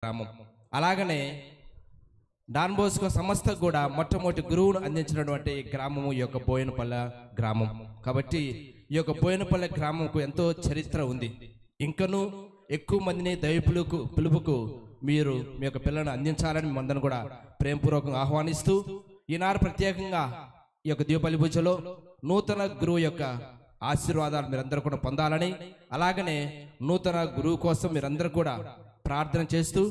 గ్రామం. అలాగనే don Bosco సంస్థ కూడా మొట్టమొదటి గురువును అందించినటువంటి గ్రామము ఈ యొక్క బోయినపల్లె గ్రామం. కాబట్టి ఈ యొక్క బోయినపల్లె గ్రామంకు ఎంతో చరిత్ర ఉంది. ఇంకనూ ఎక్కువ మందిని పిలుపుకు మీరు మీ యొక్క పిల్లలను అందించాలని మిమ్మల్ని కూడా ప్రేమపూర్వకంగా ఆహ్వానిస్తూ, ఈనాడు ప్రత్యేకంగా ఈ యొక్క దీపబలి పూజలో నూతన గురువు యొక్క ఆశీర్వాదాలు మీరందరూ కూడా పొందాలని, అలాగనే నూతన గురువు కోసం మీరందరూ కూడా ప్రార్థన చేస్తూ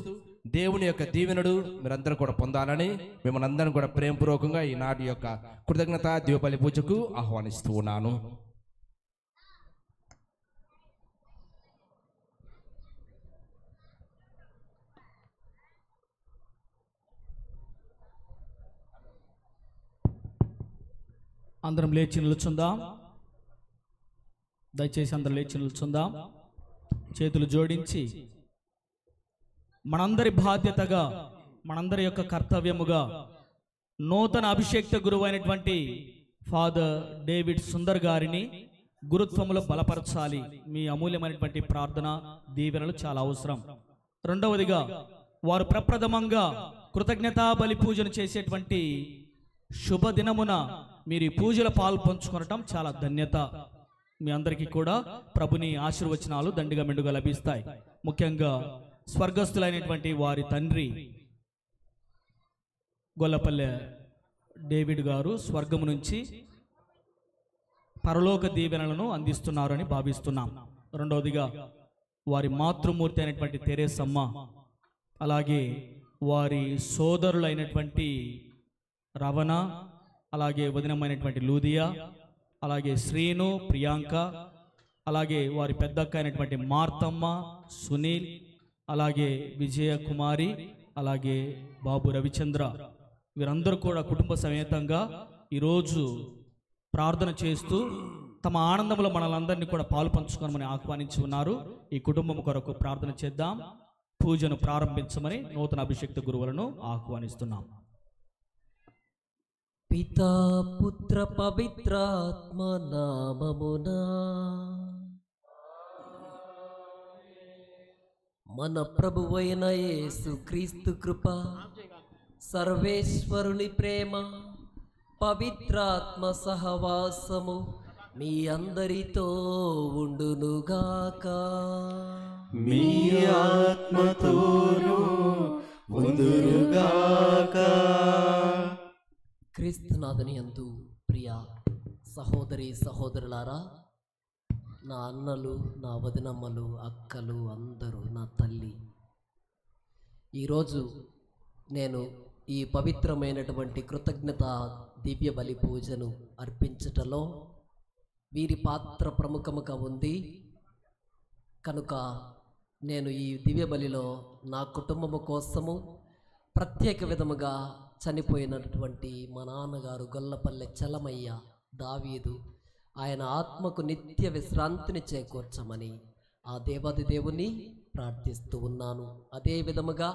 దేవుని యొక్క దీవెనలు మీరందరూ కూడా పొందాలని మిమ్మల్ని అందరం కూడా ప్రేమపూర్వకంగా ఈనాటి యొక్క కృతజ్ఞత దీపబలి పూజకు ఆహ్వానిస్తూ ఉన్నాను. అందరం లేచి నిలుచుందాం. దయచేసి అందరం లేచి నిలుచుందాం. చేతులు జోడించి మనందరి బాధ్యతగా, మనందరి యొక్క కర్తవ్యముగా నూతన అభిషేక్త గురువు అయినటువంటి ఫాదర్ డేవిడ్ సుందర్ గారిని గురుత్వములో బలపరచాలి. మీ అమూల్యమైనటువంటి ప్రార్థన దీవెనలు చాలా అవసరం. రెండవదిగా, వారు ప్రప్రథమంగా కృతజ్ఞతా బలి పూజను చేసేటువంటి శుభదినమున మీరు ఈ పూజల పాలు పంచుకొనటం చాలా ధన్యత. మీ అందరికీ కూడా ప్రభుని ఆశీర్వచనాలు దండిగా మెండుగా లభిస్తాయి. ముఖ్యంగా స్వర్గస్థులైనటువంటి వారి తండ్రి గొల్లపల్లె డేవిడ్ గారు స్వర్గము నుంచి పరలోక దీవెనలను అందిస్తున్నారని భావిస్తున్నాం. రెండవదిగా, వారి మాతృమూర్తి అయినటువంటి తెరేసమ్మ, అలాగే వారి సోదరులైనటువంటి రవణ, అలాగే వదినమైనటువంటి లూదియా, అలాగే శ్రీను, ప్రియాంక, అలాగే వారి పెద్దక్క అయినటువంటి మార్తమ్మ, సునీల్, అలాగే విజయ కుమారి, అలాగే బాబు రవిచంద్ర, వీరందరూ కూడా కుటుంబ సమేతంగా ఈరోజు ప్రార్థన చేస్తూ తమ ఆనందంలో మనలందరినీ కూడా పాలు పంచుకోమని ఆహ్వానించి ఉన్నారు. ఈ కుటుంబం కొరకు ప్రార్థన చేద్దాం. పూజను ప్రారంభించమని నూతన అభిషేక్త గురువులను ఆహ్వానిస్తున్నాం. పితా పుత్ర పవిత్రాత్మ నామమునా మన ప్రభువైన యేసు క్రీస్తు కృప, సర్వేశ్వరుని ప్రేమ, పవిత్రాత్మ సహవాసము మీ అందరితో ఉండునుగాక. మీ ఆత్మతోనూ ఉండునుగాక. క్రీస్తునాథుని యందు ప్రియ సహోదరి సహోదరులారా, నా అన్నలు, నా వదినమ్మలు, అక్కలు, అందరూ, నా తల్లి, ఈరోజు నేను ఈ పవిత్రమైనటువంటి కృతజ్ఞత దివ్య బలి పూజను అర్పించటంలో వీరి పాత్ర ప్రముఖముగా ఉంది. కనుక నేను ఈ దివ్య బలిలో నా కుటుంబము కోసము, ప్రత్యేక విధముగా చనిపోయినటువంటి మా నాన్నగారు గొల్లపల్లె చలమయ్య దావీదు, ఆయన ఆత్మకు నిత్య విశ్రాంతిని చేకూర్చమని ఆ దేవాది దేవుని ప్రార్థిస్తూ ఉన్నాను. అదే విధముగా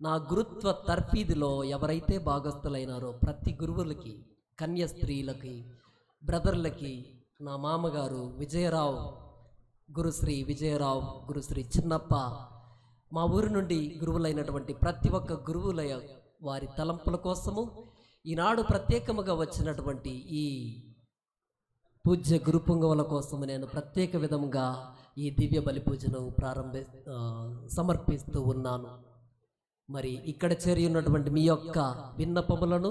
నా గురుత్వ తర్ఫీదులో ఎవరైతే భాగస్థులైనారో ప్రతి గురువులకి, కన్య స్త్రీలకి, బ్రదర్లకి, నా మామగారు విజయరావు, గురుశ్రీ విజయరావు, గురుశ్రీ చిన్నప్ప, మా ఊరి నుండి గురువులైనటువంటి ప్రతి ఒక్క గురువుల వారి తలంపుల కోసము, ఈనాడు ప్రత్యేకముగా వచ్చినటువంటి ఈ పూజ్య గురు పొంగవుల కోసము నేను ప్రత్యేక విధంగా ఈ దివ్య బలి పూజను సమర్పిస్తూ ఉన్నాను. మరి ఇక్కడ చేరి ఉన్నటువంటి మీ యొక్క విన్నపములను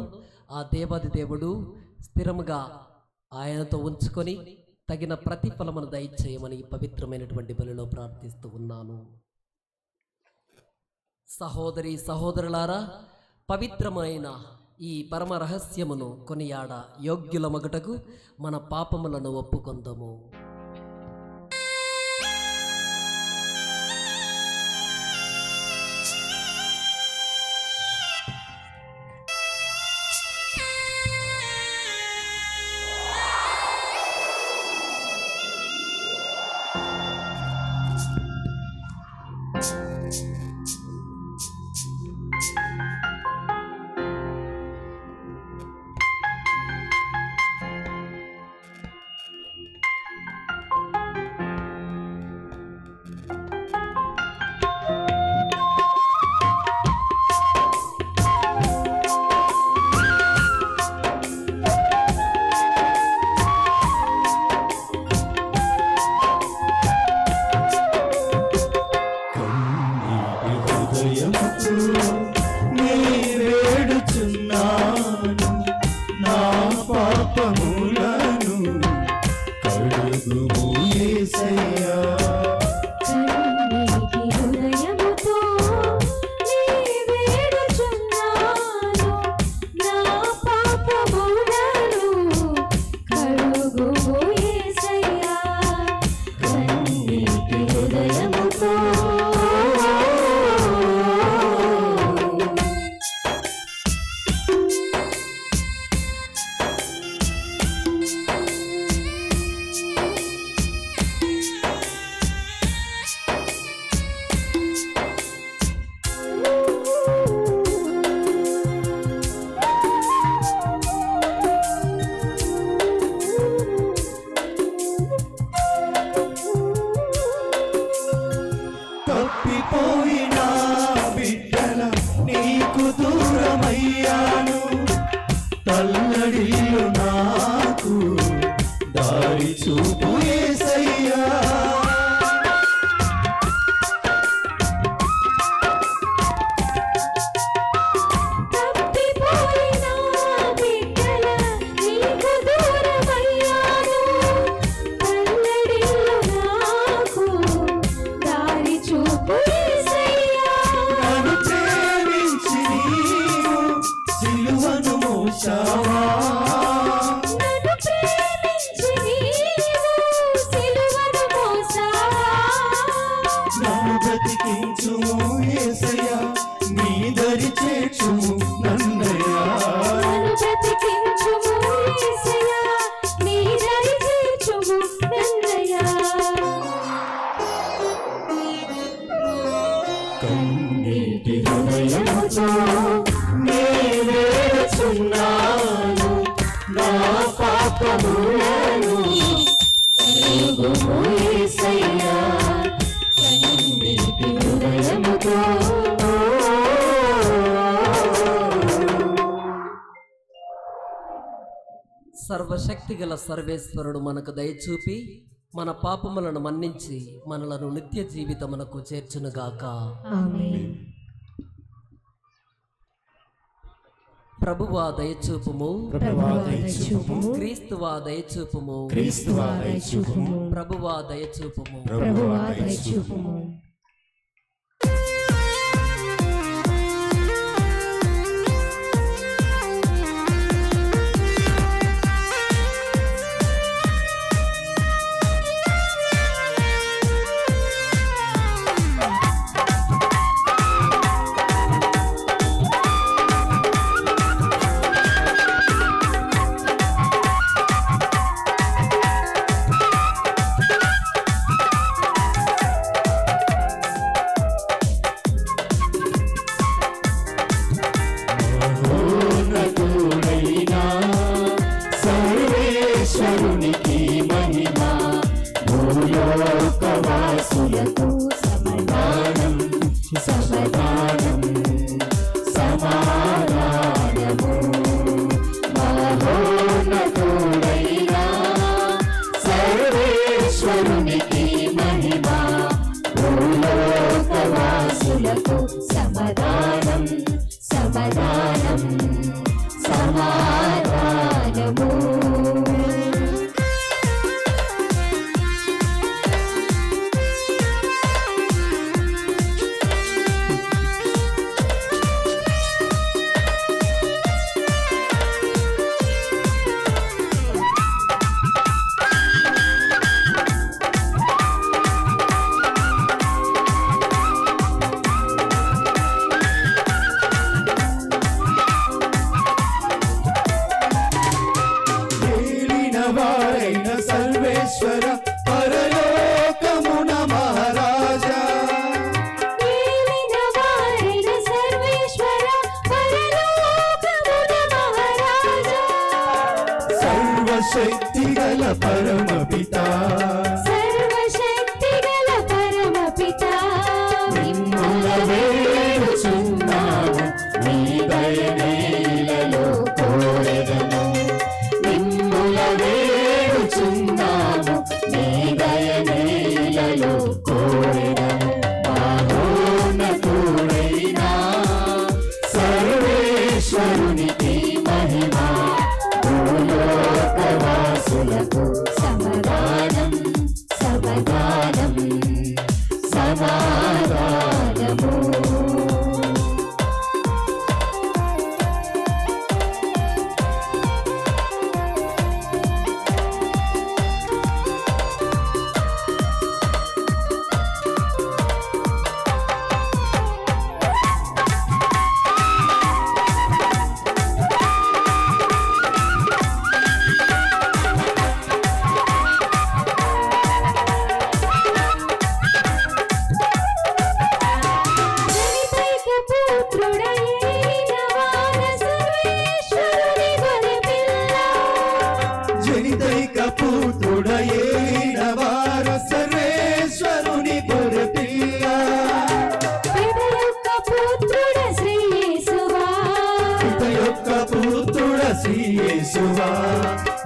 ఆ దేవాది దేవుడు స్థిరముగా ఆయనతో ఉంచుకొని తగిన ప్రతిఫలమును దయచేయమని పవిత్రమైనటువంటి బలిలో ప్రార్థిస్తూ ఉన్నాను. సహోదరి సహోదరులారా, పవిత్రమైన ఈ పరమ రహస్యమును కొనియాడ యోగ్యుల మగుటకు మన పాపములను ఒప్పుకొందము. హృదయముతో నీ వేడుచున్నాను, నా పాపములను కడుగుము యేసయ్యా. తప్పిపోయిన బిడ్డల నీకు దూరమయ్యాను, తల్లడిల్లు నాకు దారి చూపు యేసయ్యా. నన్ను బ్రతికించుము యేసయ్యా, నీ దరి చేర్చుము నన్నయ్యా. కన్నీటి హృదయముతో నీ వేడుచున్నాను, నా పాపములను కడుగుము యేసయ్యా. కన్నీటి హృదయముతో సర్వశక్తిగల సర్వేశ్వరుడు మనకు దయచూపి మన పాపములను మన్నించి మనలను నిత్య జీవితమునకు చేర్చునుగాక. ప్రభువా దయచూపుము, క్రీస్తువా దయచూపుము, ప్రభువా దయచూపుము. సర్వేశ్వరునికి మహిమ, భూలోకవాసులకు సమాధానం, సమాధానం, సమాధానము. మహోన్నతుడైన సర్వేశ్వరునికి మహిమ, భూలోకవాసులకు సమాధానం, సమాధానం, సమాధానము. వారైన సర్వేశ్వర పరలోకమున మహారాజా, సర్వశక్తి గల పరమపిత, మిమ్ముల వేడుచున్నాము, మీ దయనీలలో కోరెదము. మిమ్ముల వేడుచున్నాము, మీ దయనీలలో కోరెదము. మహోన్నతుడైన శ్రీయేసువా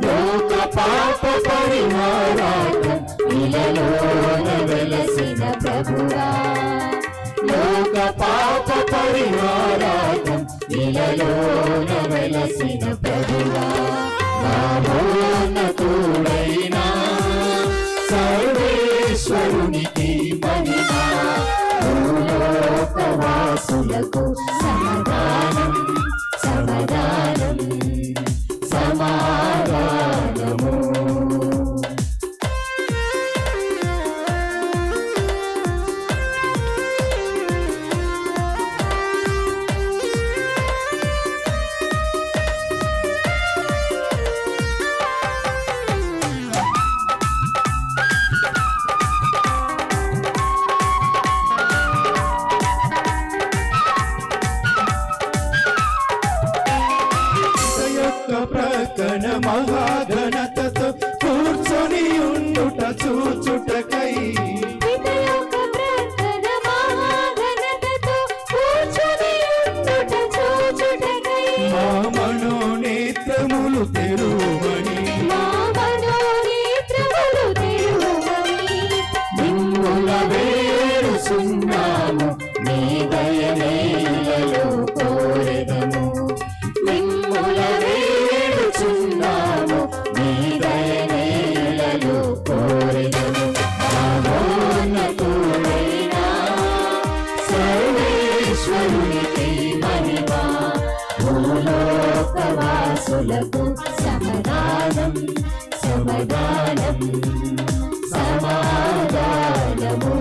లోక పాప పరిహారార్థం ఇలలోన వెలసిన ప్రభువా లోక పాప పరిహారార్థం ఇలలోన వెలసిన ప్రభువా మహోన్నతుడైన సర్వేశ్వరునికి మహిమ భూలోకవాసులకు సమాధానం సమాధానం సమాధానము ప్రకన మహాఘనతతో కూర్చొని ఉండుట చూచుటకై మా మనోనేత్రములు తెరువని మిమ్ముల వేడుచున్నాము నీ దయనేలలో కోరెదము మిమ్ముల వేడుచున్నాము నీ దయనేలలో కోరెదము మహోన్నతుడైన సర్వేశ్వరునికి మహిమ భూలోకవాసులకు సమాధానం సమాధానం సమాధానము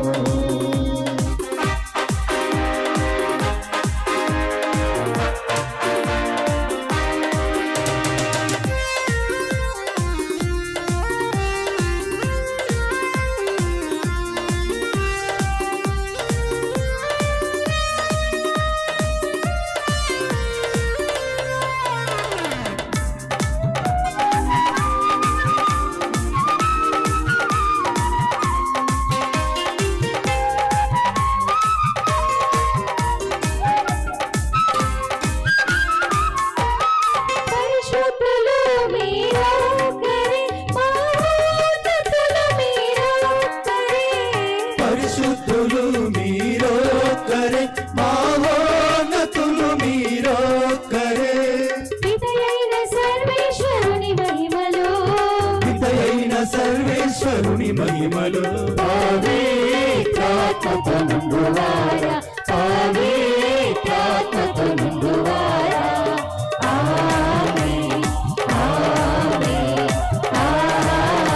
సర్వేశ్వరుని మహిమలో పవిత్రాత్మతో నిండువారా పవిత్రాత్మతో నిండువారా ఆమేన్ ఆమేన్ ఆమేన్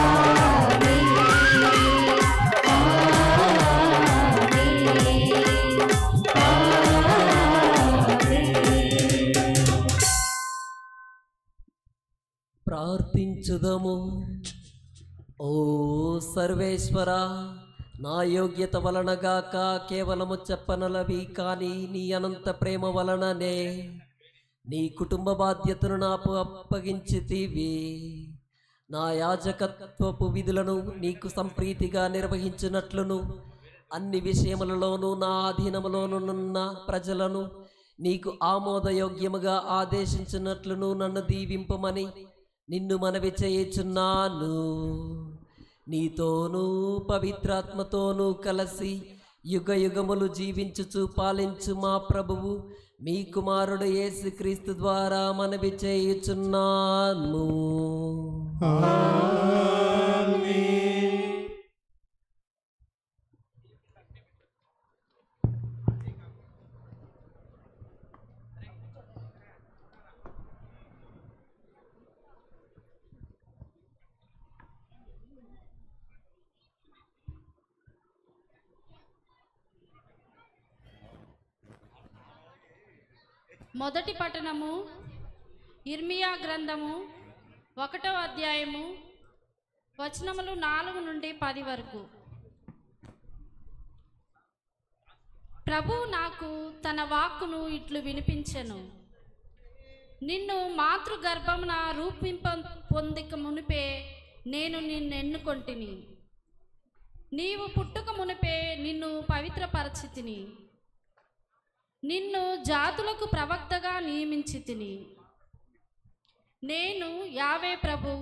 ప్రార్థించుదము. ఓ సర్వేశ్వర, నా యోగ్యత వలనగాక కేవలము చెప్పనలవి కానీ నీ అనంత ప్రేమ వలననే నీ కుటుంబ బాధ్యతను నాకు అప్పగించితివి. నా యాజకత్వపు విధులను నీకు సంప్రీతిగా నిర్వహించినట్లును అన్ని విషయములలోనూ నా అధీనములోనున్న ప్రజలను నీకు ఆమోదయోగ్యముగా ఆదేశించినట్లును నన్ను దీవింపమని నిన్ను మనవి చేయుచున్నాను. నీతోనూ పవిత్రాత్మతోనూ కలిసి యుగ యుగములు జీవించుచు పాలించు మా ప్రభువు మీ కుమారుడు యేసుక్రీస్తు ద్వారా మనవి చేయుచున్నాను. మొదటి పట్టణము ఇర్మియా గ్రంథము 1వ అధ్యాయము వచనములు 4 నుండి 10 వరకు. ప్రభువు నాకు తన వాక్కును ఇట్లు వినిపించెను. నిన్ను మాతృగర్భమున పొందిక మునిపే నేను నిన్నెన్నుకొంటిని. నీవు పుట్టుక మునిపే నిన్ను పవిత్రపరచితిని. నిన్ను జాతులకు ప్రవక్తగా నియమించితిని. నేను యావే ప్రభు,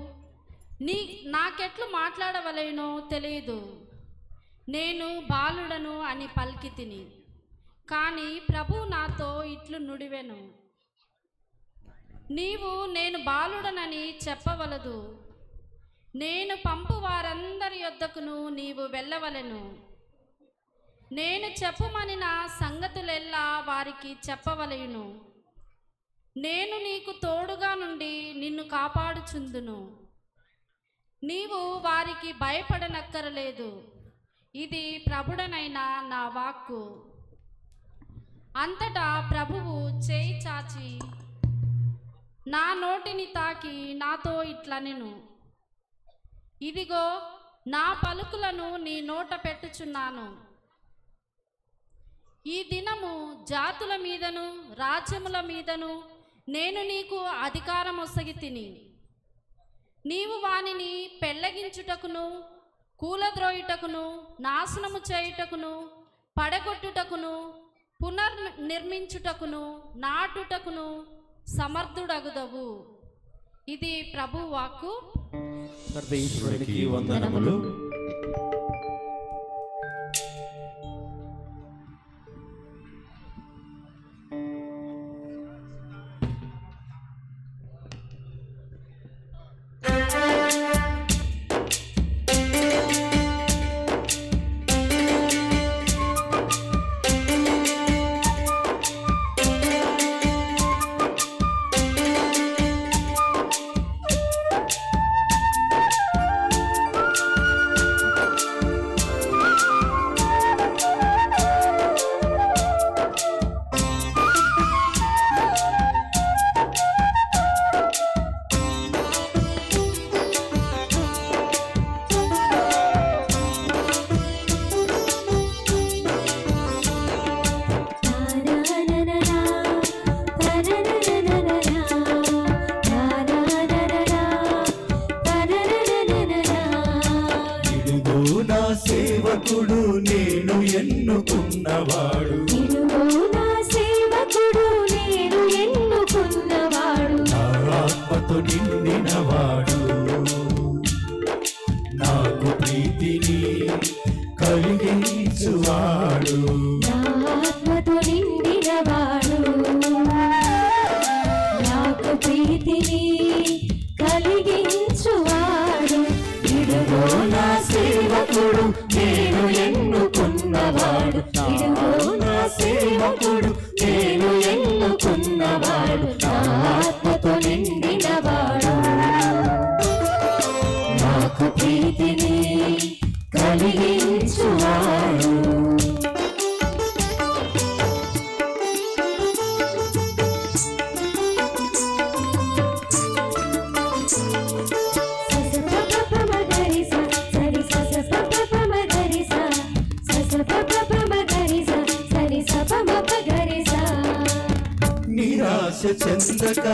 నాకెట్లు మాట్లాడవలేనో తెలియదు. నేను బాలుడను అని పలికి తిని, కానీ ప్రభు నాతో ఇట్లు నుడివెను, నీవు నేను బాలుడనని చెప్పవలదు. నేను పంపు వారందరి యొద్దకును నీవు వెళ్ళవలెను. నేను చెప్పుమనిన సంగతులెల్లా వారికి చెప్పవలెను. నేను నీకు తోడుగా నుండి నిన్ను కాపాడుచుందును. నీవు వారికి భయపడనక్కరలేదు. ఇది ప్రభుడనైన నా వాక్కు. అంతటా ప్రభువు చేయి చాచి నా నోటిని తాకి నాతో ఇట్లనెను, ఇదిగో నా పలుకులను నీ నోట పెట్టుచున్నాను. ఈ దినము జాతుల మీదను రాజ్యముల మీదను నేను నీకు అధికారం ఒసగి తిని, నీవు వానిని పెళ్ళగించుటకును కూలద్రోయుటకును నాశనము చేయుటకును పడగొట్టుటకును పునర్నిర్మించుటకును నాటుటకును సమర్థుడగుదవు. ఇది ప్రభు వాక్కు. సర్వేశ్వరునికి వందనములు. సేవకుడు నేను ఎన్నుకున్నవాడు, నా ఆత్మతో నిండినవాడు, నాకు ప్రీతిని కలిగించువాడు, ఇదిగో నా సేవకుడు నేను ఎన్నుకున్నవాడు, ఇదిగో నా సేవకుడు నేను ఎన్నుకున్నవాడు, నా ఆత్మతో నిండినవాడు, నాకు ప్రీతిని కలిగించువాడు. నిరాశ చెందక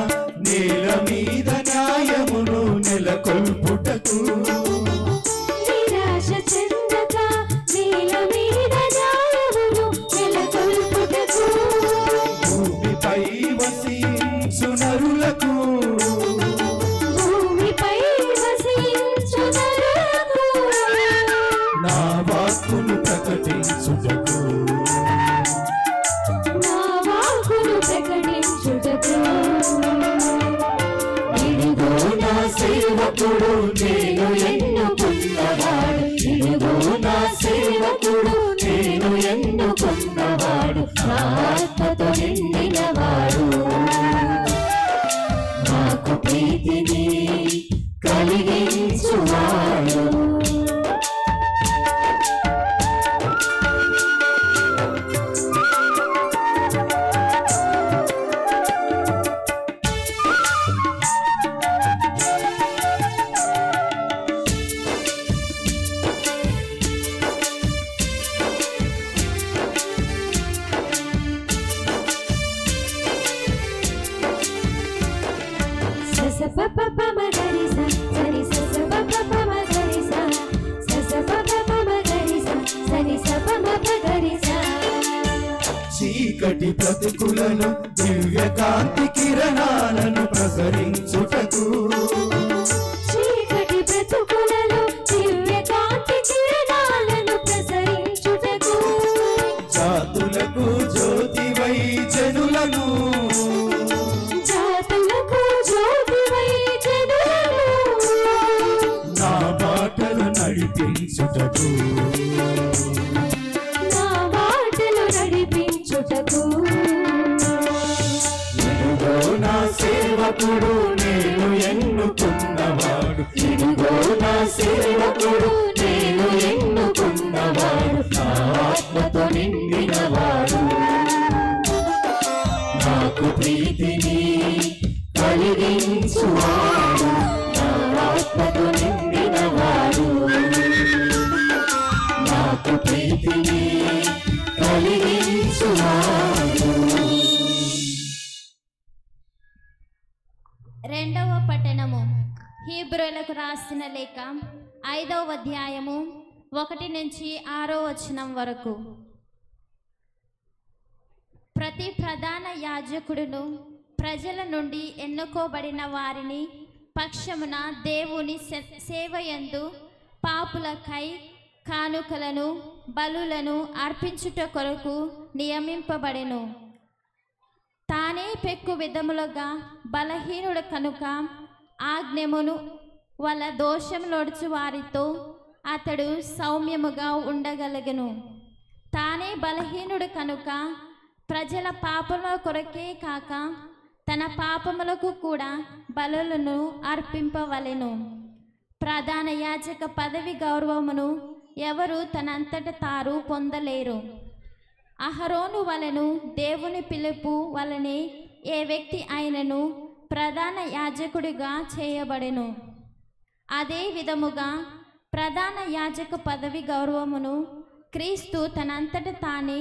నేల మీద న్యాయమును నెలకొల్పుటకు, భూమిపై వసించు నరులకు, నా వాక్కును ప్రకటించుటకు, ఇదిగో నా సేవకుడు నేను ఎన్నుకున్నవాడు, ఇదిగో నా సేవకుడు నేను ఎన్నుకున్నవాడు, నా ఆత్మతో నిండినవాడు, నాకు ప్రీతిని కలిగించువాడు. బ్రతుకులను దివ్య కాంతి కిరణాలను ప్రసరించుటకు చీకటి బ్రతుకులలో దివ్య కాంతి కిరణాలను ప్రసరించుటకు జాతులకు జ్యోతివై జనులను నా బాటలు నడిపించుటకు ఇదిగో నా సేవకుడు నేను ఎన్నుకున్నవాడు ఇదిగో నా సేవకుడు నేను ఎన్నుకున్నవాడు నా ఆత్మతో నిండినవాడు నాకు ప్రీతిని కలిగించువాడు నా ఆత్మతో నిండినవాడు నాకు ప్రీతిని కలిగించువాడు. రెండవ పట్టణము హీబ్రూలకు రాసిన లేఖ 5వ అధ్యాయము 1 నుంచి 6వ వచనం వరకు. ప్రతి ప్రధాన యాజకుడును ప్రజల నుండి ఎన్నుకోబడిన వారిని పక్షమున దేవుని సేవయందు పాపులకై కానుకలను బలులను అర్పించుట కొరకు నియమింపబడెను. తానే పెక్కు విధములుగా బలహీనుడు కనుక ఆజ్ఞమును వల్ల దోషములొడుచు వారితో అతడు సౌమ్యముగా ఉండగలిగెను. తానే బలహీనుడు కనుక ప్రజల పాపముల కొరకే కాక తన పాపములకు కూడా బలులను అర్పింపవలెను. ప్రధాన యాజక పదవి గౌరవమును ఎవరు తనంతట తారు పొందలేరు. అహరోను వలెను దేవుని పిలుపు వలనే ఏ వ్యక్తి అయినను ప్రధాన యాజకుడిగా చేయబడెను. అదే విధముగా ప్రధాన యాజక పదవి గౌరవమును క్రీస్తు తనంతట తానే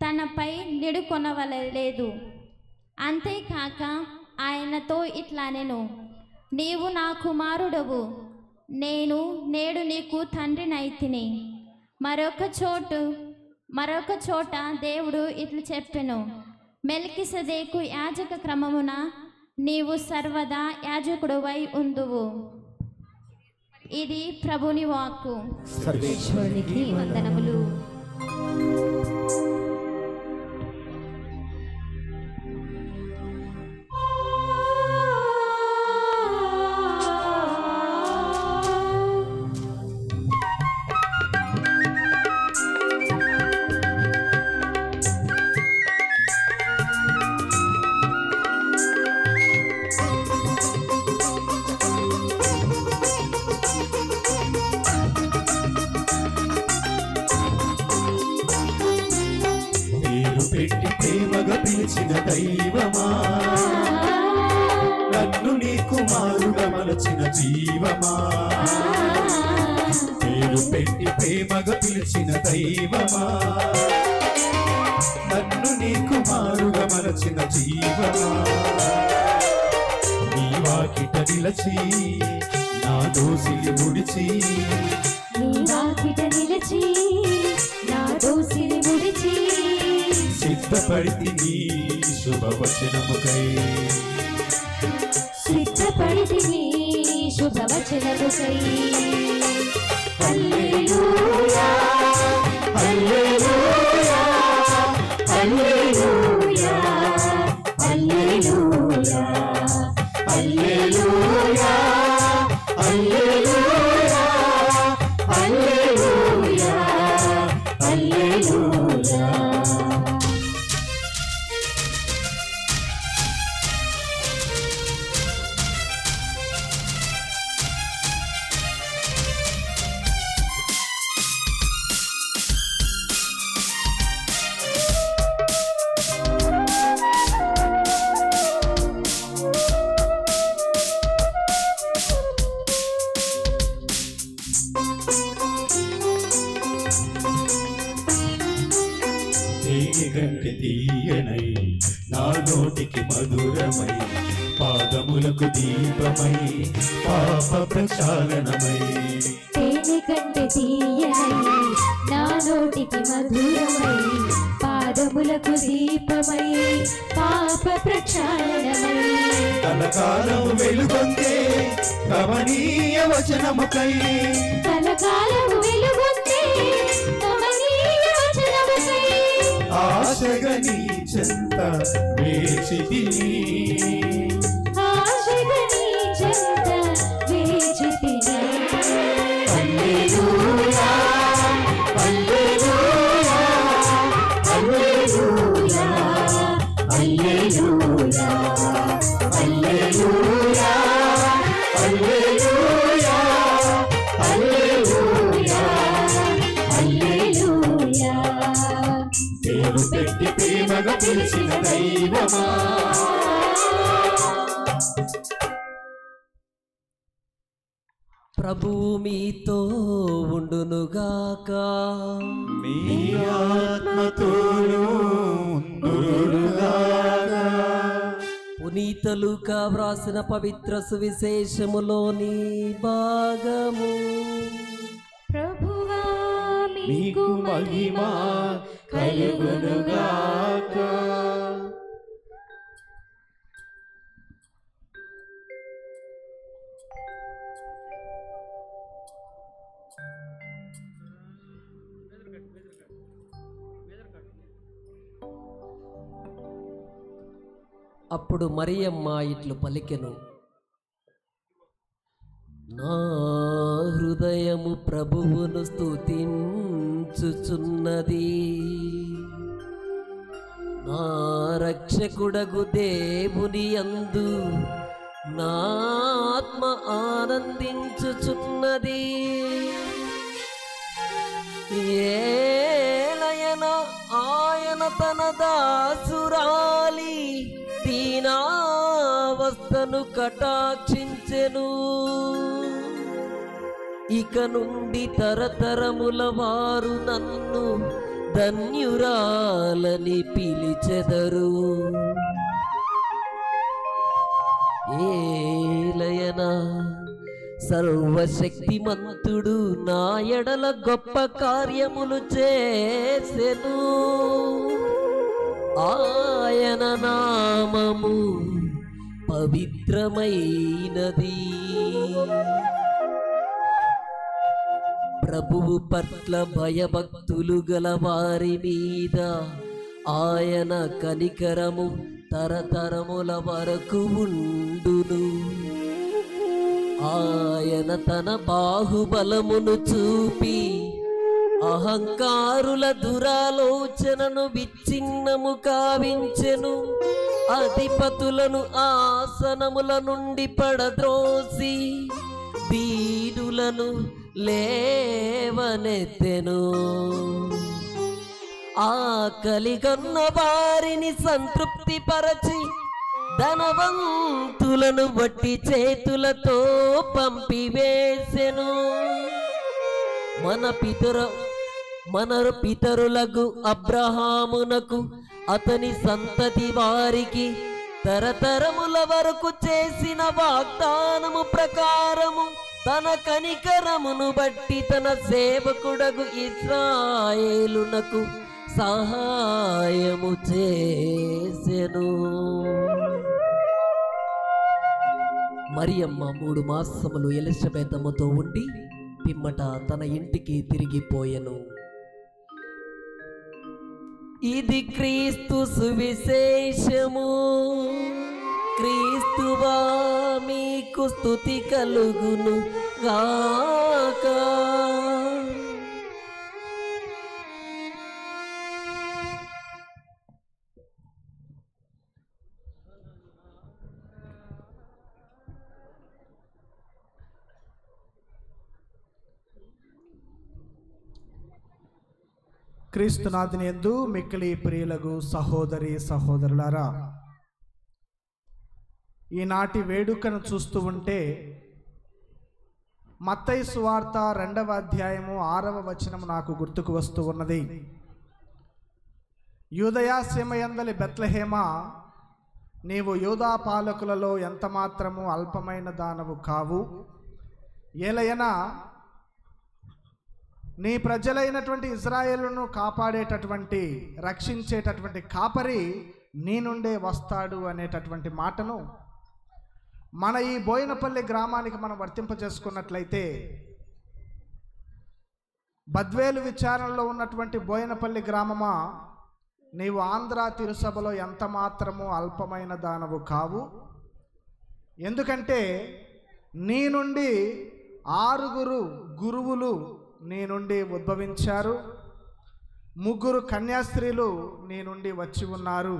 తనపై నిడుకొనవలేదు. అంతేకాక ఆయనతో ఇట్లానెను, నీవు నా కుమారుడవు, నేను నేడు నీకు తండ్రినైతిని. మరొక చోట దేవుడు ఇట్లు చెప్పెను, మెల్కిసెదెకు యాజక క్రమమున నీవు సర్వదా యాజకుడువై ఉందువు. ఇది ప్రభుని వాక్కు. సర్వేశ్వరునికి వందనములు. పెట్టి ప్రేమగా పిలిచిన దైవమా, నన్ను నీ కుమారుగా మలచిన జీవమా. పేరు పెట్టి ప్రేమగా పిలిచిన దైవమా, నన్ను నీ కుమారుగా మలచిన జీవమా. నీ వాకిట నిలచి నా దోసిలి ముడిచి, నీ వాకిట నిలచి నా దోసిలి ముడిచి సిద్ధపడితిని శుభవచనముకై, సిద్ధపడితిని శుభవచనముకై. హల్లెలూయా హల్లెలూయా హల్లెలూయా హల్లెలూయా హల్లెలూయా హల్లెలూయా హల్లెలూయా హల్లెలూయా. కంటి తీయనై నా నోటికి మధురమై, పాదములకు దీపమై పాప ప్రక్షాళనమై. తేనె కంటే తీయనై నా నోటికి మధురమై, పాదములకు దీపమై పాప ప్రక్షాళనమై కలకాలము వెలుగొందే కమనీయ వచనముకై కలకాలము వెలుగొందే కమనీయ వచనముకై ఆశగా నీ చెంత వేచితిని ఆశగా నీ చెంత వేచితిని హల్లెలూయా హల్లెలూయా హల్లెలూయా హల్లెలూయా హల్లెలూయా హల్లెలూయా హల్లెలూయా హల్లెలూయా పేరు పెట్టి ప్రేమగా పిలిచిన దైవమా ప్రభువు మీతో ఉండునుగాక. మీ ఆత్మతోను ఉండునుగాక. పునీత లూకా వ్రాసిన పవిత్ర సువిశేషములోని భాగము. ప్రభువా మీకు మహిమ కలుగునుగాక. అప్పుడు మరియమ్మ ఇట్లు పలికెను, నా హృదయము ప్రభువును స్తుతించుచున్నది, నా రక్షకుడగు దేవుని యందు నా ఆత్మ ఆనందించుచున్నది. ఏలయన ఆయన తన దాసురాలి దీనావస్థను కటాక్షించెను. ఇక నుండి తరతరముల వారు నన్ను ధన్యురాలని పిలిచెదరు. ఏలయన సర్వశక్తిమంతుడు నా ఎడల గొప్ప కార్యములు చేసెను. ఆయన నామము పవిత్రమైనది. ప్రభువు పట్ల భయభక్తులు గల వారి మీద ఆయన కనికరము తరతరముల వరకు ఉండును. ఆయన తన బాహుబలమును చూపి అహంకారుల దురాలోచనను విచ్ఛిన్నము కావించెను. అధిపతులను ఆసనముల నుండి పడద్రోసి దీనులను లేవనెత్తెను. ఆకలిగొన్న వారిని సంతృప్తి పరచి ధనవంతులను వట్టి చేతులతో పంపివేసెను. మన పితరులకు అబ్రహామునకు అతని సంతతి వారికి తరతరముల వరకు చేసిన వాగ్దానము ప్రకారము తన కనికరమును బట్టి తన సేవకుడగు ఇశ్రాయేలునకు సహాయము చేసెను. మరియమ్మ 3 మాసములు ఎలిజబెతమ్మతో ఉండి పిమ్మట తన ఇంటికి తిరిగిపోయెను. ఇది క్రీస్తు సువిశేషము. క్రీస్తువా మీకు స్తుతి కలుగును గాక. క్రీస్తునాథుని యందు మిక్కిలి ప్రియులకు సహోదరి సహోదరులారా, ఈనాటి వేడుకను చూస్తూ ఉంటే మత్తయి సువార్త 2వ అధ్యాయము 6వ వచనము నాకు గుర్తుకు వస్తూ ఉన్నది. యూదయా సీమయందలి బెత్లెహేమా, నీవు యూదా పాలకులలో ఎంత మాత్రము అల్పమైన దానవు కావు. ఏలయనా నీ ప్రజలైనటువంటి ఇజ్రాయేలును కాపాడేటటువంటి రక్షించేటటువంటి కాపరి నీ నుండే వస్తాడు అనేటటువంటి మాటను మన ఈ బోయినపల్లి గ్రామానికి మనం వర్తింపజేసుకున్నట్లయితే, బద్వేలు విచారణలో ఉన్నటువంటి బోయినపల్లి గ్రామమా, నీవు ఆంధ్ర తిరుసభలో ఎంత మాత్రము అల్పమైన దానవు కావు. ఎందుకంటే నీ నుండి 6 గురువులు నీ నుండి ఉద్భవించారు, 3 కన్యాస్త్రీలు నీ నుండి వచ్చి ఉన్నారు.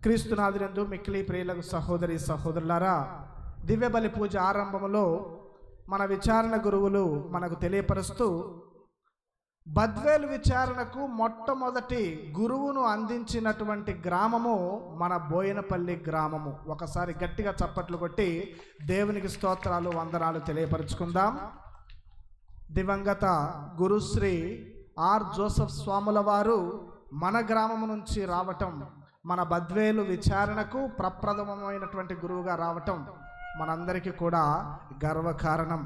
క్రీస్తునాథునందు మిక్కిలి ప్రియులకు సహోదరి సహోదరులారా, దివ్య బలి పూజ ఆరంభంలో మన విచారణ గురువులు మనకు తెలియపరుస్తూ, బద్వేలు విచారణకు మొట్టమొదటి గురువును అందించినటువంటి గ్రామము మన బోయినపల్లి గ్రామము. ఒకసారి గట్టిగా చప్పట్లు కొట్టి దేవునికి స్తోత్రాలు వందనాలు తెలియపరుచుకుందాం. దివంగత గురుశ్రీ ఆర్ జోసెఫ్ స్వాముల వారు మన గ్రామము నుంచి రావటం, మన బద్వేలు విచారణకు ప్రప్రథమమైనటువంటి గురువుగా రావటం మనందరికీ కూడా గర్వకారణం.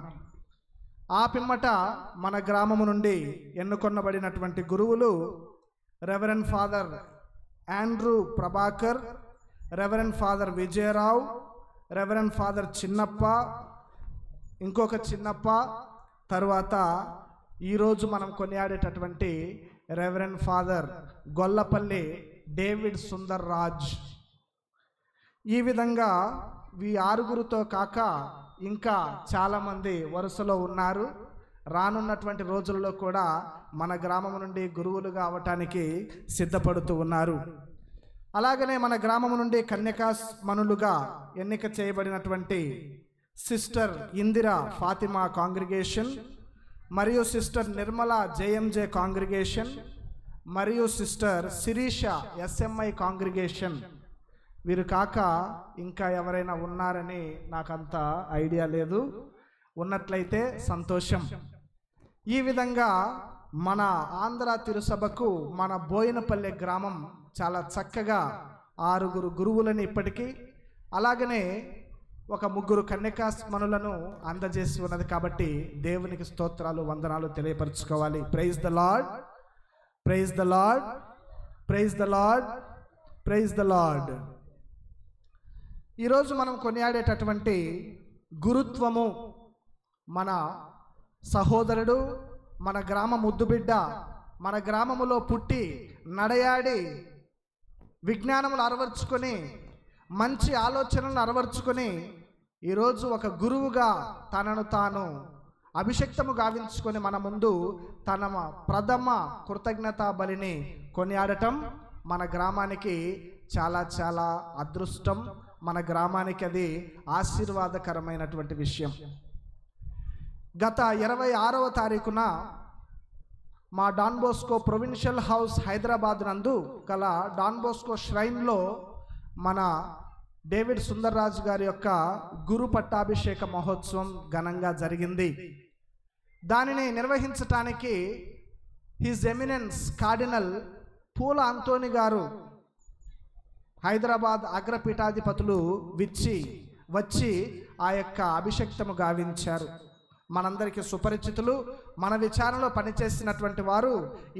ఆ పిమ్మట మన గ్రామము నుండి ఎన్నుకొనబడినటువంటి గురువులు reverend father Andrew Prabhakar, reverend father Vijayarao, reverend father Chinnappa, ఇంకొక చిన్నప్ప, తరువాత ఈరోజు మనం కొనియాడేటటువంటి రెవరెండ్ ఫాదర్ గొల్లపల్లి డేవిడ్ సుందర్ రాజ్. ఈ విధంగా ఈ 6 కాక ఇంకా చాలామంది వరుసలో ఉన్నారు. రానున్నటువంటి రోజుల్లో కూడా మన గ్రామం నుండి గురువులుగా అవటానికి సిద్ధపడుతూ ఉన్నారు. అలాగనే మన గ్రామం నుండి కన్యకామణులుగా ఎన్నిక చేయబడినటువంటి సిస్టర్ ఇందిరా ఫాతిమా కాంగ్రిగేషన్, మరియు సిస్టర్ నిర్మల జేఎంజే కాంగ్రిగేషన్, మరియు సిస్టర్ శిరీష ఎస్ఎంఐ కాంగ్రిగేషన్. వీరు కాక ఇంకా ఎవరైనా ఉన్నారని నాకంత ఐడియా లేదు, ఉన్నట్లయితే సంతోషం. ఈ విధంగా మన ఆంధ్ర తిరుసభకు మన బోయినపల్లి గ్రామం చాలా చక్కగా 6 గురువులని ఇప్పటికీ, అలాగనే ఒక 3 కన్యకాస్మనులను అందజేసి ఉన్నది. కాబట్టి దేవునికి స్తోత్రాలు వందనాలు తెలియపరచుకోవాలి. Praise the lord, praise the lord, praise the lord, praise the lord. ఈరోజు మనం కొనియాడేటటువంటి గురుత్వము, మన సహోదరుడు, మన గ్రామ ముద్దుబిడ్డ, మన గ్రామములో పుట్టి నడయాడి విజ్ఞానములు అరవర్చుకొని మంచి ఆలోచనలను అరవర్చుకొని ఈరోజు ఒక గురువుగా తనను తాను అభిషక్తము గావించుకొని మన ముందు తన ప్రథమ కృతజ్ఞతా బలిని కొనియాడటం మన గ్రామానికి చాలా చాలా అదృష్టం. మన గ్రామానికి అది ఆశీర్వాదకరమైనటువంటి విషయం. గత 26వ తారీఖున మా Don Bosco provincial house Hyderabad నందు గల డాన్ బోస్కో ష్రైన్లో మన డేవిడ్ సుందర్ రాజ్ గారి యొక్క గురు పట్టాభిషేక మహోత్సవం ఘనంగా జరిగింది. దానిని నిర్వహించటానికి హిజ్ ఎమినెన్స్ కార్డినల్ పూల అంతోని గారు, హైదరాబాద్ అగ్రపీఠాధిపతులు వచ్చి ఆ యొక్క అభిషక్తము గావించారు. మనందరికీ సుపరిచితులు, మన విచారణలో పనిచేసినటువంటి వారు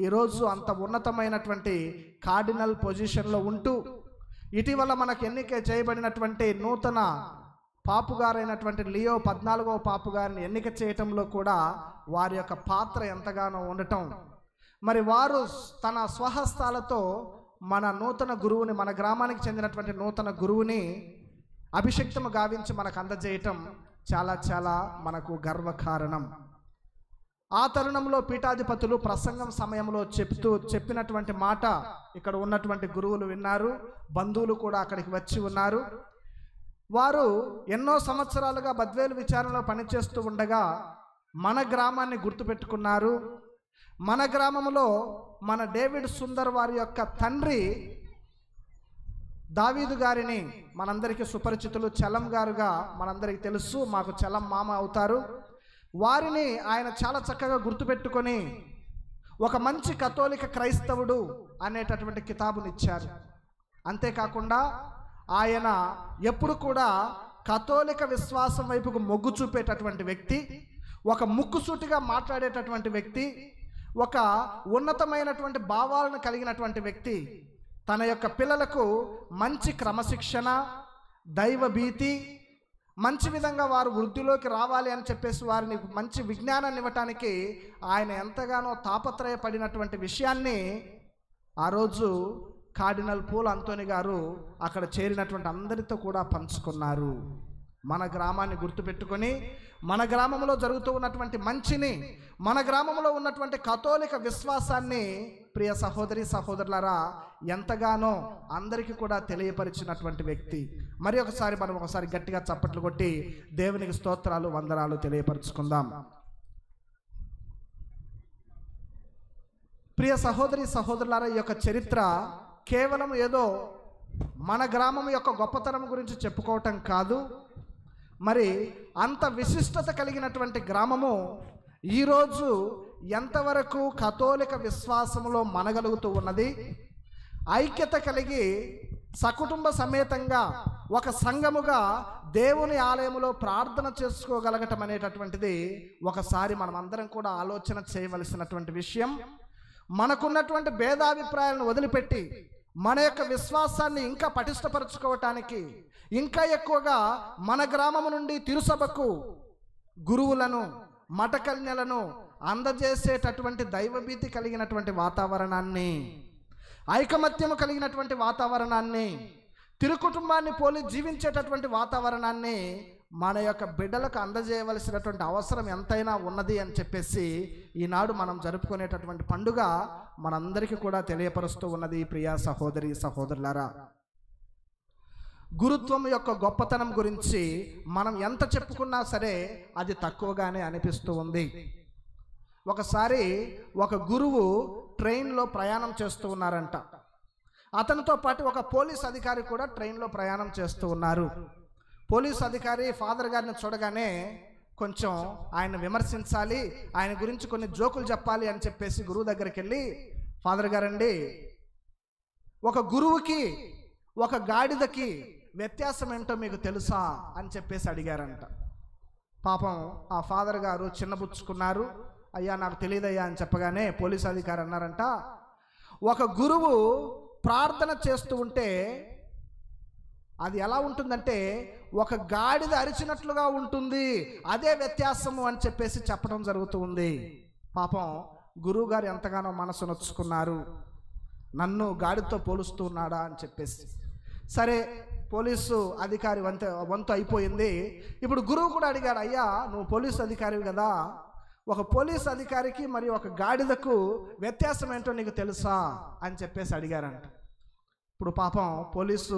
ఈరోజు అంత ఉన్నతమైనటువంటి కార్డినల్ పొజిషన్లో ఉంటూ ఇటీవల మనకు ఎన్నిక చేయబడినటువంటి నూతన పాపుగారైనటువంటి లియో 14వ పాపు గారిని ఎన్నిక చేయటంలో కూడా వారి యొక్క పాత్ర ఎంతగానో ఉండటం, మరి వారు తన స్వహస్తాలతో మన నూతన గురువుని, మన గ్రామానికి చెందినటువంటి నూతన గురువుని అభిషక్తము గావించి మనకు అందజేయటం చాలా చాలా మనకు గర్వకారణం. ఆ తరుణంలో పీఠాధిపతులు ప్రసంగం సమయంలో చెప్పినటువంటి మాట ఇక్కడ ఉన్నటువంటి గురువులు విన్నారు, బంధువులు కూడా అక్కడికి వచ్చి ఉన్నారు. వారు ఎన్నో సంవత్సరాలుగా బద్వేలు విచారణలో పనిచేస్తూ ఉండగా మన గ్రామాన్ని గుర్తుపెట్టుకున్నారు. మన గ్రామంలో మన డేవిడ్ సుందర్ వారి యొక్క తండ్రి దావీదు గారిని మనందరికీ సుపరిచితులు, చలం గారుగా మనందరికీ తెలుసు, మాకు చలం మామ అవుతారు. వారిని ఆయన చాలా చక్కగా గుర్తుపెట్టుకొని ఒక మంచి కథోలిక క్రైస్తవుడు అనేటటువంటి కితాబునిచ్చారు. అంతేకాకుండా ఆయన ఎప్పుడు కూడా కథోలిక విశ్వాసం వైపుకు మొగ్గు చూపేటటువంటి వ్యక్తి, ఒక ముక్కుసూటిగా మాట్లాడేటటువంటి వ్యక్తి, ఒక ఉన్నతమైనటువంటి భావాలను కలిగినటువంటి వ్యక్తి. తన యొక్క పిల్లలకు మంచి క్రమశిక్షణ, దైవ భీతి, మంచి విధంగా వారు వృద్ధిలోకి రావాలి అని చెప్పేసి వారిని మంచి విజ్ఞానాన్ని ఇవ్వటానికి ఆయన ఎంతగానో తాపత్రయపడినటువంటి విషయాన్ని ఆ రోజు కార్డినల్ పూల్ అంతోని గారు అక్కడ చేరినటువంటి అందరితో కూడా పంచుకున్నారు. మన గ్రామాన్ని గుర్తుపెట్టుకొని మన గ్రామంలో జరుగుతూ ఉన్నటువంటి మంచిని, మన గ్రామంలో ఉన్నటువంటి కథోలిక విశ్వాసాన్ని ప్రియ సహోదరి సహోదరులారా ఎంతగానో అందరికీ కూడా తెలియపరిచినటువంటి వ్యక్తి. మరి ఒకసారి మనం గట్టిగా చప్పట్లు కొట్టి దేవునికి స్తోత్రాలు, వందనాలు తెలియపరుచుకుందాం. ప్రియ సహోదరి సహోదరులారా, ఈ యొక్క చరిత్ర కేవలం ఏదో మన గ్రామం యొక్క గొప్పతనం గురించి చెప్పుకోవటం కాదు. మరి అంత విశిష్టత కలిగినటువంటి గ్రామము ఈరోజు ఎంతవరకు కథోలిక విశ్వాసంలో మనగలుగుతూ ఉన్నది, ఐక్యత కలిగి సకుటుంబ సమేతంగా ఒక సంఘముగా దేవుని ఆలయంలో ప్రార్థన చేసుకోగలగటం అనేటటువంటిది ఒకసారి మనం అందరం కూడా ఆలోచన చేయవలసినటువంటి విషయం. మనకున్నటువంటి భేదాభిప్రాయాలను వదిలిపెట్టి మన యొక్క విశ్వాసాన్ని ఇంకా పటిష్టపరచుకోవటానికి, ఇంకా ఎక్కువగా మన గ్రామము నుండి తిరుసభకు గురువులను, మఠకన్యలను అందజేసేటటువంటి దైవభీతి కలిగినటువంటి వాతావరణాన్ని, ఐకమత్యము కలిగినటువంటి వాతావరణాన్ని, తిరుకుటుంబాన్ని పోలి జీవించేటటువంటి వాతావరణాన్ని మన యొక్క బిడ్డలకు అందజేయవలసినటువంటి అవసరం ఎంతైనా ఉన్నది అని చెప్పేసి ఈనాడు మనం జరుపుకునేటటువంటి పండుగ మనందరికీ కూడా తెలియపరుస్తూ ఉన్నది. ప్రియా సహోదరి సహోదరులారా, గురుత్వం యొక్క గొప్పతనం గురించి మనం ఎంత చెప్పుకున్నా సరే అది తక్కువగానే అనిపిస్తూ ఉంది. ఒకసారి ఒక గురువు ట్రైన్లో ప్రయాణం చేస్తూ ఉన్నారంట. అతనితో పాటు ఒక పోలీస్ అధికారి కూడా ట్రైన్లో ప్రయాణం చేస్తూ ఉన్నారు. పోలీస్ అధికారి ఫాదర్ గారిని చూడగానే కొంచెం ఆయన విమర్శించాలి, ఆయన గురించి కొన్ని జోకులు చెప్పాలి అని చెప్పేసి గురువు దగ్గరికి వెళ్ళి, ఫాదర్ గారండి, ఒక గురువుకి ఒక గాడిదకి వ్యత్యాసం ఏంటో మీకు తెలుసా అని చెప్పేసి అడిగారంట. పాపం ఆ ఫాదర్ గారు చిన్నబుచ్చుకున్నారు. అయ్యా నాకు తెలియదయ్యా అని చెప్పగానే పోలీస్ అధికారి అన్నారంట, ఒక గురువు ప్రార్థన చేస్తూ ఉంటే అది ఎలా ఉంటుందంటే ఒక గాడిద అరిచినట్లుగా ఉంటుంది, అదే వ్యత్యాసము అని చెప్పేసి చెప్పడం జరుగుతూ ఉంది. పాపం గురువు గారు ఎంతగానో మనసు నొచ్చుకున్నారు, నన్ను గాడిదతో పోలుస్తూ ఉన్నాడా అని చెప్పేసి. సరే, పోలీసు అధికారి వంతు అయిపోయింది. ఇప్పుడు గురువు కూడా అడిగాడు, అయ్యా నువ్వు పోలీసు అధికారివి కదా, ఒక పోలీసు అధికారికి మరి ఒక గాడిదకు వ్యత్యాసం ఏంటో నీకు తెలుసా అని చెప్పేసి అడిగారంట. ఇప్పుడు పాపం పోలీసు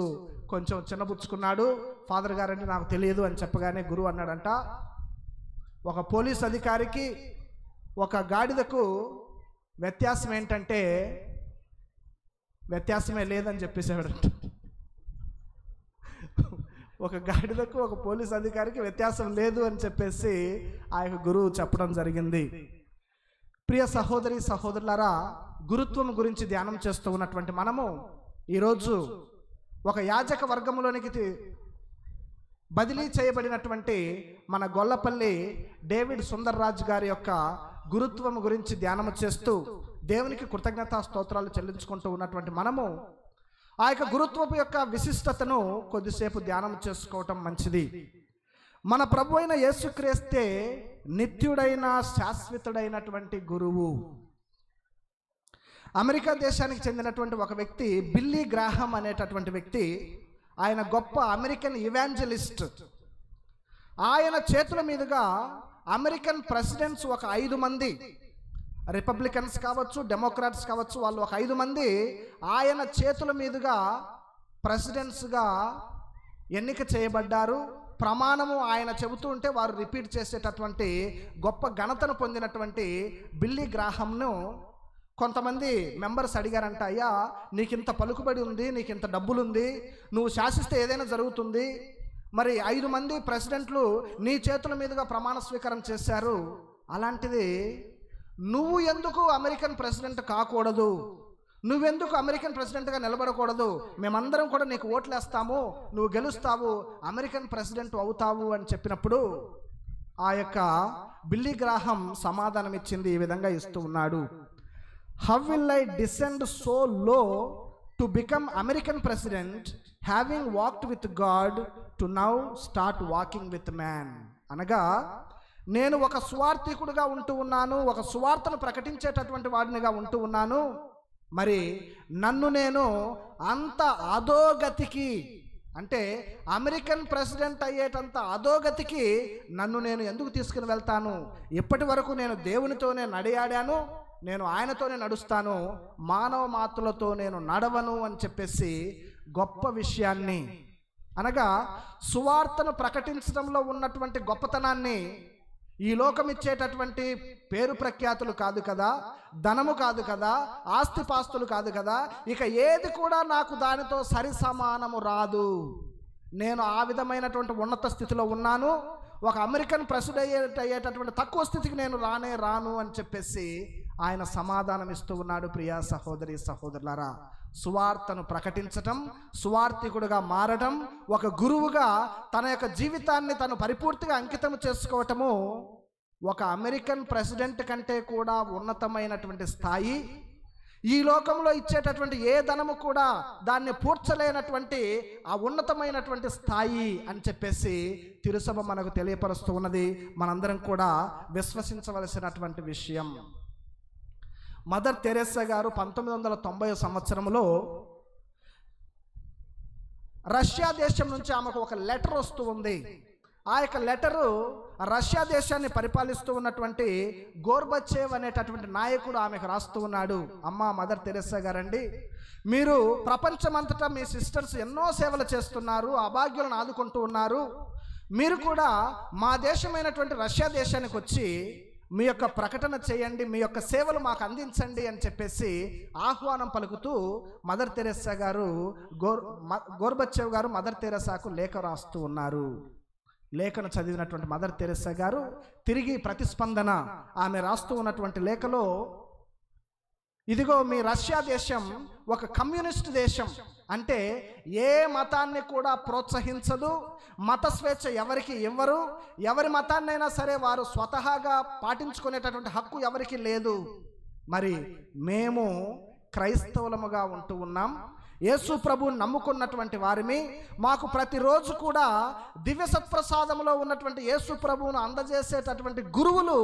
కొంచెం చిన్నబుచ్చుకున్నాడు. ఫాదర్ గారంటే నాకు తెలియదు అని చెప్పగానే గురువు అన్నాడంట, ఒక పోలీస్ అధికారికి ఒక గాడిదకు వ్యత్యాసం ఏంటంటే వ్యత్యాసమే లేదని చెప్పేసాడంట. ఒక గాడిదకు ఒక పోలీస్ అధికారికి వ్యత్యాసం లేదు అని చెప్పేసి ఆ యొక్క గురువు చెప్పడం జరిగింది. ప్రియ సహోదరి సహోదరులారా, గురుత్వం గురించి ధ్యానం చేస్తూ ఉన్నటువంటి మనము ఈరోజు ఒక యాజక వర్గంలోనికి బదిలీ చేయబడినటువంటి మన గొల్లపల్లి డేవిడ్ సుందర్రాజ్ గారి యొక్క గురుత్వం గురించి ధ్యానం చేస్తూ దేవునికి కృతజ్ఞతా స్తోత్రాలు చెల్లించుకుంటూ ఉన్నటువంటి మనము ఆ యొక్క గురుత్వపు యొక్క విశిష్టతను కొద్దిసేపు ధ్యానం చేసుకోవటం మంచిది. మన ప్రభు అయిన యేసుక్రీస్తే నిత్యుడైన శాశ్వతుడైనటువంటి గురువు. అమెరికా దేశానికి చెందినటువంటి ఒక వ్యక్తి బిల్లీ గ్రాహం అనేటటువంటి వ్యక్తి, ఆయన గొప్ప అమెరికన్ ఇవాంజలిస్ట్. ఆయన చేతుల మీదుగా అమెరికన్ ప్రెసిడెంట్స్ ఒక 5 మంది, రిపబ్లికన్స్ కావచ్చు, డెమోక్రాట్స్ కావచ్చు, వాళ్ళు ఒక 5 మంది ఆయన చేతుల మీదుగా ప్రెసిడెంట్స్గా ఎన్నిక చేయబడ్డారు. ప్రమాణము ఆయన చెబుతూ ఉంటే వారు రిపీట్ చేసేటటువంటి గొప్ప ఘనతను పొందినటువంటి బిల్లీ గ్రాహంను కొంతమంది మెంబర్స్ అడిగారంట, అయ్యా నీకింత పలుకుబడి ఉంది, నీకింత డబ్బులుంది, నువ్వు శాసిస్తే ఏదైనా జరుగుతుంది, మరి 5 మంది ప్రెసిడెంట్లు నీ చేతుల మీదుగా ప్రమాణ స్వీకారం చేశారు, అలాంటిది నువ్వు ఎందుకు అమెరికన్ ప్రెసిడెంట్ కాకూడదు, నువ్వెందుకు అమెరికన్ ప్రెసిడెంట్గా నిలబడకూడదు, మేమందరం కూడా నీకు ఓట్లు వేస్తాము, నువ్వు గెలుస్తావు, అమెరికన్ ప్రెసిడెంట్ అవుతావు అని చెప్పినప్పుడు ఆ యొక్క బిల్లీ గ్రాహం సమాధానం ఇచ్చింది, ఈ విధంగా ఇస్తూ ఉన్నాడు, how will I descend so low to become American president, having walked with God, to now start walking with man. అనగా నేను ఒక సువార్థికుడిగా ఉంటూ ఉన్నాను, ఒక సువార్తను ప్రకటించేటటువంటి వాడినిగా ఉంటూ ఉన్నాను. మరి నన్ను నేను అంత అధోగతికి, అంటే అమెరికన్ ప్రెసిడెంట్ అయ్యేటంత అధోగతికి నన్ను నేను ఎందుకు తీసుకుని వెళ్తాను? ఇప్పటి వరకు నేను దేవునితోనే నడియాడాను, నేను ఆయనతోనే నడుస్తాను, మానవ మాత్రలతో నేను నడవను అని చెప్పేసి గొప్ప విషయాన్ని, అనగా సువార్తను ప్రకటించడంలో ఉన్నటువంటి గొప్పతనాన్ని, ఈ లోకం ఇచ్చేటటువంటి పేరు ప్రఖ్యాతులు కాదు కదా, ధనము కాదు కదా, ఆస్తిపాస్తులు కాదు కదా, ఇక ఏది కూడా నాకు దానితో సరి సమానము రాదు. నేను ఆ విధమైనటువంటి ఉన్నత స్థితిలో ఉన్నాను, ఒక అమెరికన్ ప్రెసిడెంట్ అయ్యేటటువంటి తక్కువ స్థితికి నేను రాను అని చెప్పేసి ఆయన సమాధానం ఇస్తూ ఉన్నాడు. ప్రియా సహోదరి సహోదరులారా, సువార్తను ప్రకటించటం, సువార్థికుడుగా మారడం, ఒక గురువుగా తన యొక్క జీవితాన్ని తను పరిపూర్తిగా అంకితం చేసుకోవటము ఒక అమెరికన్ ప్రెసిడెంట్ కంటే కూడా ఉన్నతమైనటువంటి స్థాయి. ఈ లోకంలో ఇచ్చేటటువంటి ఏ ధనము కూడా దాన్ని పూడ్చలేనటువంటి ఆ ఉన్నతమైనటువంటి స్థాయి అని చెప్పేసి తిరుసభ మనకు తెలియపరుస్తూ ఉన్నది. మనందరం కూడా విశ్వసించవలసినటువంటి విషయం. మదర్ తెరెసా గారు 1990 సంవత్సరంలో రష్యా దేశం నుంచి ఆమెకు ఒక లెటర్ వస్తూ ఉంది. ఆ యొక్క లెటరు రష్యా దేశాన్ని పరిపాలిస్తూ ఉన్నటువంటి గోర్బచేవ్ అనేటటువంటి నాయకుడు ఆమెకు రాస్తూ ఉన్నాడు. అమ్మా మదర్ తెరెసా గారండి, మీరు ప్రపంచమంతటా మీ సిస్టర్స్ ఎన్నో సేవలు చేస్తున్నారు, అభాగ్యులను ఆదుకుంటూ ఉన్నారు. మీరు కూడా మా దేశమైనటువంటి రష్యా దేశానికి వచ్చి మీ యొక్క ప్రకటన చేయండి, మీ యొక్క సేవలు మాకు అందించండి అని చెప్పేసి ఆహ్వానం పలుకుతూ మదర్ తెరెసా గారు గోర్బచేవ్ గారు మదర్ తెరెసాకు లేఖ రాస్తూ ఉన్నారు. లేఖను చదివినటువంటి మదర్ తెరెసా గారు తిరిగి ప్రతిస్పందన ఆమె రాస్తూ ఉన్నటువంటి లేఖలో, ఇదిగో మీ రష్యా దేశం ఒక కమ్యూనిస్ట్ దేశం, అంటే ఏ మతాన్ని కూడా ప్రోత్సహించదు, మత స్వేచ్ఛ ఎవరికి ఇవ్వరు, ఎవరి మతాన్నైనా సరే వారు స్వతహాగా పాటించుకునేటటువంటి హక్కు ఎవరికి లేదు. మరి మేము క్రైస్తవులముగా ఉంటూ ఉన్నాం, యేసు ప్రభువుని నమ్ముకున్నటువంటి వారిని, మాకు ప్రతిరోజు కూడా దివ్య సత్ప్రసాదంలో ఉన్నటువంటి యేసు ప్రభువును అందజేసేటటువంటి గురువులు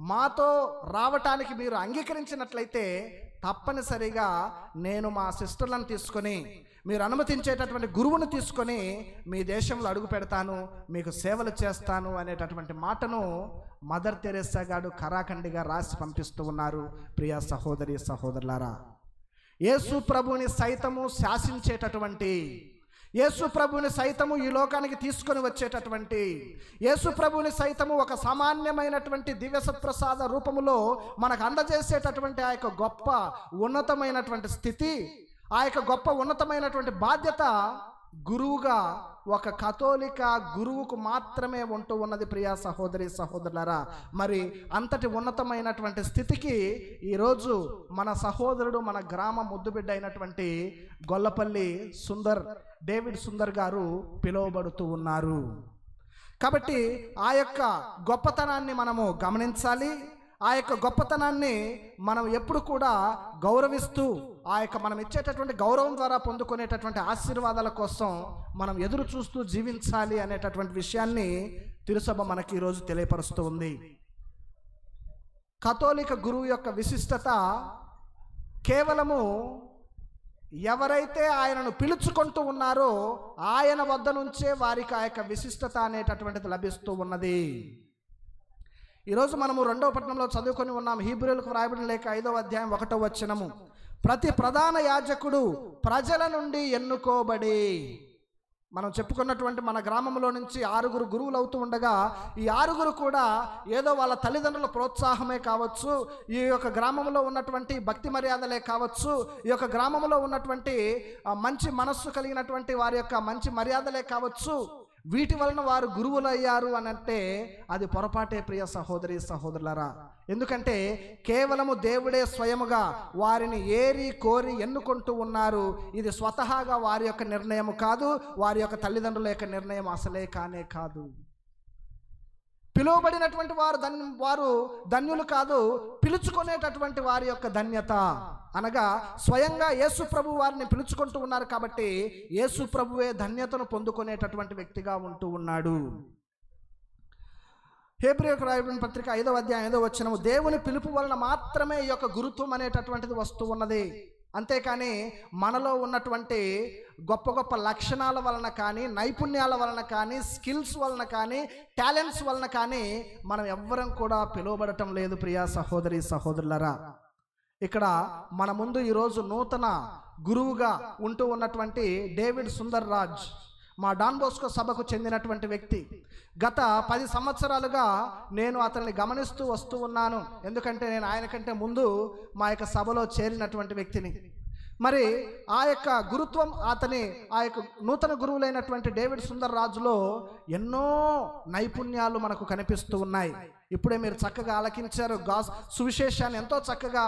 మాతో రావటానికి మీరు అంగీకరించినట్లయితే తప్పనిసరిగా నేను మా సిస్టర్లను తీసుకొని, మీరు అనుమతించేటటువంటి గురువును తీసుకొని మీ దేశంలో అడుగు పెడతాను, మీకు సేవలు చేస్తాను అనేటటువంటి మాటను మదర్ తెరెసా గారు ఖరాఖండిగా రాసి పంపిస్తూ ఉన్నారు. ప్రియా సహోదరి సహోదరులారా, యేసు ప్రభువుని సైతము శాసించేటటువంటి, యేసు ప్రభువుని సైతము ఈ లోకానికి తీసుకొని వచ్చేటటువంటి, యేసు ప్రభువుని సైతము ఒక సామాన్యమైనటువంటి దివ్య సత్ప్రసాద రూపములో మనకు అందజేసేటటువంటి ఆ యొక్క గొప్ప ఉన్నతమైనటువంటి స్థితి, ఆ యొక్క గొప్ప ఉన్నతమైనటువంటి బాధ్యత గురువుగా ఒక కథోలిక గురువుకు మాత్రమే ఉంటూ ఉన్నది. ప్రియా సహోదరి సహోదరులారా, మరి అంతటి ఉన్నతమైనటువంటి స్థితికి ఈరోజు మన సహోదరుడు, మన గ్రామ ముద్దుబిడ్డ అయినటువంటి గొల్లపల్లి డేవిడ్ సుందర్ గారు పిలువబడుతూ ఉన్నారు. కాబట్టి ఆ యొక్క గొప్పతనాన్ని మనము గమనించాలి. ఆ యొక్క గొప్పతనాన్ని మనం ఎప్పుడు కూడా గౌరవిస్తూ, ఆ యొక్క మనం ఇచ్చేటటువంటి గౌరవం ద్వారా పొందుకునేటటువంటి ఆశీర్వాదాల కోసం మనం ఎదురు చూస్తూ జీవించాలి అనేటటువంటి విషయాన్ని తిరుసభ మనకి ఈరోజు తెలియపరుస్తూ ఉంది. కథోలిక గురువు యొక్క విశిష్టత కేవలము ఎవరైతే ఆయనను పిలుచుకుంటూ ఉన్నారో ఆయన వద్ద నుంచే వారికి ఆ యొక్క విశిష్టత అనేటటువంటిది లభిస్తూ ఉన్నది. ఈరోజు మనము 2వ పట్టణంలో చదువుకొని ఉన్నాం. హీబ్రూలకు వ్రాయబడిన లేఖ 5వ అధ్యాయం 1వ వచనము, ప్రతి ప్రధాన యాజకుడు ప్రజల నుండి ఎన్నుకోబడి, మనం చెప్పుకున్నటువంటి మన గ్రామంలో నుంచి 6 గురువులు అవుతూ ఉండగా ఈ 6 కూడా ఏదో వాళ్ళ తల్లిదండ్రుల ప్రోత్సాహమే కావచ్చు, ఈ యొక్క గ్రామంలో ఉన్నటువంటి భక్తి మర్యాదలే కావచ్చు, ఈ యొక్క గ్రామంలో ఉన్నటువంటి మంచి మనస్సు కలిగినటువంటి వారి యొక్క మంచి మర్యాదలే కావచ్చు, వీటి వలన వారు గురువులు అయ్యారు అని అంటే అది పొరపాటే ప్రియ సహోదరి సహోదరులారా. ఎందుకంటే కేవలము దేవుడే స్వయముగా వారిని ఏరి కోరి ఎన్నుకుంటూ ఉన్నారు. ఇది స్వతహాగా వారి యొక్క నిర్ణయం కాదు, వారి యొక్క తల్లిదండ్రుల యొక్క నిర్ణయం అసలే కానే కాదు. పిలువబడినటువంటి వారు ధన్యులు కాదు, పిలుచుకునేటటువంటి వారి యొక్క ధన్యత. అనగా స్వయంగా యేసు ప్రభు వారిని పిలుచుకుంటూ ఉన్నారు కాబట్టి యేసు ప్రభువే ధన్యతను పొందుకునేటటువంటి వ్యక్తిగా ఉంటూ ఉన్నాడు. హెబ్రీయులకు రాయబడిన పత్రిక 5వ అధ్యాయం 5వ వచనము, దేవుని పిలుపు వలన మాత్రమే ఈ యొక్క గురుత్వం అనేటటువంటిది వస్తూ ఉన్నది. అంతేకాని మనలో ఉన్నటువంటి గొప్ప గొప్ప లక్షణాల వలన కానీ, నైపుణ్యాల వలన కానీ, స్కిల్స్ వలన కానీ, టాలెంట్స్ వలన కానీ మనం ఎవ్వరం కూడా పిలువబడటం లేదు. ప్రియా సహోదరి సహోదరులరా, ఇక్కడ మన ముందు ఈరోజు నూతన గురువుగా ఉంటూ ఉన్నటువంటి డేవిడ్ సుందర్ రాజ్ మా డాన్ బోస్కో సభకు చెందినటువంటి వ్యక్తి. గత 10 సంవత్సరాలుగా నేను అతన్ని గమనిస్తూ వస్తూ ఉన్నాను. ఎందుకంటే నేను ఆయన కంటే ముందు మా యొక్క సభలో చేరినటువంటి వ్యక్తిని. మరి ఆ యొక్క గురుత్వం ఆ యొక్క నూతన గురువులైనటువంటి డేవిడ్ సుందర్ రాజులో ఎన్నో నైపుణ్యాలు మనకు కనిపిస్తూ ఉన్నాయి. ఇప్పుడే మీరు చక్కగా ఆలకించారు. సువిశేషాన్ని ఎంతో చక్కగా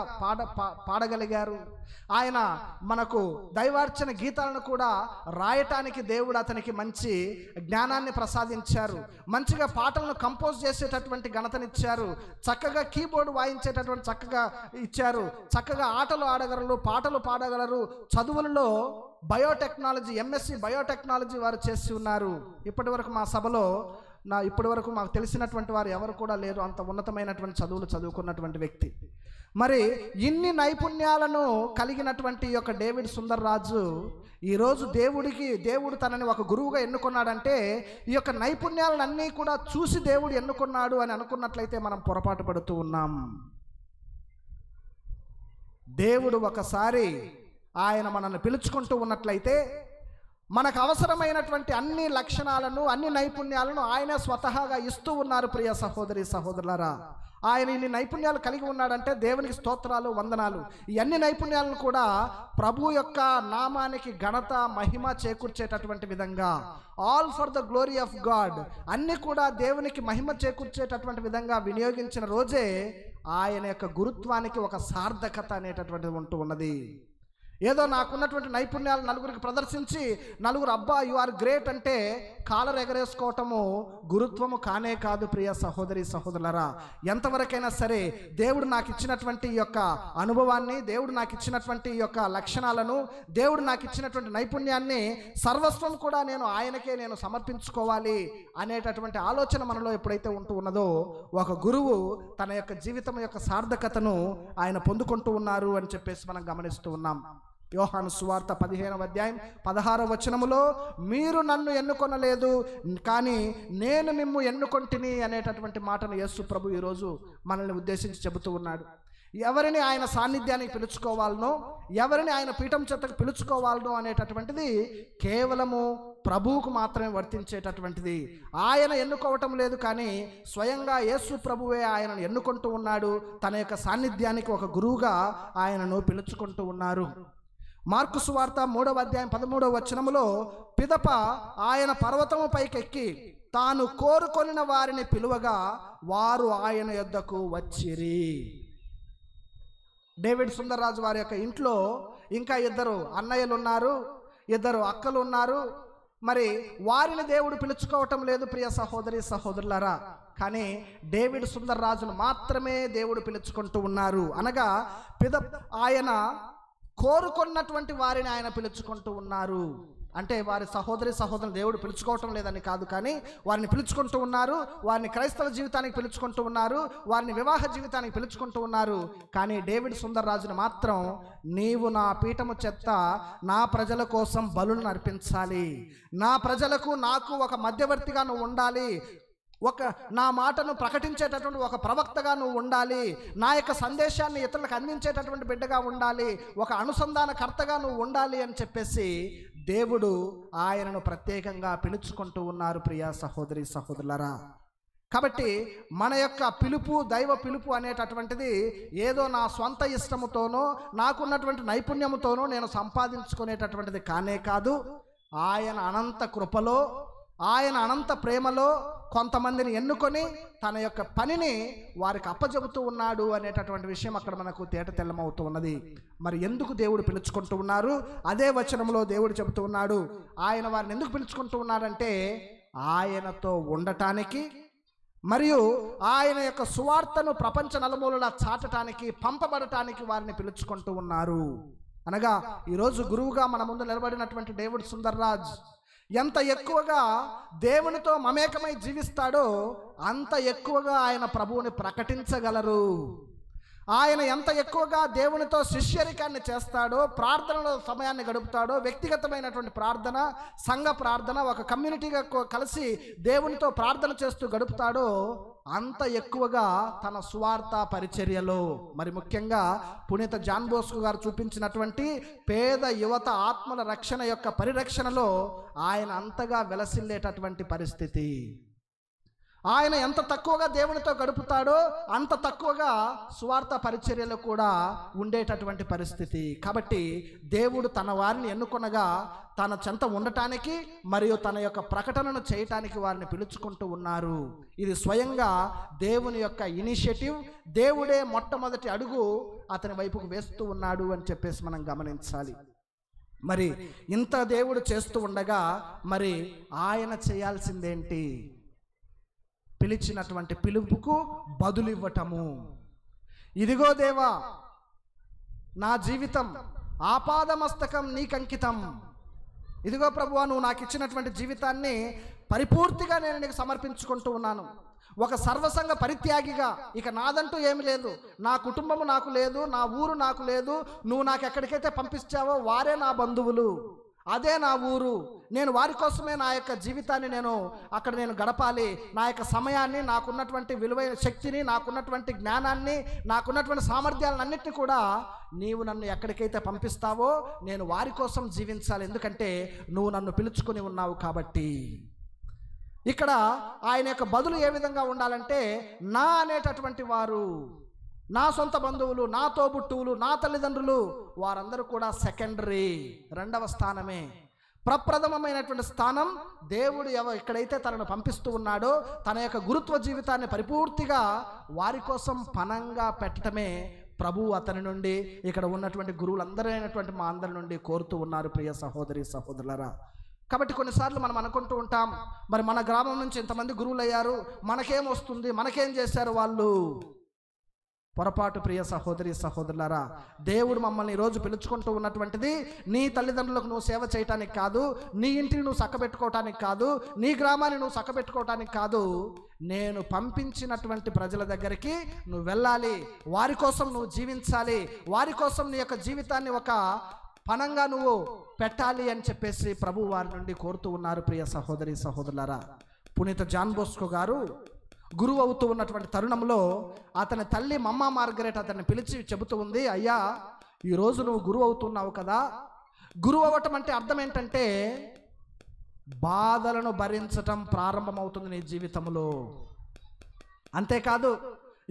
పాడగలిగారు. ఆయన మనకు దైవార్చన గీతాలను కూడా రాయటానికి దేవుడు అతనికి మంచి జ్ఞానాన్ని ప్రసాదించారు. మంచిగా పాటలను కంపోజ్ చేసేటటువంటి ఘనతనిచ్చారు. చక్కగా కీబోర్డు వాయించేటటువంటి చక్కగా ఇచ్చారు. చక్కగా ఆటలు ఆడగలరు, పాటలు పాడగలరు. చదువులలో బయోటెక్నాలజీ, ఎంఎస్సి బయోటెక్నాలజీ వారు చేసి ఉన్నారు. ఇప్పటి వరకు మా సభలో ఇప్పటి వరకు మాకు తెలిసినటువంటి వారు ఎవరు కూడా లేరు, అంత ఉన్నతమైనటువంటి చదువులు చదువుకున్నటువంటి వ్యక్తి. మరి ఇన్ని నైపుణ్యాలను కలిగినటువంటి ఈ యొక్క డేవిడ్ సుందర్ రాజు ఈరోజు దేవుడు తనని ఒక గురువుగా ఎన్నుకున్నాడంటే ఈ యొక్క నైపుణ్యాలన్నీ కూడా చూసి దేవుడు ఎన్నుకున్నాడు అని అనుకున్నట్లయితే మనం పొరపాటు పడుతూ ఉన్నాం. దేవుడు ఒకసారి ఆయన మనల్ని పిలుచుకుంటూ ఉన్నట్లయితే మనకు అవసరమైనటువంటి అన్ని లక్షణాలను, అన్ని నైపుణ్యాలను ఆయన స్వతహాగా ఇస్తూ ఉన్నారు. ప్రియ సహోదరి సహోదరులారా, ఆయన ఇన్ని నైపుణ్యాలు కలిగి ఉన్నాడంటే దేవునికి స్తోత్రాలు, వందనాలు. ఈ అన్ని నైపుణ్యాలను కూడా ప్రభు యొక్క నామానికి ఘనత, మహిమ చేకూర్చేటటువంటి విధంగా, all for the glory of God, అన్ని కూడా దేవునికి మహిమ చేకూర్చేటటువంటి విధంగా వినియోగించిన రోజే ఆయన యొక్క గురుత్వానికి ఒక సార్థకత అనేటటువంటిది ఉంటూ ఉన్నది. ఏదో నాకున్నటువంటి నైపుణ్యాలు నలుగురికి ప్రదర్శించి నలుగురు అబ్బా యు ఆర్ గ్రేట్ అంటే కాలర్ ఎగరేసుకోవటము గురుత్వము కానే కాదు. ప్రియ సహోదరి సహోదరులరా, ఎంతవరకైనా సరే దేవుడు నాకు ఇచ్చినటువంటి ఈ యొక్క అనుభవాన్ని, దేవుడు నాకు ఇచ్చినటువంటి ఈ యొక్క లక్షణాలను, దేవుడు నాకు ఇచ్చినటువంటి నైపుణ్యాన్ని సర్వస్వం కూడా ఆయనకే నేను సమర్పించుకోవాలి అనేటటువంటి ఆలోచన మనలో ఎప్పుడైతే ఉంటూ ఉన్నదో ఒక గురువు తన యొక్క జీవితం యొక్క సార్థకతను ఆయన పొందుకుంటూ ఉన్నారు అని చెప్పేసి మనం గమనిస్తూ ఉన్నాం. యోహాను సువార్త 15వ అధ్యాయం 16వ వచనములో మీరు నన్ను ఎన్నుకొనలేదు కానీ నేను మిమ్ము ఎన్నుకొంటిని అనేటటువంటి మాటను యేసు ప్రభు ఈరోజు మనల్ని ఉద్దేశించి చెబుతూ ఉన్నాడు. ఎవరిని ఆయన సాన్నిధ్యానికి పిలుచుకోవాలనో, ఎవరిని ఆయన పీఠం చెత్తకు పిలుచుకోవాలనో అనేటటువంటిది కేవలము ప్రభువుకు మాత్రమే వర్తించేటటువంటిది. ఆయన ఎన్నుకోవటం లేదు కానీ స్వయంగా యేసు ప్రభువే ఆయనను ఎన్నుకుంటూ ఉన్నాడు. తన యొక్క సాన్నిధ్యానికి ఒక గురువుగా ఆయనను పిలుచుకుంటూ ఉన్నారు. మార్కు సువార్త 3వ అధ్యాయం 13వ వచనములో పిదప ఆయన పర్వతము పైకెక్కి తాను కోరుకొనిన వారిని పిలువగా వారు ఆయన యొద్దకు వచ్చిరి. డేవిడ్ సుందర్ రాజు వారి యొక్క ఇంట్లో ఇంకా 2 అన్నయ్యలు ఉన్నారు, 2 అక్కలు ఉన్నారు. మరి వారిని దేవుడు పిలుచుకోవటం లేదు ప్రియ సహోదరి సహోదరులారా. కానీ డేవిడ్ సుందర్ రాజును మాత్రమే దేవుడు పిలుచుకుంటూ ఉన్నారు. అనగా ఆయన కోరుకున్నటువంటి వారిని ఆయన పిలుచుకుంటూ ఉన్నారు. అంటే వారి సహోదరులు దేవుడు పిలుచుకోవటం లేదని కాదు, కానీ వారిని పిలుచుకుంటూ ఉన్నారు. వారిని క్రైస్తవ జీవితానికి పిలుచుకుంటూ ఉన్నారు, వారిని వివాహ జీవితానికి పిలుచుకుంటూ ఉన్నారు. కానీ డేవిడ్ సుందర్ రాజును మాత్రం నీవు నా పీఠము చెత్త నా ప్రజల కోసం బలులను అర్పించాలి, నా ప్రజలకు నాకు ఒక మధ్యవర్తిగా నువ్వు ఉండాలి, నా మాటను ప్రకటించేటటువంటి ఒక ప్రవక్తగా నువ్వు ఉండాలి, నా యొక్క సందేశాన్ని ఇతరులకు అందించేటటువంటి బిడ్డగా ఉండాలి, ఒక అనుసంధానకర్తగా నువ్వు ఉండాలి అని చెప్పేసి దేవుడు ఆయనను ప్రత్యేకంగా పిలుచుకుంటూ ఉన్నారు. ప్రియా సహోదరి సహోదరులారా, కాబట్టి మన యొక్క పిలుపు, దైవ పిలుపు అనేటటువంటిది ఏదో నా స్వంత ఇష్టముతోనో నాకున్నటువంటి నైపుణ్యముతోనో నేను సంపాదించుకునేటటువంటిది కానే కాదు. ఆయన అనంత కృపలో, ఆయన అనంత ప్రేమలో కొంతమందిని ఎన్నుకొని తన యొక్క పనిని వారికి అప్పచెబుతూ ఉన్నాడు అనేటటువంటి విషయం అక్కడ మనకు తేట తెల్లమవుతూ ఉన్నది. మరి ఎందుకు దేవుడు పిలుచుకుంటూ ఉన్నారు? అదే వచనంలో దేవుడు చెబుతూ ఉన్నాడు. ఆయన వారిని ఎందుకు పిలుచుకుంటూ ఉన్నాడంటే ఆయనతో ఉండటానికి, మరియు ఆయన యొక్క సువార్తను ప్రపంచ నలుమూలలా చాటడానికి, పంపబడటానికి వారిని పిలుచుకుంటూ ఉన్నారు. అనగా ఈరోజు గురువుగా మన ముందు నిలబడినటువంటి డేవిడ్ సుందర్రాజ్ ఎంత ఎక్కువగా దేవునితో మమేకమై జీవిస్తాడో అంత ఎక్కువగా ఆయన ప్రభువుని ప్రకటించగలరు. ఆయన ఎంత ఎక్కువగా దేవునితో శిష్యరికాన్ని చేస్తాడో, ప్రార్థనలో సమయాన్ని గడుపుతాడో, వ్యక్తిగతమైనటువంటి ప్రార్థన, సంఘ ప్రార్థన, ఒక కమ్యూనిటీగా కలిసి దేవునితో ప్రార్థన చేస్తూ గడుపుతాడో అంత ఎక్కువగా తన సువార్త పరిచర్యలో, మరి ముఖ్యంగా పునీత జాన్ బోస్కో గారు చూపించినటువంటి పేద యువత ఆత్మల రక్షణ యొక్క పరిరక్షణలో ఆయన అంతగా వెలసిల్లేటటువంటి పరిస్థితి. ఆయన ఎంత తక్కువగా దేవునితో గడుపుతాడో అంత తక్కువగా సువార్త పరిచర్యలో కూడా ఉండేటటువంటి పరిస్థితి. కాబట్టి దేవుడు తన వారిని ఎన్నుకొనగా తన చెంత ఉండటానికి మరియు తన యొక్క ప్రకటనను చేయటానికి వారిని పిలుచుకుంటూ ఉన్నారు. ఇది స్వయంగా దేవుని యొక్క ఇనిషియేటివ్. దేవుడే మొట్టమొదటి అడుగు అతని వైపుకు వేస్తూ ఉన్నాడు అని చెప్పేసి మనం గమనించాలి. మరి ఇంత దేవుడు చేస్తూ ఉండగా మరి ఆయన చేయాల్సిందేంటి? పిలిచినటువంటి పిలుపుకు బదులు ఇవ్వటము. ఇదిగో దేవా, నా జీవితం ఆపాదమస్తకం నీకంకితం. ఇదిగో ప్రభువా, నువ్వు నాకు ఇచ్చినటువంటి జీవితాన్ని పరిపూర్తిగా నేను నీకు సమర్పించుకుంటూ ఉన్నాను. ఒక సర్వసంగ పరిత్యాగిగా ఇక నాదంటూ ఏమి లేదు, నా కుటుంబము నాకు లేదు, నా ఊరు నాకు లేదు. నువ్వు నాకు ఎక్కడికైతే పంపించావో వారే నా బంధువులు, అదే నా ఊరు. నేను వారి కోసమే నా యొక్క జీవితాన్ని అక్కడ నేను గడపాలి. నా యొక్క సమయాన్ని, నాకున్నటువంటి విలువైన శక్తిని, నాకున్నటువంటి జ్ఞానాన్ని, నాకున్నటువంటి సామర్థ్యాలన్నింటినీ కూడా నీవు నన్ను ఎక్కడికైతే పంపిస్తావో నేను వారి కోసం జీవించాలి. ఎందుకంటే నువ్వు నన్ను పిలుచుకొని ఉన్నావు కాబట్టి. ఇక్కడ ఆయన యొక్క బదులు ఏ విధంగా ఉండాలంటే, నా అనేటటువంటి వారు, నా సొంత బంధువులు, నా తోబుట్టువులు, నా తల్లిదండ్రులు, వారందరూ కూడా సెకండరీ, రెండవ స్థానమే. ప్రప్రథమమైనటువంటి స్థానం దేవుడు ఎక్కడైతే తనను పంపిస్తూ ఉన్నాడో తన యొక్క గురుత్వ జీవితాన్ని పరిపూర్తిగా వారి కోసం పణంగా పెట్టడమే ప్రభువు అతని నుండి, ఇక్కడ ఉన్నటువంటి గురువులందరూ అయినటువంటి మా అందరి నుండి కోరుతూ ఉన్నారు. ప్రియ సహోదరి సహోదరులారా, కాబట్టి కొన్నిసార్లు మనం అనుకుంటూ ఉంటాం, మరి మన గ్రామం నుంచి ఇంతమంది గురువులు అయ్యారు, మనకేం వస్తుంది, మనకేం చేశారు వాళ్ళు. పొరపాటు ప్రియ సహోదరి సహోదరులారా. దేవుడు మమ్మల్ని ఈరోజు పిలుచుకుంటూ ఉన్నటువంటిది నీ తల్లిదండ్రులకు నువ్వు సేవ చేయటానికి కాదు, నీ ఇంటిని నువ్వు చక్కబెట్టుకోవటానికి కాదు, నీ గ్రామాన్ని నువ్వు చక్కబెట్టుకోవటానికి కాదు. నేను పంపించినటువంటి ప్రజల దగ్గరికి నువ్వు వెళ్ళాలి, వారి కోసం నువ్వు జీవించాలి, వారి కోసం నీ యొక్క జీవితాన్ని ఒక పణంగా నువ్వు పెట్టాలి అని చెప్పేసి ప్రభు వారి నుండి కోరుతూ ఉన్నారు. ప్రియ సహోదరి సహోదరులారా, పునీత జాన్ బోస్కో గారు గురువు అవుతూ ఉన్నటువంటి తరుణంలో అతని తల్లి మమ్మా మార్గరెట్ అతన్ని పిలిచి చెబుతూ ఉంది, అయ్యా, ఈరోజు నువ్వు గురువు అవుతున్నావు కదా. గురువు అవ్వటం అంటే అర్థం ఏంటంటే బాధలను భరించటం ప్రారంభమవుతుంది నీ జీవితంలో. అంతేకాదు,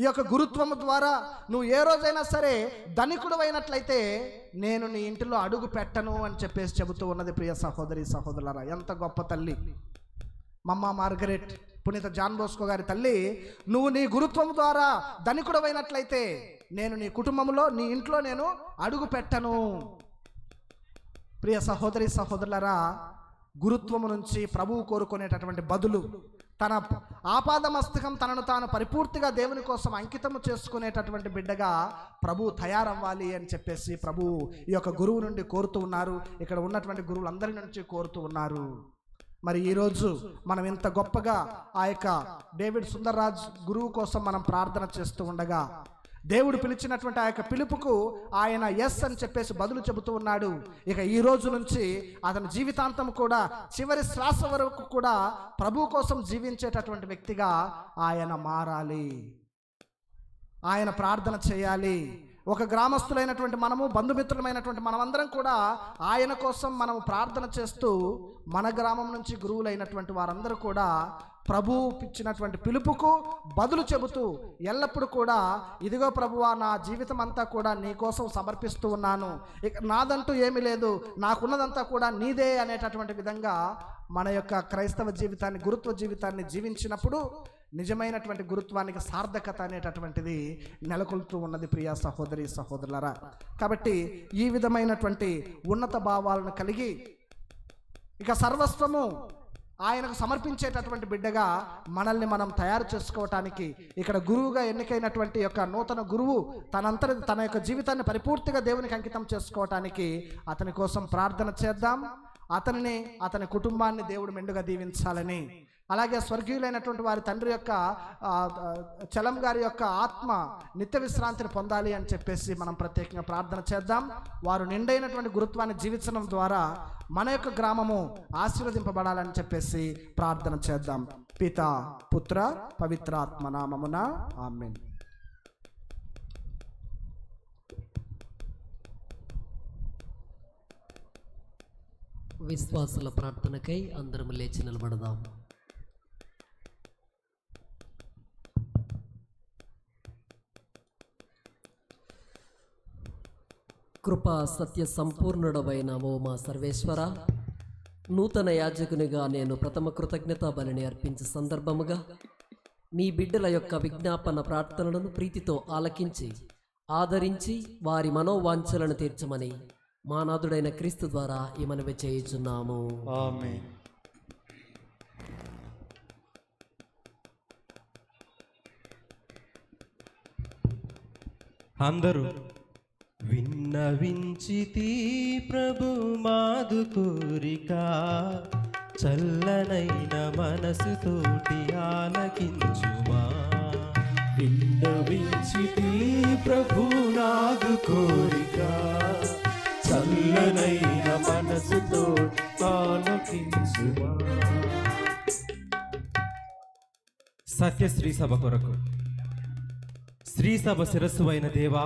ఈ యొక్క గురుత్వము ద్వారా నువ్వు ఏ రోజైనా సరే ధనికుడు అయినట్లయితే నేను నీ ఇంటిలో అడుగు పెట్టను అని చెప్పేసి చెబుతూ ఉన్నది. ప్రియ సహోదరి సహోదరులారా, ఎంత గొప్ప తల్లి మమ్మా మార్గరెట్, పునీత జాన్ బోస్కో గారి తల్లి. నువ్వు నీ గురుత్వం ద్వారా ధనికుడు అయినట్లయితే నేను నీ కుటుంబంలో, నీ ఇంట్లో నేను అడుగు పెట్టను. ప్రియ సహోదరి సహోదరులారా, గురుత్వము నుంచి ప్రభువు కోరుకునేటటువంటి బదులు, తన ఆపాదమస్తకం తనను తాను పరిపూర్తిగా దేవుని కోసం అంకితము చేసుకునేటటువంటి బిడ్డగా ప్రభువు తయారవ్వాలి అని చెప్పేసి ప్రభువు ఈ యొక్క గురువు నుండి కోరుతూ ఉన్నారు. ఇక్కడ ఉన్నటువంటి గురువులందరి నుంచి కోరుతూ ఉన్నారు. మరి ఈరోజు మనం ఇంత గొప్పగా ఆ యొక్క డేవిడ్ సుందర్రాజ్ గురువు కోసం మనం ప్రార్థన చేస్తూ ఉండగా దేవుడు పిలిచినటువంటి ఆ యొక్క పిలుపుకు ఆయన ఎస్ అని చెప్పేసి బదులు చెబుతూ ఉన్నాడు. ఇక ఈ రోజు నుంచి అతని జీవితాంతం కూడా, చివరి శ్వాస వరకు కూడా ప్రభు కోసం జీవించేటటువంటి వ్యక్తిగా ఆయన మారాలి. ఆయన ప్రార్థన చేయాలి. ఒక గ్రామస్తులైనటువంటి మనము, బంధుమిత్రులమైనటువంటి మనమందరం కూడా ఆయన కోసం మనము ప్రార్థన చేస్తూ, మన గ్రామం నుంచి గురువులైనటువంటి వారందరూ కూడా ప్రభువు ఇచ్చినటువంటి పిలుపుకు బదులు చెబుతూ ఎల్లప్పుడూ కూడా, ఇదిగో ప్రభువా, నా జీవితం అంతా కూడా నీ కోసం సమర్పిస్తూ ఉన్నాను, ఇక నాదంటూ ఏమీ లేదు, నాకున్నదంతా కూడా నీదే అనేటటువంటి విధంగా మన యొక్క క్రైస్తవ జీవితాన్ని, గురుత్వ జీవితాన్ని జీవించినప్పుడు నిజమైనటువంటి గురుత్వానికి సార్థకత అనేటటువంటిది నెలకొల్తూ ఉన్నది. ప్రియా సహోదరి సహోదరులారా, కాబట్టి ఈ విధమైనటువంటి ఉన్నత భావాలను కలిగి ఇక సర్వస్వము ఆయనకు సమర్పించేటటువంటి బిడ్డగా మనల్ని మనం తయారు చేసుకోవటానికి ఇక్కడ గురువుగా ఎన్నికైనటువంటి యొక్క నూతన గురువు తన యొక్క జీవితాన్ని పరిపూర్తిగా దేవునికి అంకితం చేసుకోవటానికి అతని కోసం ప్రార్థన చేద్దాం. అతని కుటుంబాన్ని దేవుడు మెండుగా దీవించాలని, అలాగే స్వర్గీయులైనటువంటి వారి తండ్రి యొక్క చలం గారి యొక్క ఆత్మ నిత్య విశ్రాంతిని పొందాలి అని చెప్పేసి మనం ప్రత్యేకంగా ప్రార్థన చేద్దాం. వారు నిండైనటువంటి గురుత్వాన్ని జీవించడం ద్వారా మన యొక్క గ్రామము ఆశీర్వదింపబడాలని చెప్పేసి ప్రార్థన చేద్దాం. పితా పుత్ర పవిత్రాత్మ నామమున ఆమేన్. విశ్వాసుల ప్రార్థనకై అందరం లేచి నిలబడదాం. కృపా సత్య సంపూర్ణుడవైన ఓ మా సర్వేశ్వర, నూతన యాజకునిగా నేను ప్రథమ కృతజ్ఞతా బలిని అర్పించే సందర్భముగా మీ బిడ్డల యొక్క విజ్ఞాపన ప్రార్థనలను ప్రీతితో ఆలకించి ఆదరించి వారి మనోవాంఛలను తీర్చమని మా నాథుడైన క్రీస్తు ద్వారా ఈ మనవి చేయుచున్నాము. ఆమేన్. అందరూ విన్నవించితి ప్రభు మాదు కోరిక, చల్లనైన మనసుతోటి ఆలకించుమా. విన్నవించితి ప్రభు నాదు కోరిక, చల్లనైన మనసుతో ఆలకించుమా. సత్యశ్రీ సభ కొరకు శ్రీ సభ శిరస్సు అయిన దేవా,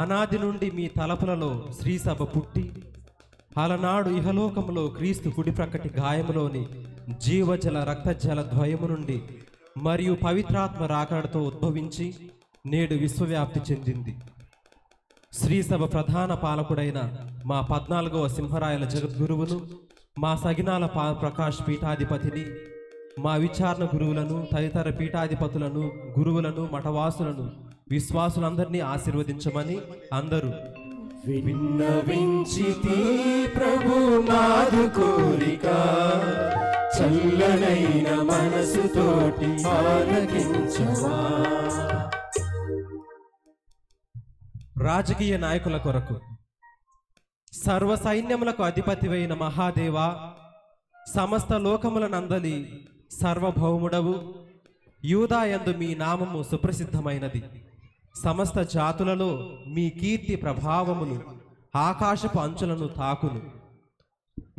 అనాది నుండి మీ తలపులలో శ్రీ సభ పుట్టి అలనాడు ఇహలోకములో క్రీస్తు కుడి ప్రక్కటి గాయములోని జీవజల రక్తజల ద్వయము నుండి మరియు పవిత్రాత్మ రాకడతో ఉద్భవించి నేడు విశ్వవ్యాప్తి చెందింది. శ్రీ సభ ప్రధాన పాలకుడైన మా 14వ సింహరాయల జగద్గురువును, మా సగినాల ప్రకాష్ పీఠాధిపతిని, మా విచారణ గురువులను, తదితర పీఠాధిపతులను, గురువులను, మఠవాసులను, విశ్వాసులందరినీ ఆశీర్వదించమని అందరూ విన్నవించితి ప్రభు నాదు కోరిక, చల్లనైన మనసుతోటి ఆలకించుమా. రాజకీయ నాయకుల కొరకు సర్వ సైన్యములకు అధిపతివైన మహాదేవా, సమస్త లోకములనందలి సర్వభౌముడవు, యూదాయందు మీ నామము సుప్రసిద్ధమైనది. సమస్త జాతులలో మీ కీర్తి ప్రభావములు ఆకాశపు అంచులను తాకును.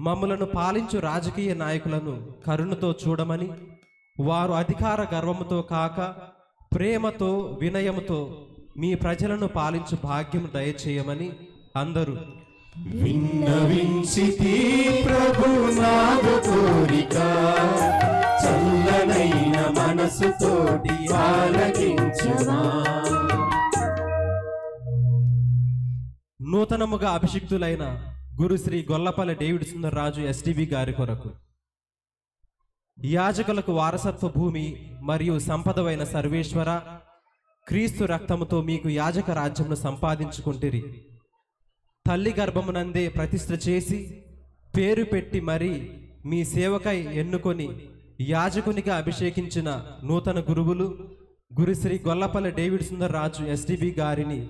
మమ్ములను పాలించు రాజకీయ నాయకులను కరుణతో చూడమని, వారు అధికార గర్వముతో కాక ప్రేమతో వినయముతో మీ ప్రజలను పాలించు భాగ్యం దయచేయమని అందరూ విన్నవించితి ప్రభు నాదు కోరిక, చల్లనైన మనసుతోటి ఆలకించుమా. నూతనముగా అభిషిక్తులైన గురుశ్రీ గొల్లపల్లి డేవిడ్ సుందర్రాజు ఎస్టీబీ గారి కొరకు యాజకులకు వారసత్వ భూమి మరియు సంపదవైన సర్వేశ్వర, క్రీస్తు రక్తముతో మీకు యాజక రాజ్యమును సంపాదించుకుంటిరి. తల్లి గర్భమునందే ప్రతిష్ఠ చేసి పేరు పెట్టి మరి మీ సేవకై ఎన్నుకొని యాజకునిగా అభిషేకించిన నూతన గురువులు గురుశ్రీ గొల్లపల్లి డేవిడ్ సుందర్రాజు ఎస్టీబీ గారిని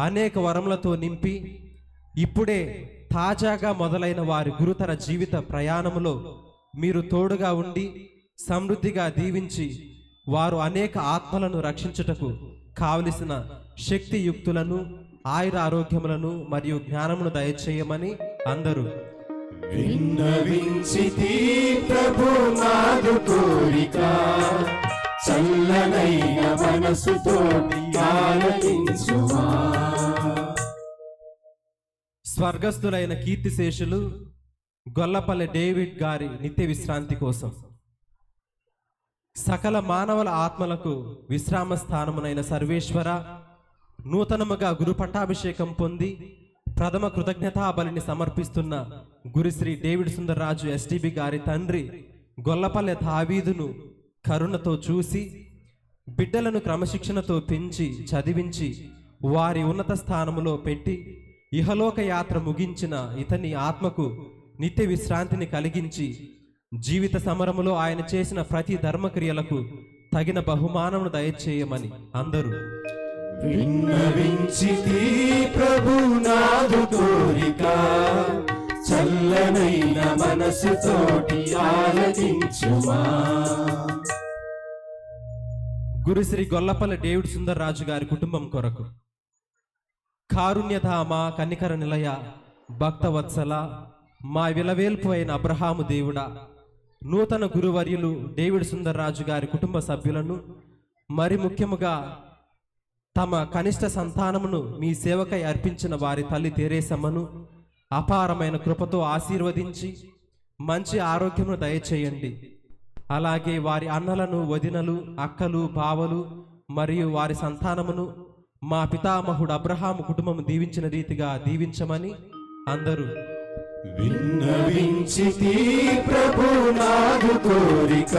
అనేక వరములతో నింపి ఇప్పుడే తాజాగా మొదలైన వారి గురుతర జీవిత ప్రయాణములో మీరు తోడుగా ఉండి సమృద్ధిగా దీవించి వారు అనేక ఆత్మలను రక్షించుటకు కావలసిన శక్తియుక్తులను, ఆయుర ఆరోగ్యములను మరియు జ్ఞానమును దయచేయమని అందరూ విన్నవించితి ప్రభు నాదు కోరిక, చల్లనైన మనసుతోటి ఆలకించుమా. స్వర్గస్థులైన కీర్తిశేషులు గొల్లపల్లి డేవిడ్ గారి నిత్య విశ్రాంతి కోసం సకల మానవుల ఆత్మలకు విశ్రామ స్థానమునైన సర్వేశ్వర, నూతనముగా గురు పట్టాభిషేకం పొంది ప్రథమ కృతజ్ఞతా బలిని సమర్పిస్తున్న గురుశ్రీ డేవిడ్ సుందర్రాజు ఎస్టీబీ గారి తండ్రి గొల్లపల్లె దావీదును కరుణతో చూసి బిడ్డలను క్రమశిక్షణతో పెంచి చదివించి వారి ఉన్నత స్థానములో పెట్టి ఇహలోక యాత్ర ముగించిన ఇతని ఆత్మకు నిత్య విశ్రాంతిని కలిగించి జీవిత సమరములో ఆయన చేసిన ప్రతి ధర్మక్రియలకు తగిన బహుమానమును దయచేయమని అందరూ విన్నవించితి ప్రభునాదు కోరిక చల్లనైన మనసుతోటి ఆలకించుమా. గురుశ్రీ గొల్లపల్లి డేవిడ్ సుందర్ రాజు గారి కుటుంబం కొరకు కారుణ్యధామ కనికర నిలయ భక్తవత్సల మా విలవేల్పు అయిన అబ్రహాము దేవుడా, నూతన గురువర్యులు డేవిడ్ సుందర్ రాజు గారి కుటుంబ సభ్యులను మరి ముఖ్యముగా తమ కనిష్ట సంతానమును మీ సేవకై అర్పించిన వారి తల్లి తెరేసమ్మను అపారమైన కృపతో ఆశీర్వదించి మంచి ఆరోగ్యమును దయచేయండి. అలాగే వారి అన్నలను, వదినలు, అక్కలు, బావలు మరియు వారి సంతానమును మా పితామహుడు అబ్రహాము కుటుంబం దీవించిన రీతిగా దీవించమని అందరూ విన్నవించితి ప్రభునాదు కోరిక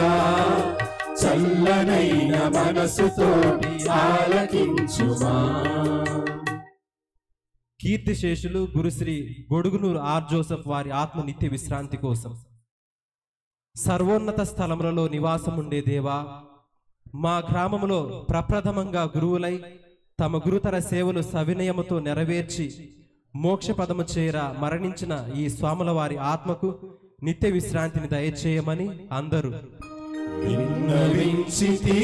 చల్లనైన మనసుతోటి ఆలకించుమా. కీర్తిశేషులు గురుశ్రీ గొడుగునూరు ఆర్ జోసెఫ్ వారి ఆత్మ నిత్య విశ్రాంతి కోసం సర్వోన్నత స్థలములలో నివాసముండే దేవా, మా గ్రామములో ప్రప్రథమంగా గురువులై తమ గురుతర సేవలు సవినయముతో నెరవేర్చి మోక్షపదము చేర మరణించిన ఈ స్వాముల వారి ఆత్మకు నిత్య విశ్రాంతిని దయచేయమని అందరూ విన్నవించితి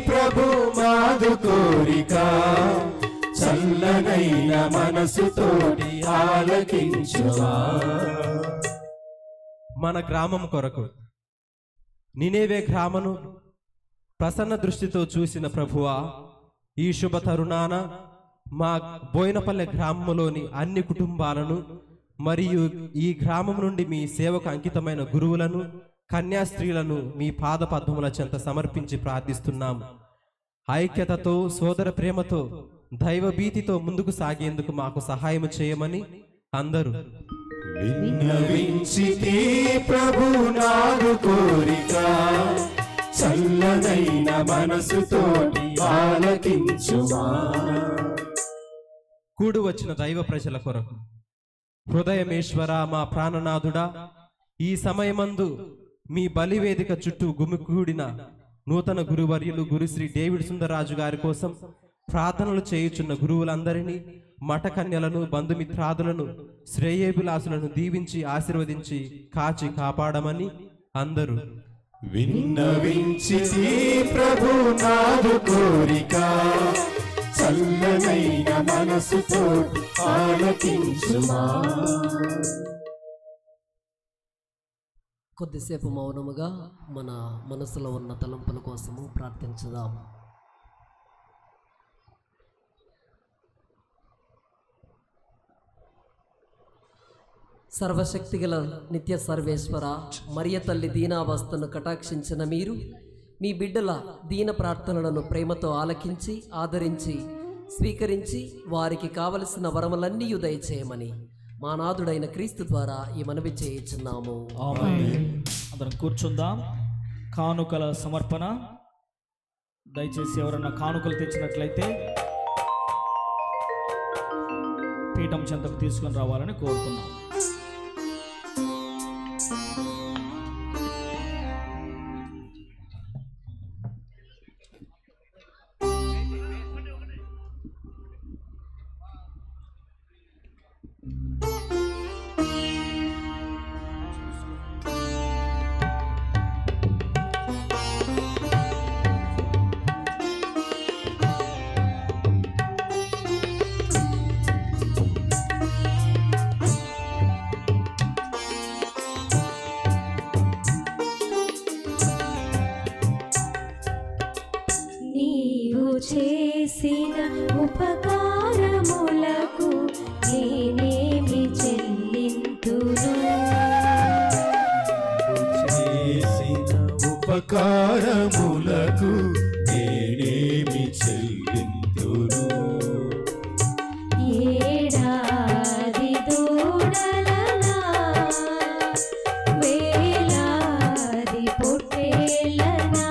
ప్రభునాదు కోరిక చల్లనైన మనసుతోటి ఆలకించుమా. మన గ్రామం కొరకు నినేవే గ్రామను ప్రసన్న దృష్టితో చూసిన ప్రభువా, ఈ శుభ తరుణాన మా బోయినపల్లె గ్రామంలోని అన్ని కుటుంబాలను మరియు ఈ గ్రామం నుండి మీ సేవకు అంకితమైన గురువులను, కన్యాస్త్రీలను మీ పాద పద్మముల చెంత సమర్పించి ప్రార్థిస్తున్నాము. ఐక్యతతో, సోదర ప్రేమతో, దైవభీతితో ముందుకు సాగేందుకు మాకు సహాయం చేయమని అందరూ విన్నవించితి ప్రభునాదు కోరిక చల్లనైన మనసుతోటి ఆలకించుమా. కూడు వచ్చిన దైవ ప్రజల కొరకు హృదయమేశ్వర మా ప్రాణనాథుడా, ఈ సమయమందు మీ బలివేదిక చుట్టూ గుమికూడిన నూతన గురువర్యులు గురుశ్రీ డేవిడ్ సుందర్ రాజు గారి కోసం ప్రార్థనలు చేయుచున్న గురువులందరినీ, మఠకన్యలను, బంధుమిత్రాదులను, శ్రేయేభిలాసులను దీవించి ఆశీర్వదించి కాచి కాపాడమని అందరూ విన్నవించితి ప్రభునాదు కోరిక చల్లనైన మనసుతోటి ఆలకించుమా. కొద్దిసేపు మౌనముగా మన మనసులో ఉన్న తలంపుల కోసము ప్రార్థించుదాం. సర్వశక్తిగల నిత్య సర్వేశ్వర, మరియ తల్లి దీనావస్థను కటాక్షించిన మీరు మీ బిడ్డల దీన ప్రార్థనలను ప్రేమతో ఆలకించి ఆదరించి స్వీకరించి వారికి కావలసిన వరములన్నీ దయచేయమని మా నాథుడైన క్రీస్తు ద్వారా ఈ మనవి చేయుచున్నాము. అందరం కూర్చుందాం. కానుకల సమర్పణ. దయచేసి ఎవరన్నా కానుకలు తెచ్చినట్లయితే పీఠం చెంతకు తీసుకొని రావాలని కోరుతున్నాం. చేసిన ఉపకారములకు నేనేమి చెల్లింతును? చేసిన ఉపకారములకు నేనేమి చెల్లింతును? ఏడాది దూడలనా, వేలాది పొట్టేలనా,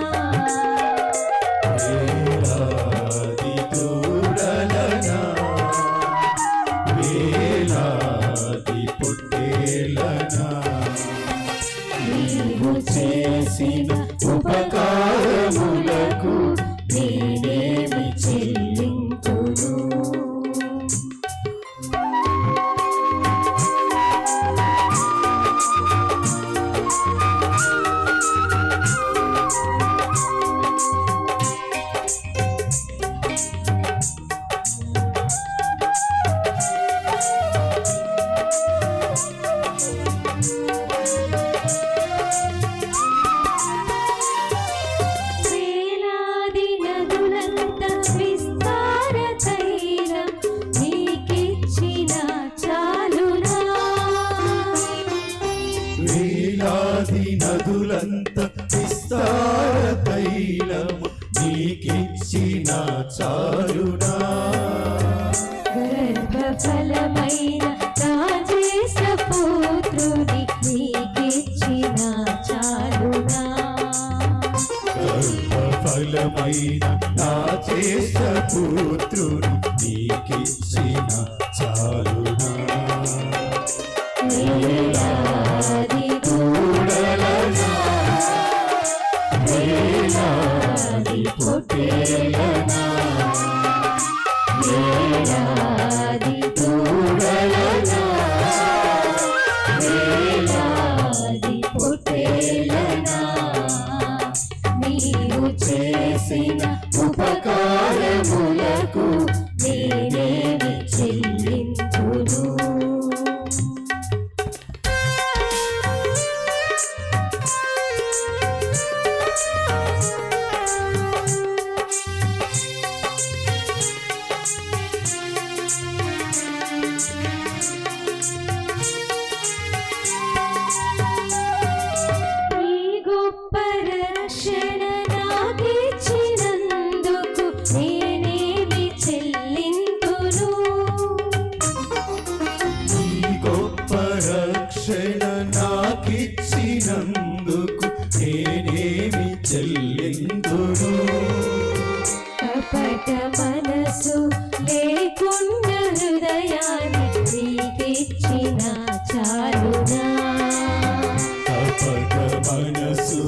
వేలాది పొట్టేలనా, నీవు చేసిన ఉపకారములకు నేనేమి చెల్లింతును. నదులంత విస్తార తైలము నీకిచ్చిన చాలునా. గర్భఫలమైన రాజేశ పుత్రుని నీకిచ్చిన చాలునా. గర్భఫలమైన రాజేశ పుత్రుని నీకిచ్చిన చాలునా. వేలాది దూడలనా వేలాది పొట్టేలనా వేలాది దూడలనా వేలాది పొట్టేలనా నీవు చేసిన ఉపకారములకు నేనేమి చెల్లింతును. నాకిచ్చినందుకు నేనేమి చెల్లింతును. కపట మనసు లేకున్న హృదయాన్ని నీకిచ్చిన చాలునా. కపట మనసు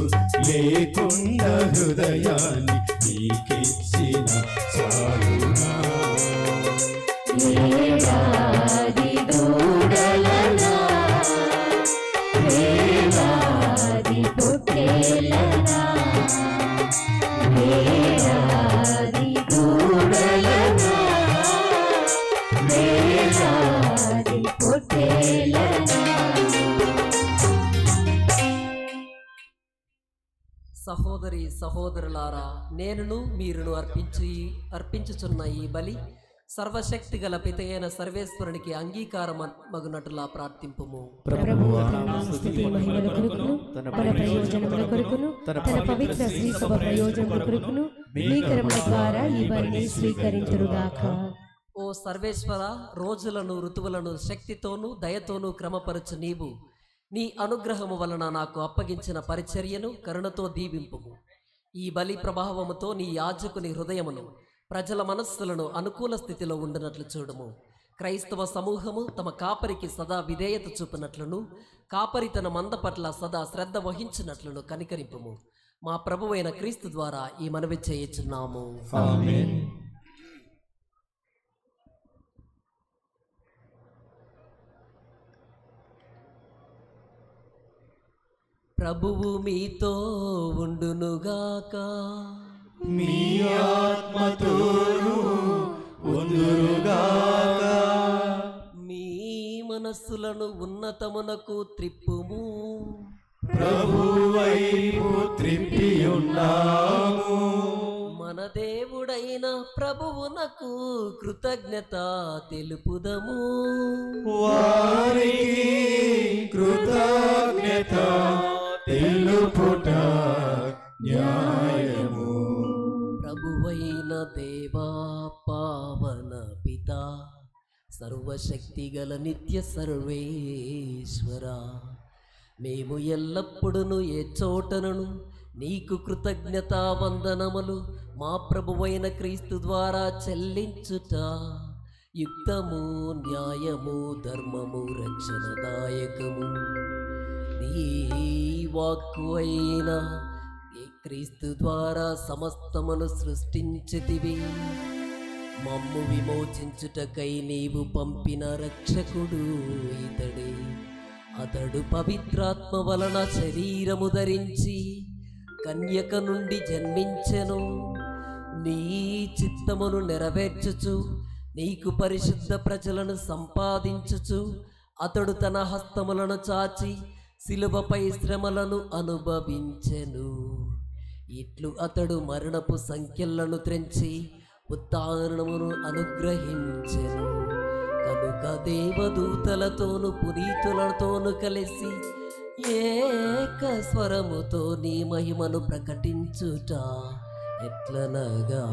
లేకున్న హృదయాన్ని నీకిచ్చిన చాలునా. వేలాది దూడలనా వేలాది పొట్టేలనా వేలాది దూడలనా వేలాది పొట్టేలనా. సహోదరి సహోదరులారా, నేనును మీరును అర్పించుచున్న ఈ బలి సర్వశక్తి గల పితయైన సర్వేశ్వరునికి అంగీకారం మగునట్టులా ప్రార్థింపుము. ప్రభువు తన స్తుతి మహిమల కొరకును తన ప్రయోజనముల కొరకును తన పవిత్ర శ్రీ సభ ప్రయోజనముల కొరకును మీ కరముల ద్వారా ఈ బలిని స్వీకరింతురుగాక. ఓ సర్వేశ్వర, రోజులను ఋతువులను శక్తితోనూ దయతోనూ క్రమపరచు నీవు నీ అనుగ్రహము వలన నాకు అప్పగించిన పరిచర్యను కరుణతో దీవింపుము. ఈ బలి ప్రభావముతో నీ యాజకుని హృదయమును ప్రజల మనస్సులను అనుకూల స్థితిలో ఉండినట్లు చూడము. క్రైస్తవ సమూహము తమ కాపరికి సదా విధేయత చూపినట్లును కాపరి తన మంద పట్ల సదా శ్రద్ధ వహించినట్లును కనికరింపుము. మా ప్రభువైన క్రీస్తు ద్వారా ఈ మనవి చేయుచున్నాము. ఆమేన్. ప్రభువు మీతో ఉండునుగాక. మీ ఆత్మతోను ఉందురుగాక. మీ మనస్సులను ఉన్నతమునకు త్రిప్పుము. ప్రభువైపు త్రిప్పియున్నాము. మన దేవుడైన ప్రభువునకు కృతజ్ఞత తెలుపుదము. వారికి కృతజ్ఞత తెలుపుట న్యాయము. ప్రభువైన దేవా, పావన పిత, సర్వశక్తి గల నిత్య సర్వేశ్వర, మేము ఎల్లప్పుడూ ఏ చోటను నీకు కృతజ్ఞతా వందనములు మా ప్రభువైన క్రీస్తు ద్వారా చెల్లించుట యుక్తము, న్యాయము, ధర్మము, రక్షణదాయకము. నీ వాక్కు అయిన ఈ క్రీస్తు ద్వారా సమస్తమును సృష్టించితివి. మమ్ము విమోచించుటకై నీవు పంపిన రక్షకుడు ఇతడే. అతడు పవిత్రాత్మ వలన శరీరము ధరించి కన్యక నుండి జన్మించెను. నీ చిత్తమును నెరవేర్చుచు నీకు పరిశుద్ధ ప్రజలను సంపాదించుచు అతడు తన హస్తములను చాచి శిలువపై శ్రమలను అనుభవించెను. ఇట్లు అతడు మరణపు సంఖ్యలను త్రెంచి ఉత్థానమును అనుగ్రహించెను. కనుక దేవదూతలతోను పునీతులతోను కలిసి ఏక స్వరముతో నీ మహిమను ప్రకటించుట ఎట్లనగా,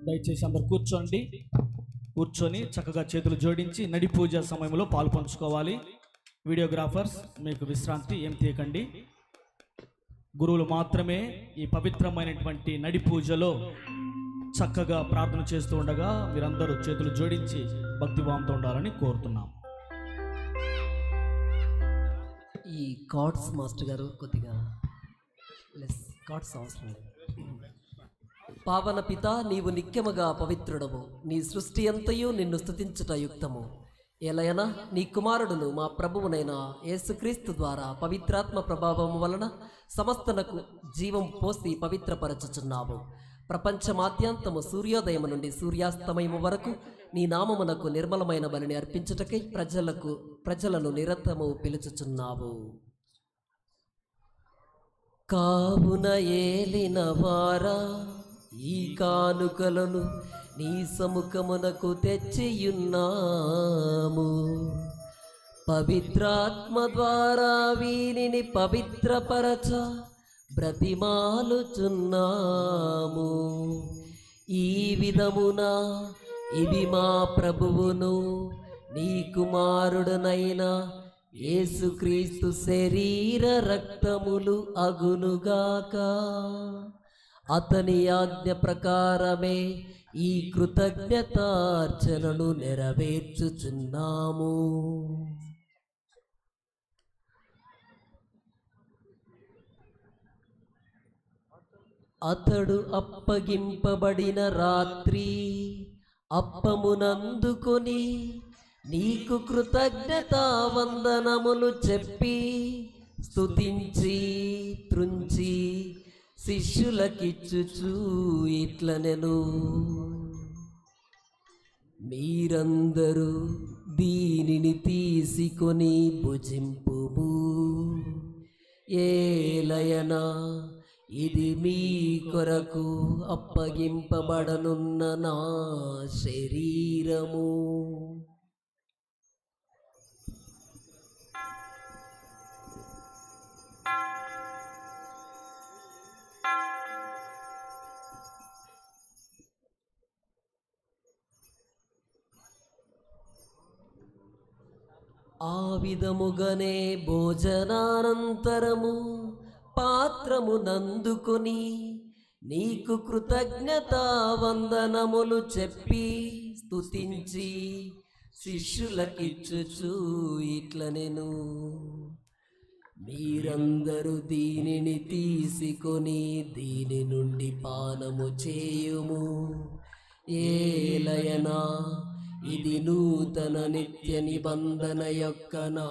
దయచేసి అందరు కూర్చొని చక్కగా చేతులు జోడించి నడి పూజ సమయంలో పాలు పంచుకోవాలి. వీడియోగ్రాఫర్స్ మీకు విశ్రాంతి ఏం తీయకండి. గురువులు మాత్రమే ఈ పవిత్రమైనటువంటి నడి పూజలో చక్కగా ప్రార్థన చేస్తూ ఉండగా మీరందరూ చేతులు జోడించి భక్తిభావంతో ఉండాలని కోరుతున్నాం. ఈ కార్డ్స్ మాస్టర్ గారు కొద్దిగా కార్డ్స్ అవసరం లేదు. పావన పిత, నీవు నిత్యముగా పవిత్రుడవు. నీ సృష్టి అంతయు నిన్ను స్తుతించుట యుక్తము. ఎలయన నీ కుమారుడును మా ప్రభువునైన యేసుక్రీస్తు ద్వారా పవిత్రాత్మ ప్రభావము వలన సమస్తనకు జీవం పోసి పవిత్రపరచుచున్నావు. ప్రపంచమాద్యంతము సూర్యోదయము నుండి సూర్యాస్తమయము వరకు నీ నామమునకు నిర్మలమైన బలిని అర్పించుటకై ప్రజలను నిరతము పిలుచుచున్నావు. కావున ఏలిన వారా, ఈ కానుకలను నీ సముఖమునకు తెచ్చియున్నాము. పవిత్రాత్మ ద్వారా వీనిని పవిత్రపరచ బ్రతిమాలుచున్నాము. ఈ విధమున ఇవి మా ప్రభువును నీ కుమారుడనైన యేసుక్రీస్తు శరీర రక్తములు అగునుగాక. అతని ఆజ్ఞ ప్రకారమే ఈ కృతజ్ఞతార్చనను నెరవేర్చుచున్నాము. అతడు అప్పగింపబడిన రాత్రి అప్పమునందుకొని నీకు కృతజ్ఞతా వందనములు చెప్పి స్తుతించి త్రుంచి శిష్యులకిచ్చుచు ఇట్లనెను. మీరందరూ దీనిని తీసుకొని భుజింపుము. ఏలయనా ఇది మీ కొరకు అప్పగింపబడనున్న నా శరీరము. ఆ విధముగానే భోజనానంతరము పాత్రము నందుకొని నీకు కృతజ్ఞతా వందనములు చెప్పి స్తుతించి శిష్యులకిచ్చుచు ఇట్లనెను, మీరందరూ దీనిని తీసుకొని దీని నుండి పానము చేయుము. ఏలయనా ఇది నూతన నిత్య నిబంధన యొక్క నా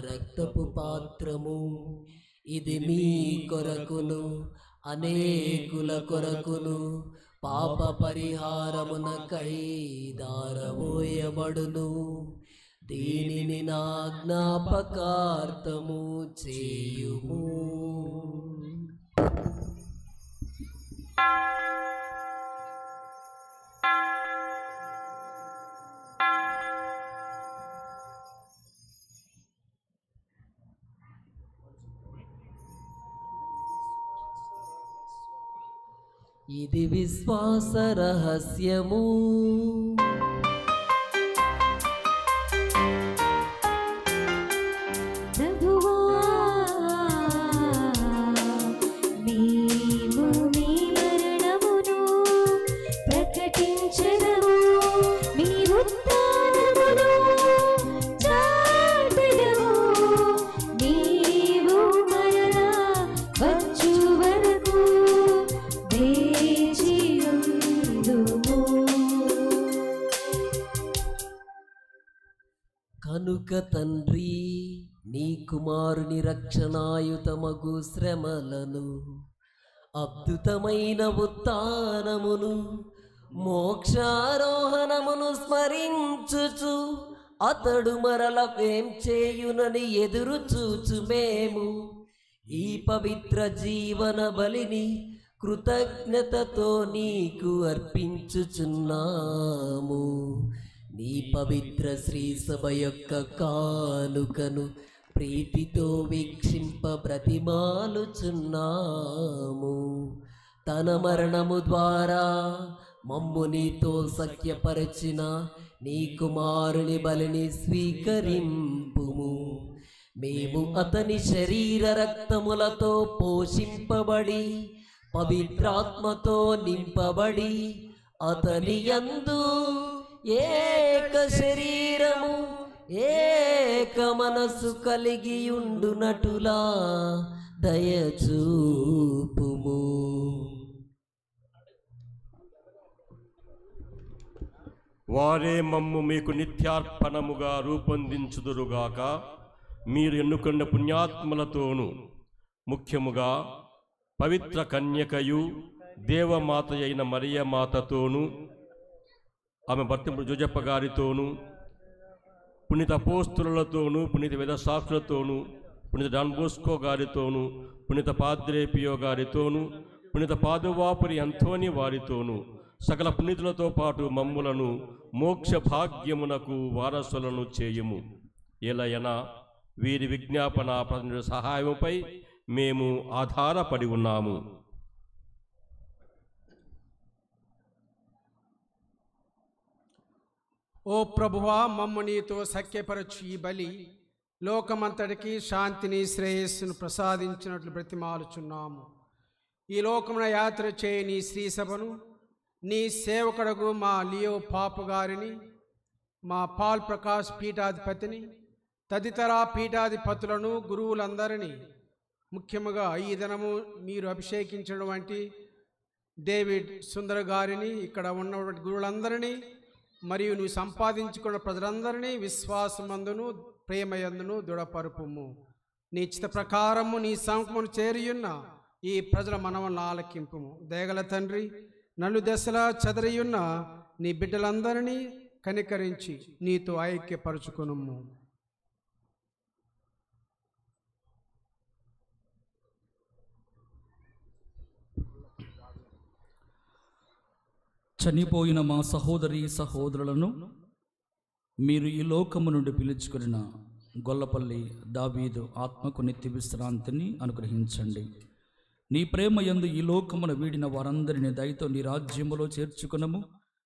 రక్తపు పాత్రము. ఇది మీ కొరకును అనేకుల కొరకును పాప పరిహారమునకై దారబోయబడును. దీనిని నా జ్ఞాపకార్థము చేయుము. ఇది విశ్వాస రహస్యము. ప్రభువా మేము మీ మరణమును ప్రకటించెదము, మీ ఉత్థానమును చాటెదము. నీవు మరలా వచ్చు వరకు కనుక తండ్రి నీ కుమారుని రక్షణాయుతమగు శ్రమలను, అద్భుతమైన ఉత్థానమును, మోక్షారోహణమును స్మరించుచు అతడు మరల వేం చేయునని ఎదురు చూచు మేము ఈ పవిత్ర జీవన బలిని కృతజ్ఞతతో నీకు అర్పించుచున్నాము. నీ పవిత్ర శ్రీ సభ యొక్క కానుకను ప్రీతితో వీక్షింప బ్రతిమాలుచున్నాము. తన మరణము ద్వారా మమ్ము నీతో సఖ్యపరచిన నీ కుమారుని బలిని స్వీకరింపుము. మేము అతని శరీర రక్తములతో పోషింపబడి పవిత్రాత్మతో నింపబడి అతని యందు ఏక శరీరము ఏక మనసు కలిగి ఉండునటులా దయచూపుము. వారే మమ్ము మీకు నిత్యార్పణముగా రూపొందించుదురుగాక. మీరు ఎన్నుకున్న పుణ్యాత్ములతోనూ ముఖ్యముగా పవిత్ర కన్యకయు దేవమాత అయిన మరియమాతతోనూ ఆమె భర్త జోజప్ప గారితోనూ పునీత అపోస్తులతోనూ పునీత వేదశాస్త్రులతోనూ పునీత డాన్ బోస్కో గారితోనూ పునీత పాద్రే పియో గారితోనూ పునీత పాదువాపురి అంతోని వారితోనూ సకల పునీతులతో పాటు మమ్ములను మోక్ష భాగ్యమునకు వారసులను చేయుము. ఎలయనా వీరి విజ్ఞాపన ప్రజల సహాయముపై మేము ఆధారపడి ఉన్నాము. ఓ ప్రభువా, మమ్ము నీతో సఖ్యపరచు ఈ బలి లోకమంతటికి శాంతిని శ్రేయస్సును ప్రసాదించినట్లు బ్రతిమాలుచున్నాము. ఈ లోకమున యాత్ర చేయి నీ శ్రీ సభను, నీ సేవకుడగు మా లియో పాపు గారిని, మా పాల్ ప్రకాష్ పీఠాధిపతిని, తదితర పీఠాధిపతులను, గురువులందరినీ, ముఖ్యముగా ఈ దినము మీరు అభిషేకించడం వంటి డేవిడ్ సుందర్ గారిని, ఇక్కడ ఉన్నటువంటి గురువులందరినీ, మరియు నువ్వు సంపాదించుకున్న ప్రజలందరినీ విశ్వాసమందును ప్రేమయందును దృఢపరుపుము. నీ చిత్త ప్రకారము నీ సముఖమును చేరియున్న ఈ ప్రజల మనవలను ఆలకింపుము. దయగల తండ్రి, నలు దశలా చెదరియున్న నీ బిడ్డలందరినీ కనికరించి నీతో ఐక్యపరచుకొనుము. చనిపోయిన మా సహోదరి సహోదరులను మీరు ఈ లోకము నుండి పిలుచుకున్న గొల్లపల్లి దావీదు ఆత్మకు నిత్య విశ్రాంతిని అనుగ్రహించండి. నీ ప్రేమ యందు ఈ లోకమును వీడిన వారందరిని దయతో నీ రాజ్యములో చేర్చుకునము.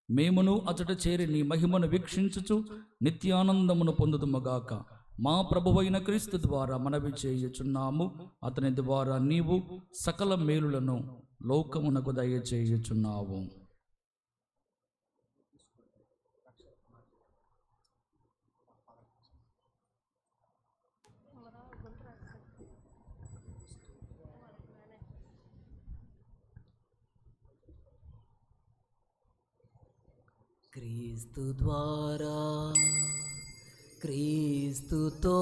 మేమును అచట చేరి నీ మహిమను వీక్షించుచు నిత్యానందమును పొందుదుమగాక. మా ప్రభువైన క్రీస్తు ద్వారా మనవి చేయుచున్నాము. అతని ద్వారా నీవు సకల మేలులను లోకమునకు దయచేయుచున్నావు. క్రీస్తు ద్వారా, క్రీస్తుతో,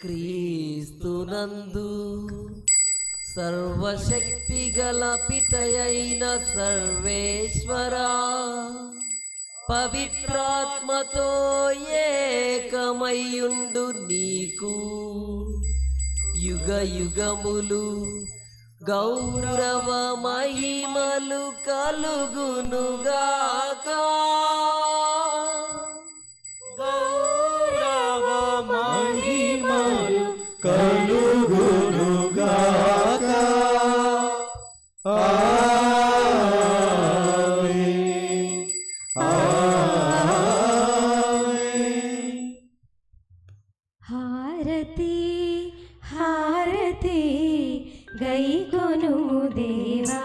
క్రీస్తునందు సర్వశక్తి గల పితయైన సర్వేశ్వరా, పవిత్రాత్మతో ఏకమయ్యుండు నీకు యుగ యుగములు గౌరవ మహిమలు కలుగునుగాక. గౌరవ మహిమలు కలుగునుగాక. ఆమేన్. ఆమేన్. హారతి హారతి గైకొనుము దేవా,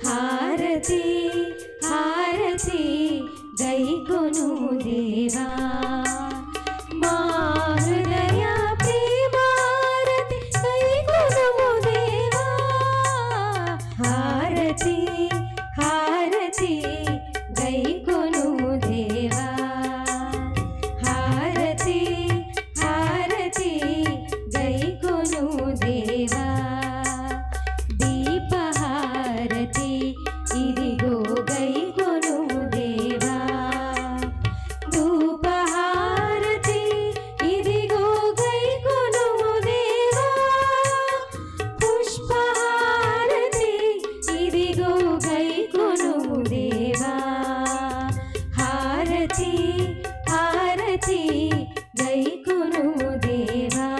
హారతి హారతి గైకొనుము దేవా. మా హృదయ ప్రేమారతి గైకొనుము దేవా, హారతి హారతి గైకొనుము దేవా, హారతి హారతి గైకొనుము దేవా. దీపహారతి ఇదిగో గైకొనుము దేవా, ధూపహారతి ఇదిగో గైకొనుము దేవా, పుష్పహారతి ఇదిగో గైకొనుము దేవా, హారతి హారతి గైకొనుము దేవా,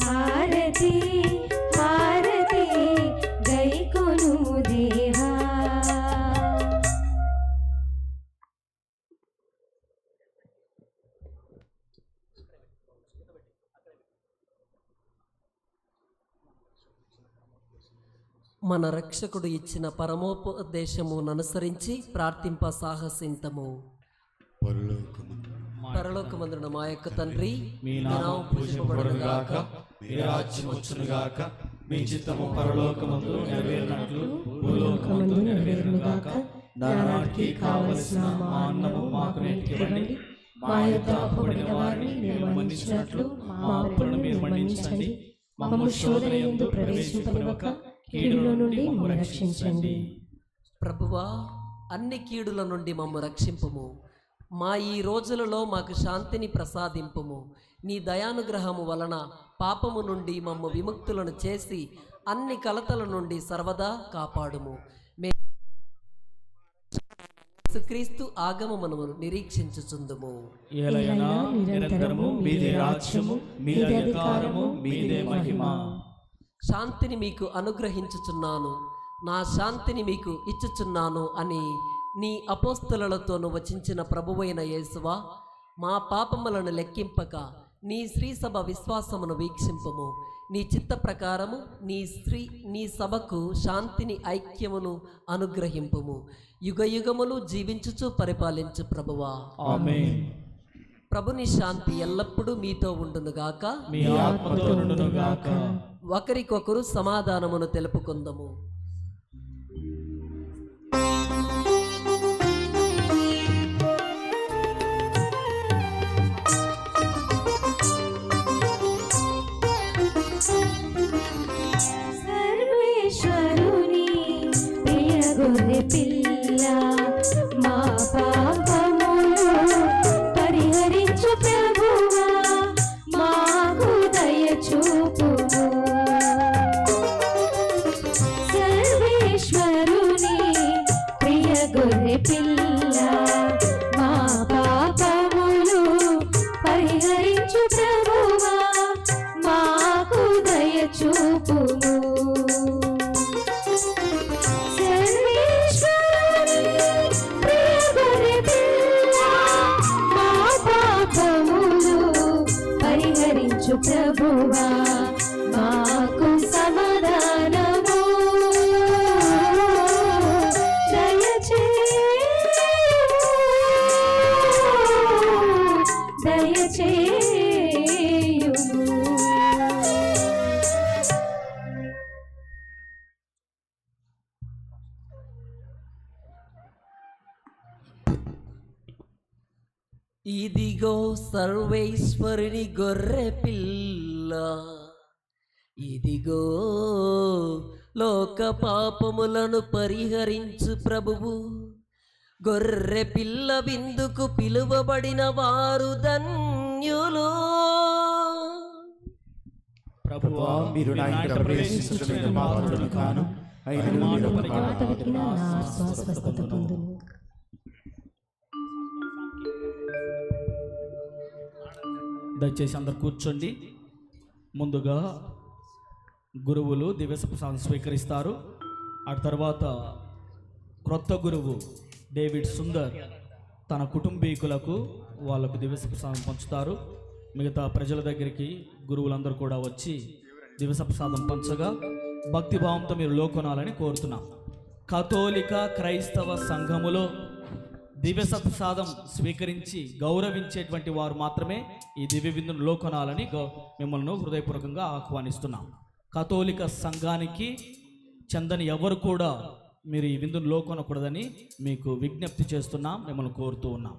హారతి హారతి గైకొనుము దేవా. మన రక్షకుడు ఇచ్చిన పరమోపదేశమును అనుసరించి ప్రార్థింప సాహసింతము. పరలోకమందున మా యొక్క తండ్రి, మీ నామం పూజింపబడునుగాక, మీ రాజ్యం వచ్చునుగాక, మీ చిత్తము పరలోకమందు నెరవేరినట్లు భూలోకమందు నెరవేరునుగాక. నానాటికి కావలసిన మా అన్నము మాకు నేర్పివ్వండి. మా యొద్ద అప్పుబడిన వారిని మేము మన్నించినట్లు మా అప్పులను మీరు మన్నించండి. మమ్ము శోధన యందు ప్రవేశింపనివ్వక కీడులో నుండి మమ్ము రక్షించండి. ప్రభువా, అన్ని కీడుల నుండి మమ్ము రక్షింపుము. మా ఈ రోజులలో మాకు శాంతిని ప్రసాదింపుము. నీ దయానుగ్రహము వలన పాపము నుండి మమ్ము విముక్తులను చేసి అన్ని కలతల నుండి సర్వదా కాపాడుము. యేసుక్రీస్తు ఆగమమును నిరీక్షించుచుందుము. ఏలయనా నిరంతరము మీదే రాజ్యము, మీదే అధికారము, మీదే మహిమ. శాంతిని మీకు అనుగ్రహించుచున్నాను, నా శాంతిని మీకు ఇచ్చుచున్నాను అని నీ అపోస్తలులతోను వచించిన ప్రభువైన యేసువా, మా పాపములను లెక్కింపక నీ శ్రీసభ విశ్వాసమును వీక్షింపము. నీ చిత్త ప్రకారము నీ సభకు శాంతిని ఐక్యమును అనుగ్రహింపుము. యుగ యుగములు జీవించుచు పరిపాలించు ప్రభువా. ఆమేన్. ప్రభుని శాంతి ఎల్లప్పుడూ మీతో ఉండునుగాక, మీ ఆత్మతో ఉండునుగాక. ఒకరికొకరు సమాధానమును తెలుపుకుందము. సర్వేశ్వరుని ప్రియ గొర్రె పిల్ల ప్రభువా మాకు సమాధానము దయచేయుము. ఇదిగో సర్వేశ్వరుని గొర్రె పిల్ల, ఇదిగో లోక పాపములను పరిహరించు ప్రభువు. గొర్రె పిల్ల విందుకు పిలువబడిన వారు ధన్యులు. ప్రభువా మీరు నా ఇంట ప్రవేశించుటకు పాత్రుడను కాను, అయినను మీరు ఒక మాట పలికిన నా స్వస్థత పొందును. దయచేసి అందరు కూర్చోండి. ముందుగా గురువులు దివ్యప్రసాదం స్వీకరిస్తారు. ఆ తర్వాత క్రొత్త గురువు డేవిడ్ సుందర్ తన కుటుంబీకులకు వాళ్ళకు దివ్యప్రసాదం పంచుతారు. మిగతా ప్రజల దగ్గరికి గురువులందరూ కూడా వచ్చి దివ్యప్రసాదం పంచగా భక్తిభావంతో మీరు లోకొనాలని కోరుతున్నాం. కథోలిక క్రైస్తవ సంఘములో దివ్యప్రసాదం స్వీకరించి గౌరవించేటువంటి వారు మాత్రమే ఈ దివ్య విందును లోకొనాలని మిమ్మల్ని హృదయపూర్వకంగా ఆహ్వానిస్తున్నాం. కథోలిక సంఘానికి చెందని ఎవరు కూడా మీరు ఈ విందును లోకొనకూడదని మీకు విజ్ఞప్తి చేస్తున్నాం, మిమ్మల్ని కోరుతూ ఉన్నాం.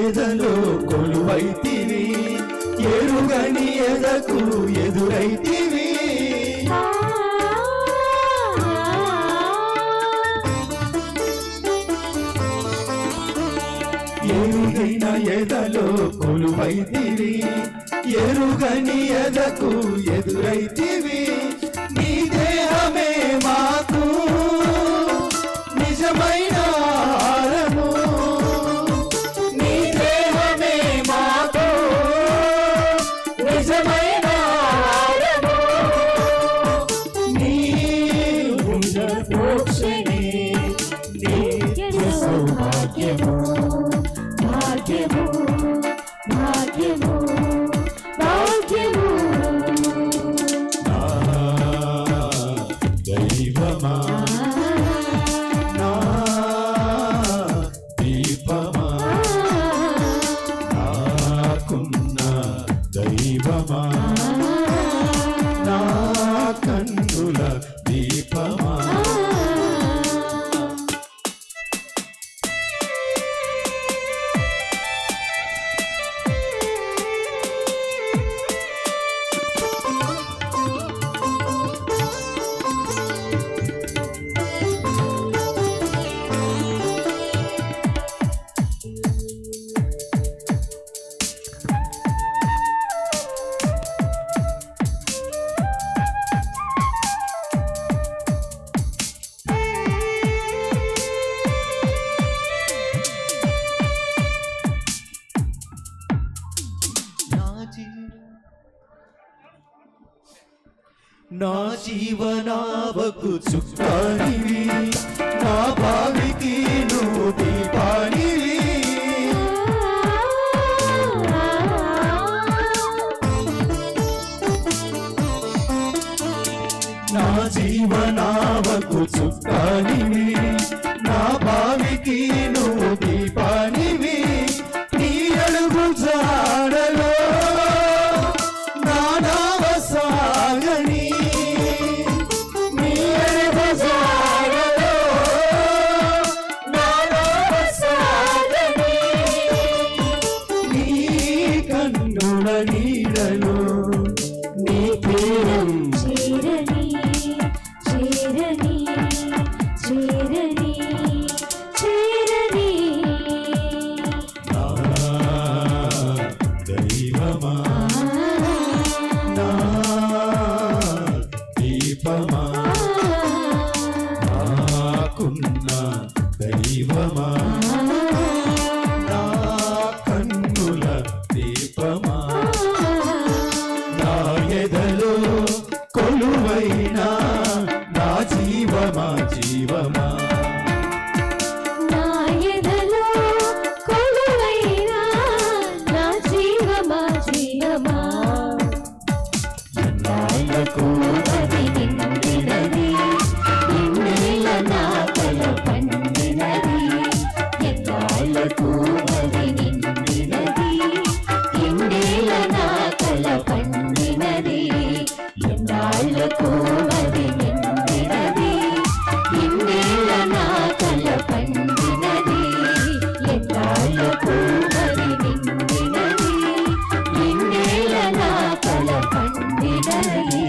ఎదలో కొలువైతివి, ఎరుగని ఎదకు ఎదురైతివి. ఎరుగైన ఎదలో కొలువైతివి, ఎరుగని ఎదకు ఎదురైతివి. నీ దేహమే మాకు నిజమైన ఆహారము, నీ దేహమే మాకు నిజమైన ఆహారము. నీ ప్రోక్షణే నిత్య సౌభాగ్యము, భాగ్యము భాగ్యము భాగ్యము. దైవమా నా దీపమా, నాకున్న దైవమా నా కన్నుల దీపమా. నా జీవనావకు చుక్కానివి, నా భావికి నువ్వు దీపానివి. నా జీవనావకు చుక్కానివి, నా భావికి నువ్వు దీపానివి. నీ అడుగు జాడలో నా నావ సాగని, నీడలో నీ తీరం చేరని చేరని చేరని చేరని. నా దైవమా నా దీపమా, నాకున్న దైవమా నా కన్నుల దీపమా. నా ఎదలో కొలువైనా నా జీవమా జీవమా, నా ఎదలో కొలువైనా నా జీవమా జీవమా. ఎన్నాళ్ళకు అది నిండినది, నిన్నేల నా కల పండినది. ఎన్నాళ్ళకు అది నిండినది, నిన్నేల నా కల పండినది. ఎన్నాళ్ళకు అది నిండినది, నిన్నేల నా కల పండినది. ఎన్నాళ్ళకు అది నిండినది, నిన్నేల నా కల పండినది.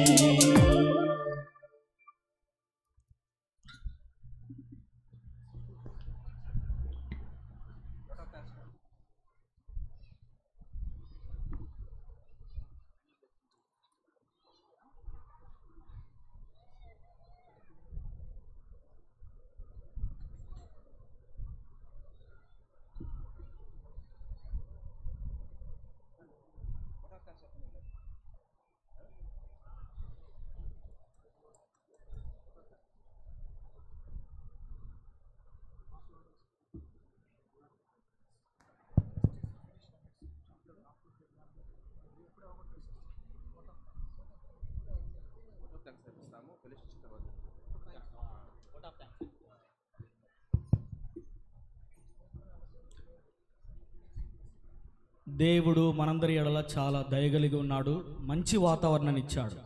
దేవుడు మనందరి ఎడల చాలా దయగలిగి ఉన్నాడు. మంచి వాతావరణాన్ని ఇచ్చాడు.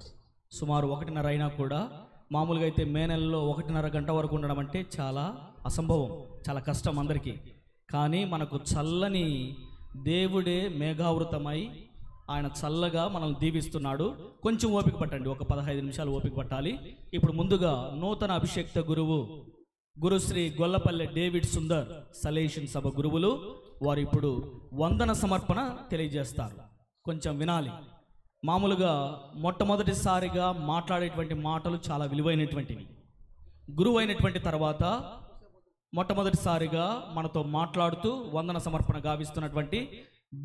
సుమారు 1:30 అయినా కూడా మామూలుగా అయితే మే నెలలో 1:30 గంట వరకు ఉండడం అంటే చాలా అసంభవం, చాలా కష్టం అందరికీ. కానీ మనకు చల్లని దేవుడే మేఘావృతమై ఆయన చల్లగా మనం దీవిస్తున్నాడు. కొంచెం ఓపిక పట్టండి, ఒక 15 నిమిషాలు ఓపిక పట్టాలి. ఇప్పుడు ముందుగా నూతన అభిషేక్త గురువు గురుశ్రీ గొల్లపల్లె డేవిడ్ సుందర్ సలేషన్ సభ గురువులు వారు ఇప్పుడు వందన సమర్పణ తెలియజేస్తారు. కొంచెం వినాలి. మామూలుగా మొట్టమొదటిసారిగా మాట్లాడేటువంటి మాటలు చాలా విలువైనటువంటివి. గురువు అయినటువంటి తర్వాత మొట్టమొదటిసారిగా మనతో మాట్లాడుతూ వందన సమర్పణ గావిస్తున్నటువంటి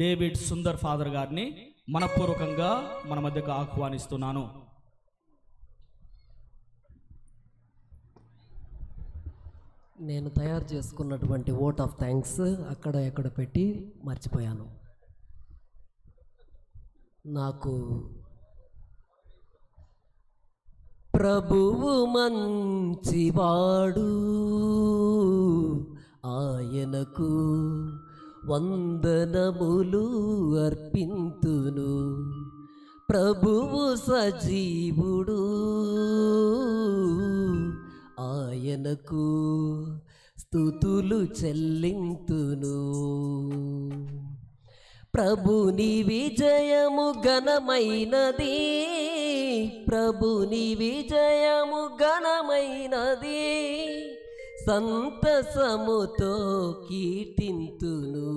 డేవిడ్ సుందర్ ఫాదర్ గారిని మనపూర్వకంగా మన మధ్యకు ఆహ్వానిస్తున్నాను. నేను తయారు చేసుకున్నటువంటి ఓట్ ఆఫ్ థ్యాంక్స్ అక్కడ ఎక్కడ పెట్టి మర్చిపోయాను. నాకు ప్రభువు మంచివాడు, ఆయనకు వందనములు అర్పింతును. ప్రభువు సజీవుడు, ఆయనకు స్తుతులు చెల్లింతును. ప్రభుని విజయము ఘనమైనది, ప్రభుని విజయము ఘనమైనది. సంతసముతో కీర్తింతును,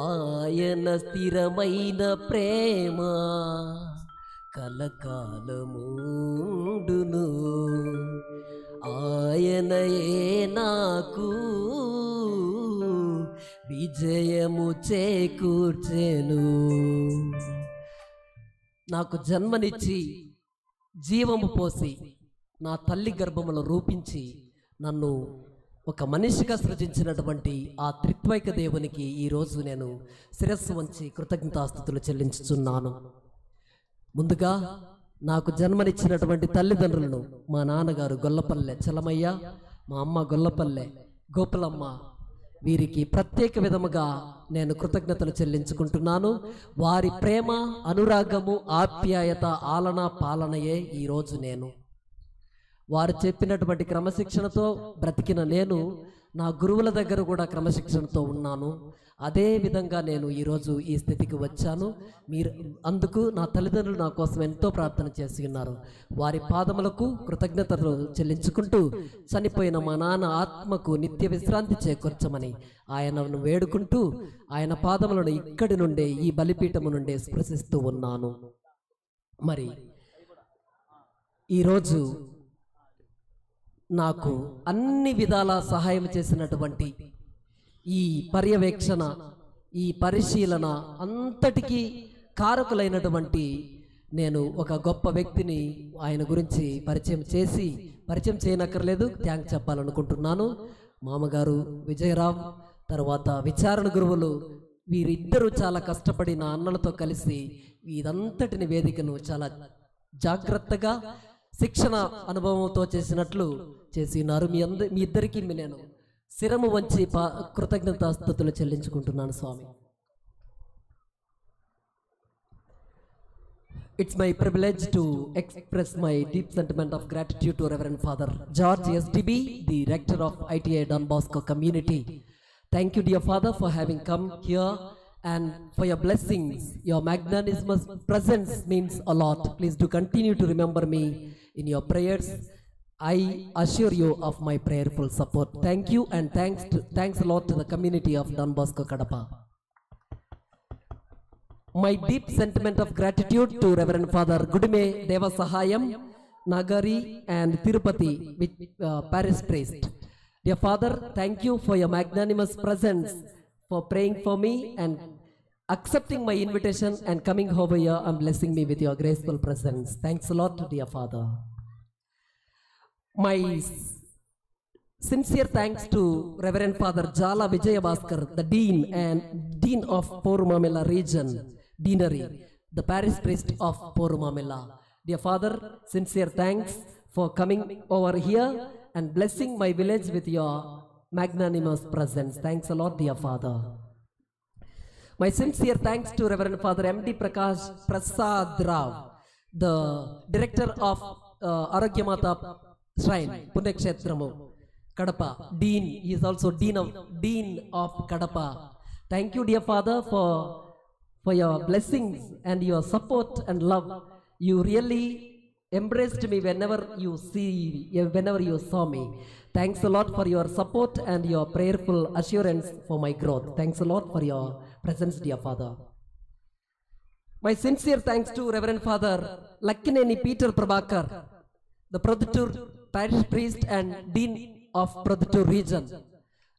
ఆయన స్థిరమైన ప్రేమ కలకాలముండును. ఆయనయే నాకు విజయము చేకూర్చెను. నాకు జన్మనిచ్చి జీవము పోసి నా తల్లి గర్భములో రూపించి నన్ను ఒక మనిషిగా సృజించినటువంటి ఆ త్రిత్వైక దేవునికి ఈరోజు నేను శిరస్సు వంచి కృతజ్ఞతాస్తుతులు చెల్లించుచున్నాను. ముందుగా నాకు జన్మనిచ్చినటువంటి తల్లిదండ్రులను, మా నాన్నగారు గొల్లపల్లె చలమయ్య, మా అమ్మ గొల్లపల్లె గోపులమ్మ, వీరికి ప్రత్యేక విధముగా నేను కృతజ్ఞతలు చెల్లించుకుంటున్నాను. వారి ప్రేమ, అనురాగము, ఆప్యాయత, ఆలన పాలనయే ఈరోజు నేను. వారు చెప్పినటువంటి క్రమశిక్షణతో బ్రతికిన నేను నా గురువుల దగ్గర కూడా క్రమశిక్షణతో ఉన్నాను. అదే విధంగా నేను ఈరోజు ఈ స్థితికి వచ్చాను. మీరు అందుకు నా తల్లిదండ్రులు నా కోసం ఎంతో ప్రార్థన చేసి ఉన్నారు. వారి పాదములకు కృతజ్ఞతలు చెల్లించుకుంటూ చనిపోయిన మా నాన్న ఆత్మకు నిత్య విశ్రాంతి చేకూర్చమని ఆయనను వేడుకుంటూ ఆయన పాదములను ఇక్కడి నుండే, ఈ బలిపీఠము నుండే స్పృశిస్తూ ఉన్నాను. మరి ఈరోజు నాకు అన్ని విధాల సహాయం చేసినటువంటి ఈ పర్యవేక్షణ, ఈ పరిశీలన అంతటికీ కారకులైనటువంటి నేను ఒక గొప్ప వ్యక్తిని ఆయన గురించి పరిచయం చేయనక్కర్లేదు, థ్యాంక్స్ చెప్పాలనుకుంటున్నాను. మామగారు విజయరామ్, తర్వాత విచారణ గురువులు, వీరిద్దరూ చాలా కష్టపడి నా అన్నలతో కలిసి ఇదంతటిని వేదికను చాలా జాగ్రత్తగా శిక్షణ అనుభవంతో చేసినట్లు చేసి ఉన్నారు. మీ ఇద్దరికీ నేను శిరము వంచి కృతజ్ఞతాస్తుతులు చెల్లించుకుంటున్నాను స్వామి. It's my privilege to express my deep sentiment of gratitude to Reverend Father George SDB, the rector of ITI Don Bosco community. Thank you, dear Father, for having come here and for your blessings. Your magnanimous presence means a lot. Please do continue to remember me in your prayers. I assure you of my prayerful support. Thank you, and thanks a lot to the community of Don Bosco Kadapa. My deep sentiment of gratitude to Reverend Father Gudume Devasahayam, Nagari and Tirupati, parish priest. Dear Father, thank you for your magnanimous presence, for praying for me and accepting my invitation and coming over here and blessing me with your graceful presence. Thanks a lot, dear Father. My sincere thanks to Reverend Father Jala Vijayabhaskar, the Dean of Porumamela region, Deanery, the parish priest of Porumamela. Dear Father, sincere thanks for coming over here and blessing my village with your magnanimous presence. Thanks a lot, dear Father. My sincere thanks to Reverend Father M.D. Prakash Prasad Rao, the director of Aragyamata Shrine, Punyakshetramu, Kadapa, Dean. He is also Dean of Kadapa. Thank you, dear Father, for your blessings and your support and love. You really embraced me whenever you saw me. Thanks a lot for your support and your prayerful assurance for my growth. Thanks a lot for your presence, dear Father. My sincere thanks to Reverend Father Lakkineni Peter Prabhakar, the Produttur Parish Priest and Dean of Produttur Region.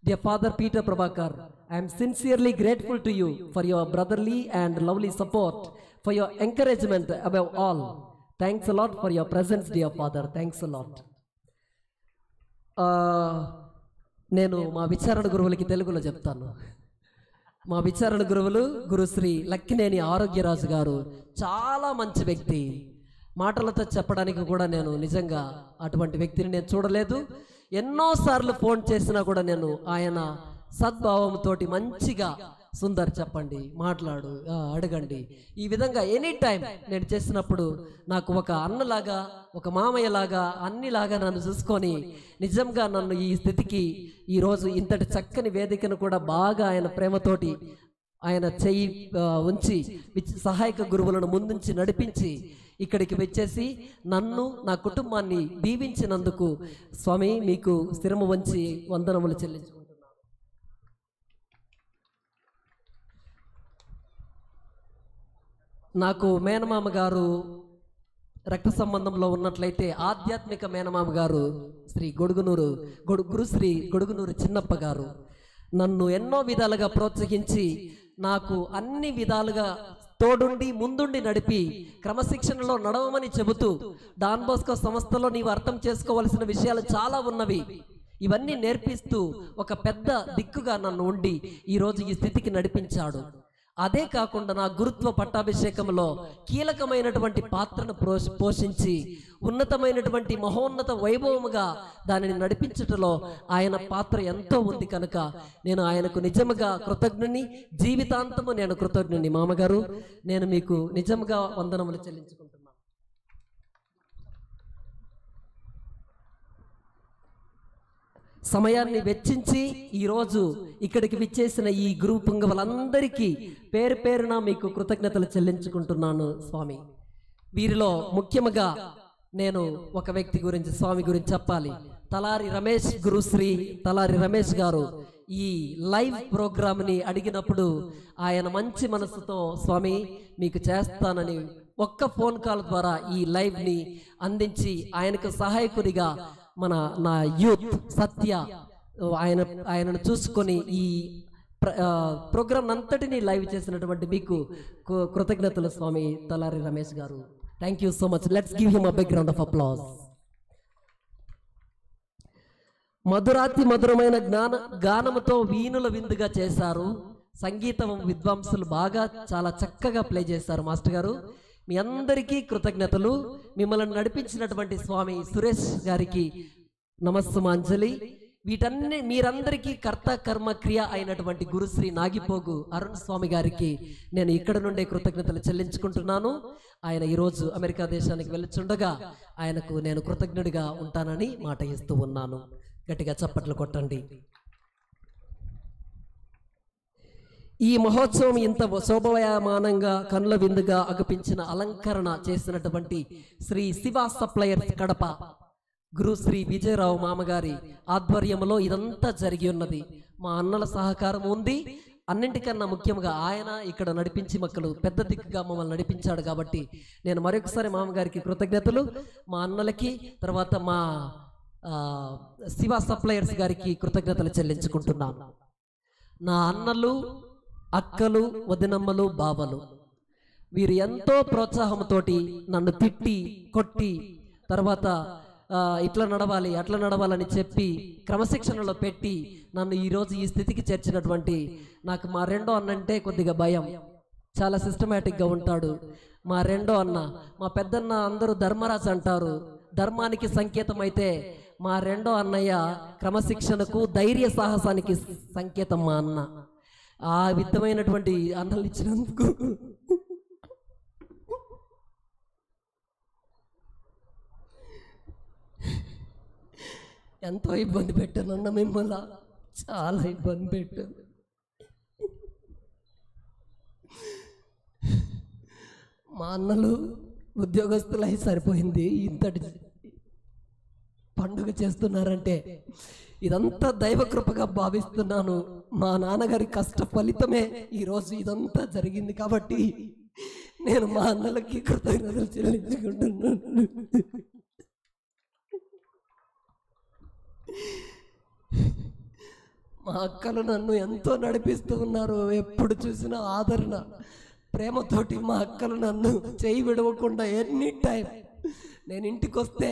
Dear Father Peter Prabhakar, I am sincerely grateful to you for your brotherly and lovely support, for your encouragement above all. Thanks a lot for your presence, dear Father. Thanks a lot. నేను మా విచారణ గురువులకి తెలుగులో చెప్తాను. మా విచారణ గురువులు గురుశ్రీ లక్కినేని ఆరోగ్యరాజు గారు చాలా మంచి వ్యక్తి. మాటలతో చెప్పడానికి కూడా నేను నిజంగా అటువంటి వ్యక్తిని నేను చూడలేదు. ఎన్నోసార్లు ఫోన్ చేసినా కూడా నేను ఆయన సద్భావంతో మంచిగా సుందర్ చెప్పండి, మాట్లాడు, అడగండి, ఈ విధంగా ఎనీ టైం నేను చేసినప్పుడు నాకు ఒక అన్నలాగా, ఒక మామయ్యలాగా, అన్నిలాగా నన్ను చూసుకొని నిజంగా నన్ను ఈ స్థితికి ఈరోజు ఇంతటి చక్కని వేదికను కూడా బాగా ఆయన ప్రేమతోటి ఆయన చెయ్యి ఉంచి సహాయక గురువులను ముందుంచి నడిపించి ఇక్కడికి వచ్చేసి నన్ను నా కుటుంబాన్ని దీవించినందుకు స్వామి మీకు స్థిరము వంచి వందనములు చెల్లించుకుంటున్నాను. నాకు మేనమామ గారు రక్త సంబంధంలో ఉన్నట్లయితే ఆధ్యాత్మిక మేనమామ గారు శ్రీ గురుశ్రీ గొడుగునూరు చిన్నప్ప గారు నన్ను ఎన్నో విధాలుగా ప్రోత్సహించి నాకు అన్ని విధాలుగా తోడుండి ముందుండి నడిపి క్రమశిక్షణలో నడవమని చెబుతూ డాన్ బోస్కో సంస్థలో నీవు అర్థం చేసుకోవాల్సిన విషయాలు చాలా ఉన్నవి, ఇవన్నీ నేర్పిస్తూ ఒక పెద్ద దిక్కుగా నన్ను ఉండి ఈరోజు ఈ స్థితికి నడిపించాడు. అదే కాకుండా నా గురుత్వ పట్టాభిషేకంలో కీలకమైనటువంటి పాత్రను పోషించి ఉన్నతమైనటువంటి మహోన్నత వైభవముగా దానిని నడిపించటంలో ఆయన పాత్ర ఎంతో ఉంది కనుక నేను ఆయనకు నిజముగా కృతజ్ఞుని, జీవితాంతము నేను కృతజ్ఞుని. మామగారు, నేను మీకు నిజముగా వందనములు చెల్లించుకుంటున్నాను. సమయాన్ని వెచ్చించి ఈరోజు ఇక్కడికి విచ్చేసిన ఈ గురువు పుంగవులందరికీ పేరు పేరున మీకు కృతజ్ఞతలు చెల్లించుకుంటున్నాను స్వామి. వీరిలో ముఖ్యంగా నేను ఒక వ్యక్తి గురించి, స్వామి గురించి చెప్పాలి. తలారి రమేష్, గురుశ్రీ తలారి రమేష్ గారు ఈ లైవ్ ప్రోగ్రామ్ని అడిగినప్పుడు ఆయన మంచి మనసుతో స్వామి మీకు చేస్తానని ఒక్క ఫోన్ కాల్ ద్వారా ఈ లైవ్ని అందించి ఆయనకు సహాయకుడిగా నా యూత్ సత్య ఆయనను చూసుకొని ఈ ప్రోగ్రామ్ అంతటినీ లైవ్ చేసినటువంటి మీకు కృతజ్ఞతలు స్వామి తలారి రమేష్ గారు. Thank you so much. Let's give him a big round of applause. మధురాతి మధురమైన గానముతో వీణుల విందుగా చేశారు. సంగీతం విద్వాంసులు బాగా చాలా చక్కగా ప్లే చేశారు. మాస్టర్ గారు మీ అందరికీ కృతజ్ఞతలు. మిమ్మల్ని నడిపించినటువంటి స్వామి సురేష్ గారికి నమస్సుమాంజలి. వీటన్ని మీరందరికీ కర్త కర్మ క్రియ అయినటువంటి గురుశ్రీ నాగిపోగు అరుణ్ స్వామి గారికి నేను ఇక్కడ నుండే కృతజ్ఞతలు చెల్లించుకుంటున్నాను. ఆయన ఈరోజు అమెరికా దేశానికి వెళ్ళుచుండగా ఆయనకు నేను కృతజ్ఞుడిగా ఉంటానని మాట ఇస్తూ ఉన్నాను. గట్టిగా చప్పట్లు కొట్టండి. ఈ మహోత్సవం ఇంత శోభాయమానంగా కనుల విందుగా అగపించిన అలంకరణ చేసినటువంటి శ్రీ శివ సప్లయర్స్ కడప గురు శ్రీ విజయరావు మామగారి ఆధ్వర్యంలో ఇదంతా జరిగి ఉన్నది. మా అన్నల సహకారం ఉంది. అన్నింటికన్నా ముఖ్యంగా ఆయన ఇక్కడ నడిపించి మక్కలు పెద్ద దిక్కుగా మమ్మల్ని నడిపించాడు కాబట్టి నేను మరొకసారి మామగారికి కృతజ్ఞతలు, మా అన్నలకి, తర్వాత మా శివ సప్లయర్స్ గారికి కృతజ్ఞతలు చెల్లించుకుంటున్నాను. నా అన్నలు, అక్కలు, వదినమ్మలు, బావలు వీరు ఎంతో ప్రోత్సాహంతో నన్ను తిట్టి కొట్టి తర్వాత ఇట్లా నడవాలి అట్లా నడవాలని చెప్పి క్రమశిక్షణలో పెట్టి నన్ను ఈరోజు ఈ స్థితికి చేర్చినటువంటి నాకు మా రెండో అన్న అంటే కొద్దిగా భయం, చాలా సిస్టమేటిక్గా ఉంటాడు. మా రెండో అన్న, మా పెద్దన్న అందరూ ధర్మరాజు అంటారు, ధర్మానికి సంకేతం అయితే మా రెండో అన్నయ్య క్రమశిక్షణకు ధైర్య సాహసానికి సంకేతం మా అన్న. ఆ విధమైనటువంటి అన్నలు ఇచ్చినందుకు ఎంతో ఇబ్బంది పెట్టానన్న మిమ్మల్ని, చాలా ఇబ్బంది పెట్టాను. మా అన్నలు ఉద్యోగస్తులు అయి సరిపోయింది, ఇంతటి పండుగ చేస్తున్నారంటే ఇదంతా దైవకృపగా భావిస్తున్నాను. మా నాన్నగారి కష్ట ఫలితమే ఈరోజు ఇదంతా జరిగింది కాబట్టి నేను మా అన్నలకి కృతజ్ఞతలు చెల్లించుకుంటున్నాను. మా అక్కలు నన్ను ఎంతో నడిపిస్తూ ఉన్నారు. ఎప్పుడు చూసినా ఆదరణ, ప్రేమతోటి మా అక్కలు నన్ను చేయి విడవకుండా ఎనీ టైం నేను ఇంటికి వస్తే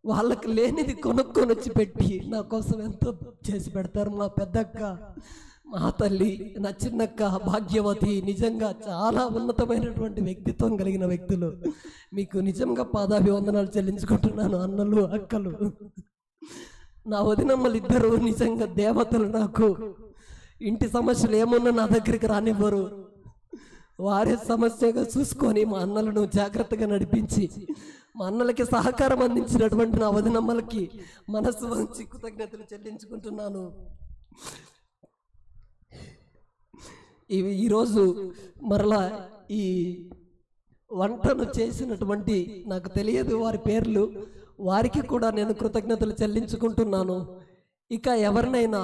వాళ్ళకి లేనిది కొనుక్కొని వచ్చి పెట్టి నా కోసం ఎంతో చేసి పెడతారు. మా పెద్దక్క, మా తల్లి, నా చిన్నక్క భాగ్యవతి నిజంగా చాలా ఉన్నతమైనటువంటి వ్యక్తిత్వం కలిగిన వ్యక్తులు. మీకు నిజంగా పాదాభివందనాలు చెల్లించుకుంటున్నాను అన్నలు, అక్కలు. నా వదినమ్మలు ఇద్దరు నిజంగా దేవతలు. నాకు ఇంటి సమస్యలు ఏమున్నా నా దగ్గరికి రానివ్వరు. వారే సమస్యగా చూసుకొని మా అన్నలను జాగ్రత్తగా నడిపించి మా అన్నలకి సహకారం అందించినటువంటి నా వదినమ్మలకి మనసు వంచి కృతజ్ఞతలు చెల్లించుకుంటున్నాను. ఈరోజు మరలా ఈ వంటను చేసినటువంటి, నాకు తెలియదు వారి పేర్లు, వారికి కూడా నేను కృతజ్ఞతలు చెల్లించుకుంటున్నాను. ఇక ఎవరినైనా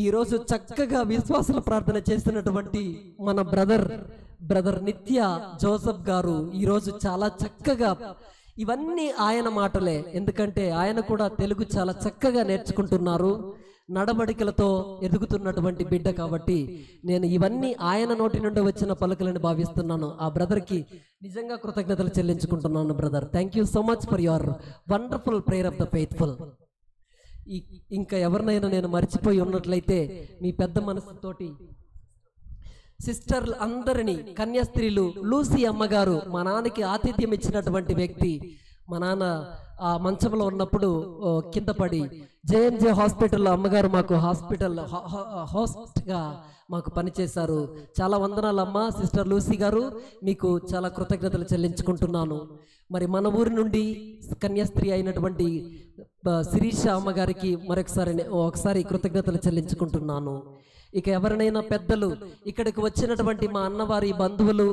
ఈరోజు చక్కగా విశ్వాసుల ప్రార్థన చేస్తున్నటువంటి మన బ్రదర్ నిత్య జోసఫ్ గారు ఈరోజు చాలా చక్కగా, ఇవన్నీ ఆయన మాటలే, ఎందుకంటే ఆయన కూడా తెలుగు చాలా చక్కగా నేర్చుకుంటున్నారు, నడవడికలతో ఎదుగుతున్నటువంటి బిడ్డ కాబట్టి నేను ఇవన్నీ ఆయన నోటి నుండి వచ్చిన పలుకులని భావిస్తున్నాను. ఆ బ్రదర్కి నిజంగా కృతజ్ఞతలు చెల్లించుకుంటున్నాను. Brother, thank you so much for your wonderful prayer of the faithful. ఇంకా ఎవరినైనా నేను మర్చిపోయి ఉన్నట్లయితే మీ పెద్ద మనసుతోటి సిస్టర్లు అందరినీ, కన్యాస్త్రీలు, లూసీ అమ్మగారు మా నాన్నకి ఆతిథ్యం ఇచ్చినటువంటి వ్యక్తి. మా నాన్న ఆ మంచంలో ఉన్నప్పుడు కింద పడి జేఎంజే హాస్పిటల్లో అమ్మగారు మాకు హోస్ట్గా మాకు పనిచేశారు. చాలా వందనాలు అమ్మ. సిస్టర్ లూసీ గారు, మీకు చాలా కృతజ్ఞతలు చెల్లించుకుంటున్నాను. మరి మన ఊరి నుండి కన్యాస్త్రీ అయినటువంటి శిరీష అమ్మగారికి ఒకసారి కృతజ్ఞతలు చెల్లించుకుంటున్నాను. ఇక ఎవరినైనా పెద్దలు, ఇక్కడికి వచ్చినటువంటి మా అన్నవారి బంధువులు,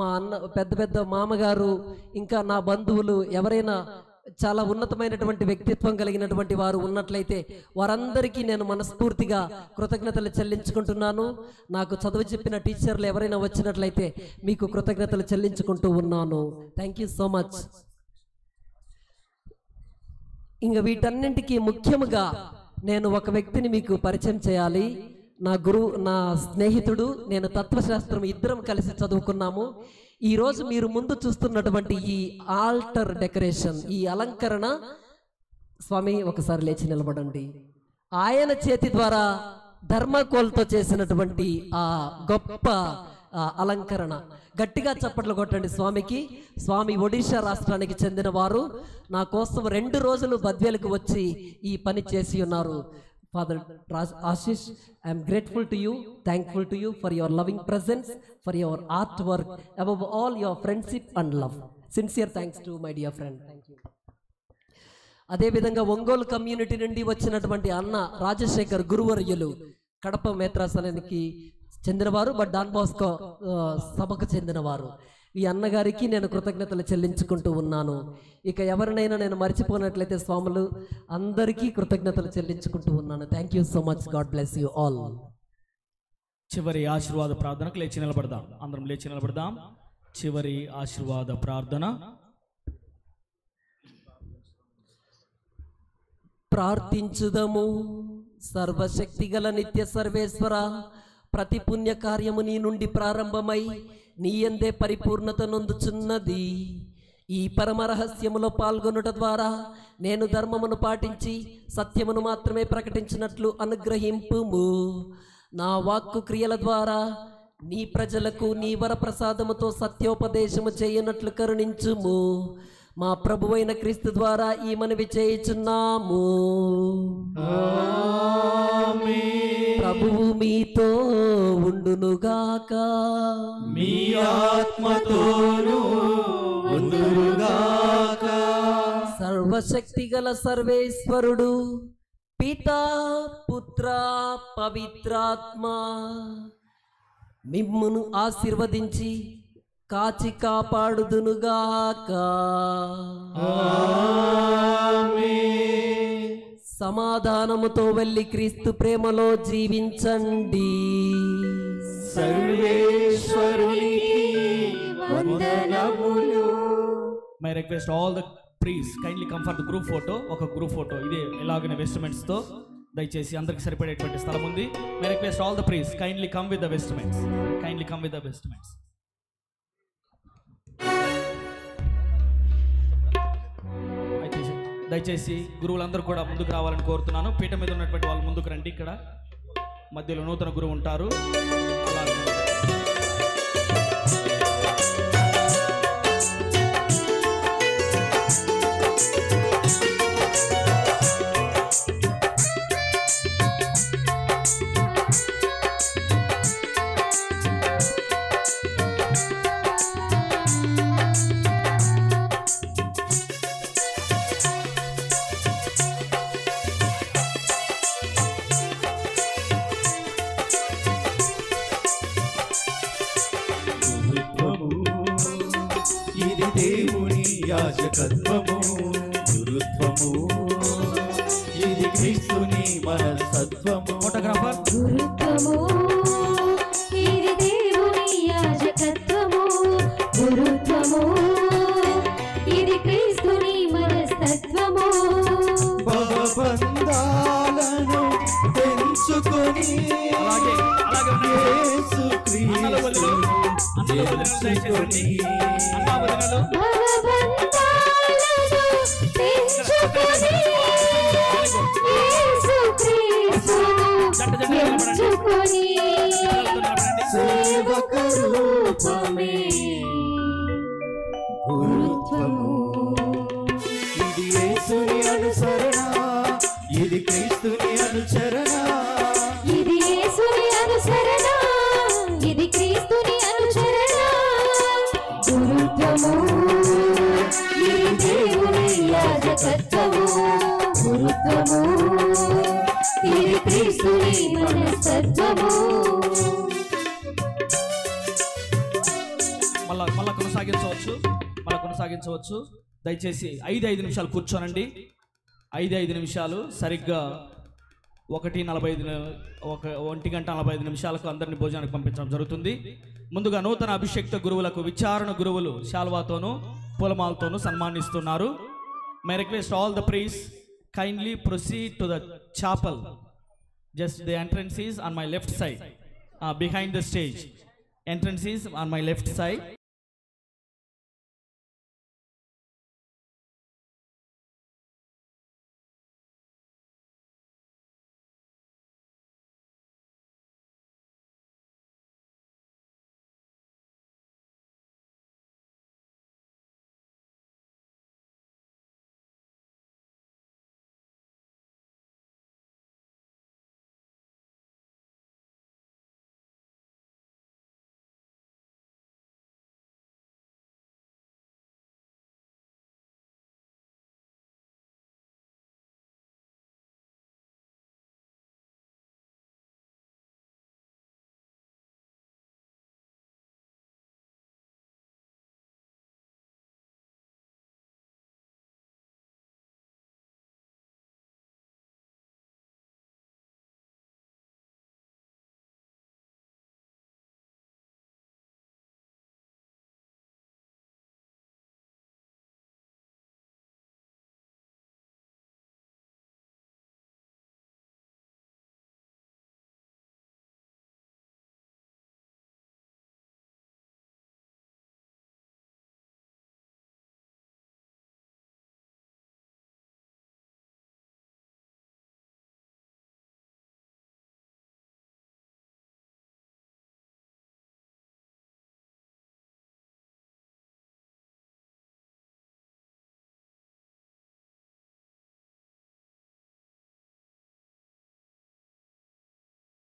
మా పెద్ద మామగారు, ఇంకా నా బంధువులు ఎవరైనా చాలా ఉన్నతమైనటువంటి వ్యక్తిత్వం కలిగినటువంటి వారు ఉన్నట్లయితే వారందరికీ నేను మనస్ఫూర్తిగా కృతజ్ఞతలు చెల్లించుకుంటున్నాను. నాకు చదువు చెప్పిన టీచర్లు ఎవరైనా వచ్చినట్లయితే మీకు కృతజ్ఞతలు చెల్లించుకుంటూ ఉన్నాను. Thank you so much. ఇంకా వీటన్నింటికీ ముఖ్యముగా నేను ఒక వ్యక్తిని మీకు పరిచయం చేయాలి. నా స్నేహితుడు, నేను తత్వశాస్త్రం ఇద్దరం కలిసి చదువుకున్నాము. ఈరోజు మీరు ముందు చూస్తున్నటువంటి ఈ ఆల్టర్ డెకరేషన్, ఈ అలంకరణ, స్వామి ఒకసారి లేచి నిలబడండి, ఆయన చేతి ద్వారా ధర్మకోల్తో చేసినటువంటి ఆ గొప్ప అలంకరణ. గట్టిగా చప్పట్లు కొట్టండి స్వామికి. స్వామి ఒడిషా రాష్ట్రానికి చెందిన వారు. నా కోసం 2 రోజులు బద్వేలకు వచ్చి ఈ పని చేసి ఉన్నారు. Father Ashish, I am grateful to you, thankful to you for your loving presence, for your artwork, above all your friendship and love. Sincere thanks to my dear friend. Thank you. అదేవిధంగా Ongole community నుండి వచ్చినటువంటి అన్న రాజశేఖర్ గురువర్యులు, కడప మేత్రాసనానికి చెందినవారు, but don Bosco సభకు చెందినవారు. ఈ అన్నగారికి నేను కృతజ్ఞతలు చెల్లించుకుంటూ ఉన్నాను. ఇక ఎవరినైనా నేను మర్చిపోయినట్లయితే స్వాములు అందరికీ కృతజ్ఞతలు చెల్లించుకుంటూ ఉన్నాను. Thank you so much. God bless you all. చివరి ఆశీర్వాద ప్రార్థనకు లేచి నిలబడదాం. అందరం లేచి నిలబడదాం. చివరి ఆశీర్వాద ప్రార్థన. ప్రార్థించుదము. సర్వశక్తిగల నిత్య సర్వేశ్వర, ప్రతి పుణ్య కార్యము నీ నుండి ప్రారంభమై నీ యందే పరిపూర్ణత నొందుచున్నది. ఈ పరమ రహస్యములో పాల్గొనుట ద్వారా నేను ధర్మమును పాటించి సత్యమును మాత్రమే ప్రకటించినట్లు అనుగ్రహింపుము. నా వాక్కు క్రియల ద్వారా నీ ప్రజలకు నీ వరప్రసాదముతో సత్యోపదేశము చేయనట్లు కరుణించుము. మా ప్రభువైన క్రీస్తు ద్వారా ఈ మనవి చేయుచున్నాము. ప్రభువు మీతో ఉండునుగాక, మీ ఆత్మతోను ఉండునుగాక. సర్వశక్తి గల సర్వేశ్వరుడు పితా పుత్ర పవిత్రాత్మ మిమ్మును ఆశీర్వదించి కాచి కాపాడుదునుగాక. సమాధానముతో వెళ్ళి క్రీస్తు ప్రేమలో జీవించండి. సర్వేశ్వరునికి వందనములు. My request all the please kindly come for the group photo. ఒక గ్రూప్ ఫోటో ఇదే ఎలాగనే వెస్ట్మెంట్స్ తో దయచేసి అందరికి సరిపడేటువంటి స్థలం ఉంది. My request all the please kindly come with the vestments. Kindly come with the vestments. దయచేసి గురువులందరూ కూడా ముందుకు రావాలని కోరుతున్నాను. పీఠ మీద ఉన్నటువంటి వాళ్ళు ముందుకు రండి. ఇక్కడ మధ్యలో నూతన గురువు ఉంటారు. ఇది దేవుని యాజకత్వము, గురుత్వము ఇది క్రీస్తుని మనస్తత్వము. ఫోటోగ్రాఫర్ గురుత్వము ఇది దేవుని యాజకత్వము, గురుత్వము ఇది క్రీస్తుని మనస్తత్వము. భవబంధాలను పెంచుకొని యేసు క్రీస్తుని ఎంచుకొని సేవక రూపమే గురుత్వము. ఇది యేసుని అనుసరణ, ఇది క్రీస్తుని అనుచరణ. ఇది యేసుని అనుసరణ, ఇది క్రీస్తుని అనుచరణ. గురుత్వము ఇది దేవుని యాజకత్వము, గురుత్వము ఇది క్రీస్తుని మనస్తత్వము. మళ్ళా కొనసాగించవచ్చు. దయచేసి 5 నిమిషాలు కూర్చోనండి. 5 నిమిషాలు సరిగ్గా 1:45 నిమిషాలకు అందరినీ భోజనానికి పంపించడం జరుగుతుంది. ముందుగా నూతన అభిషేక్త గురువులకు విచారణ గురువులు శాల్వాతోనూ పూలమాలతోనూ సన్మానిస్తున్నారు. My request all the priests kindly proceed to the chapel. Just the entrance is on my left side, behind the stage. Entrance is on my left side.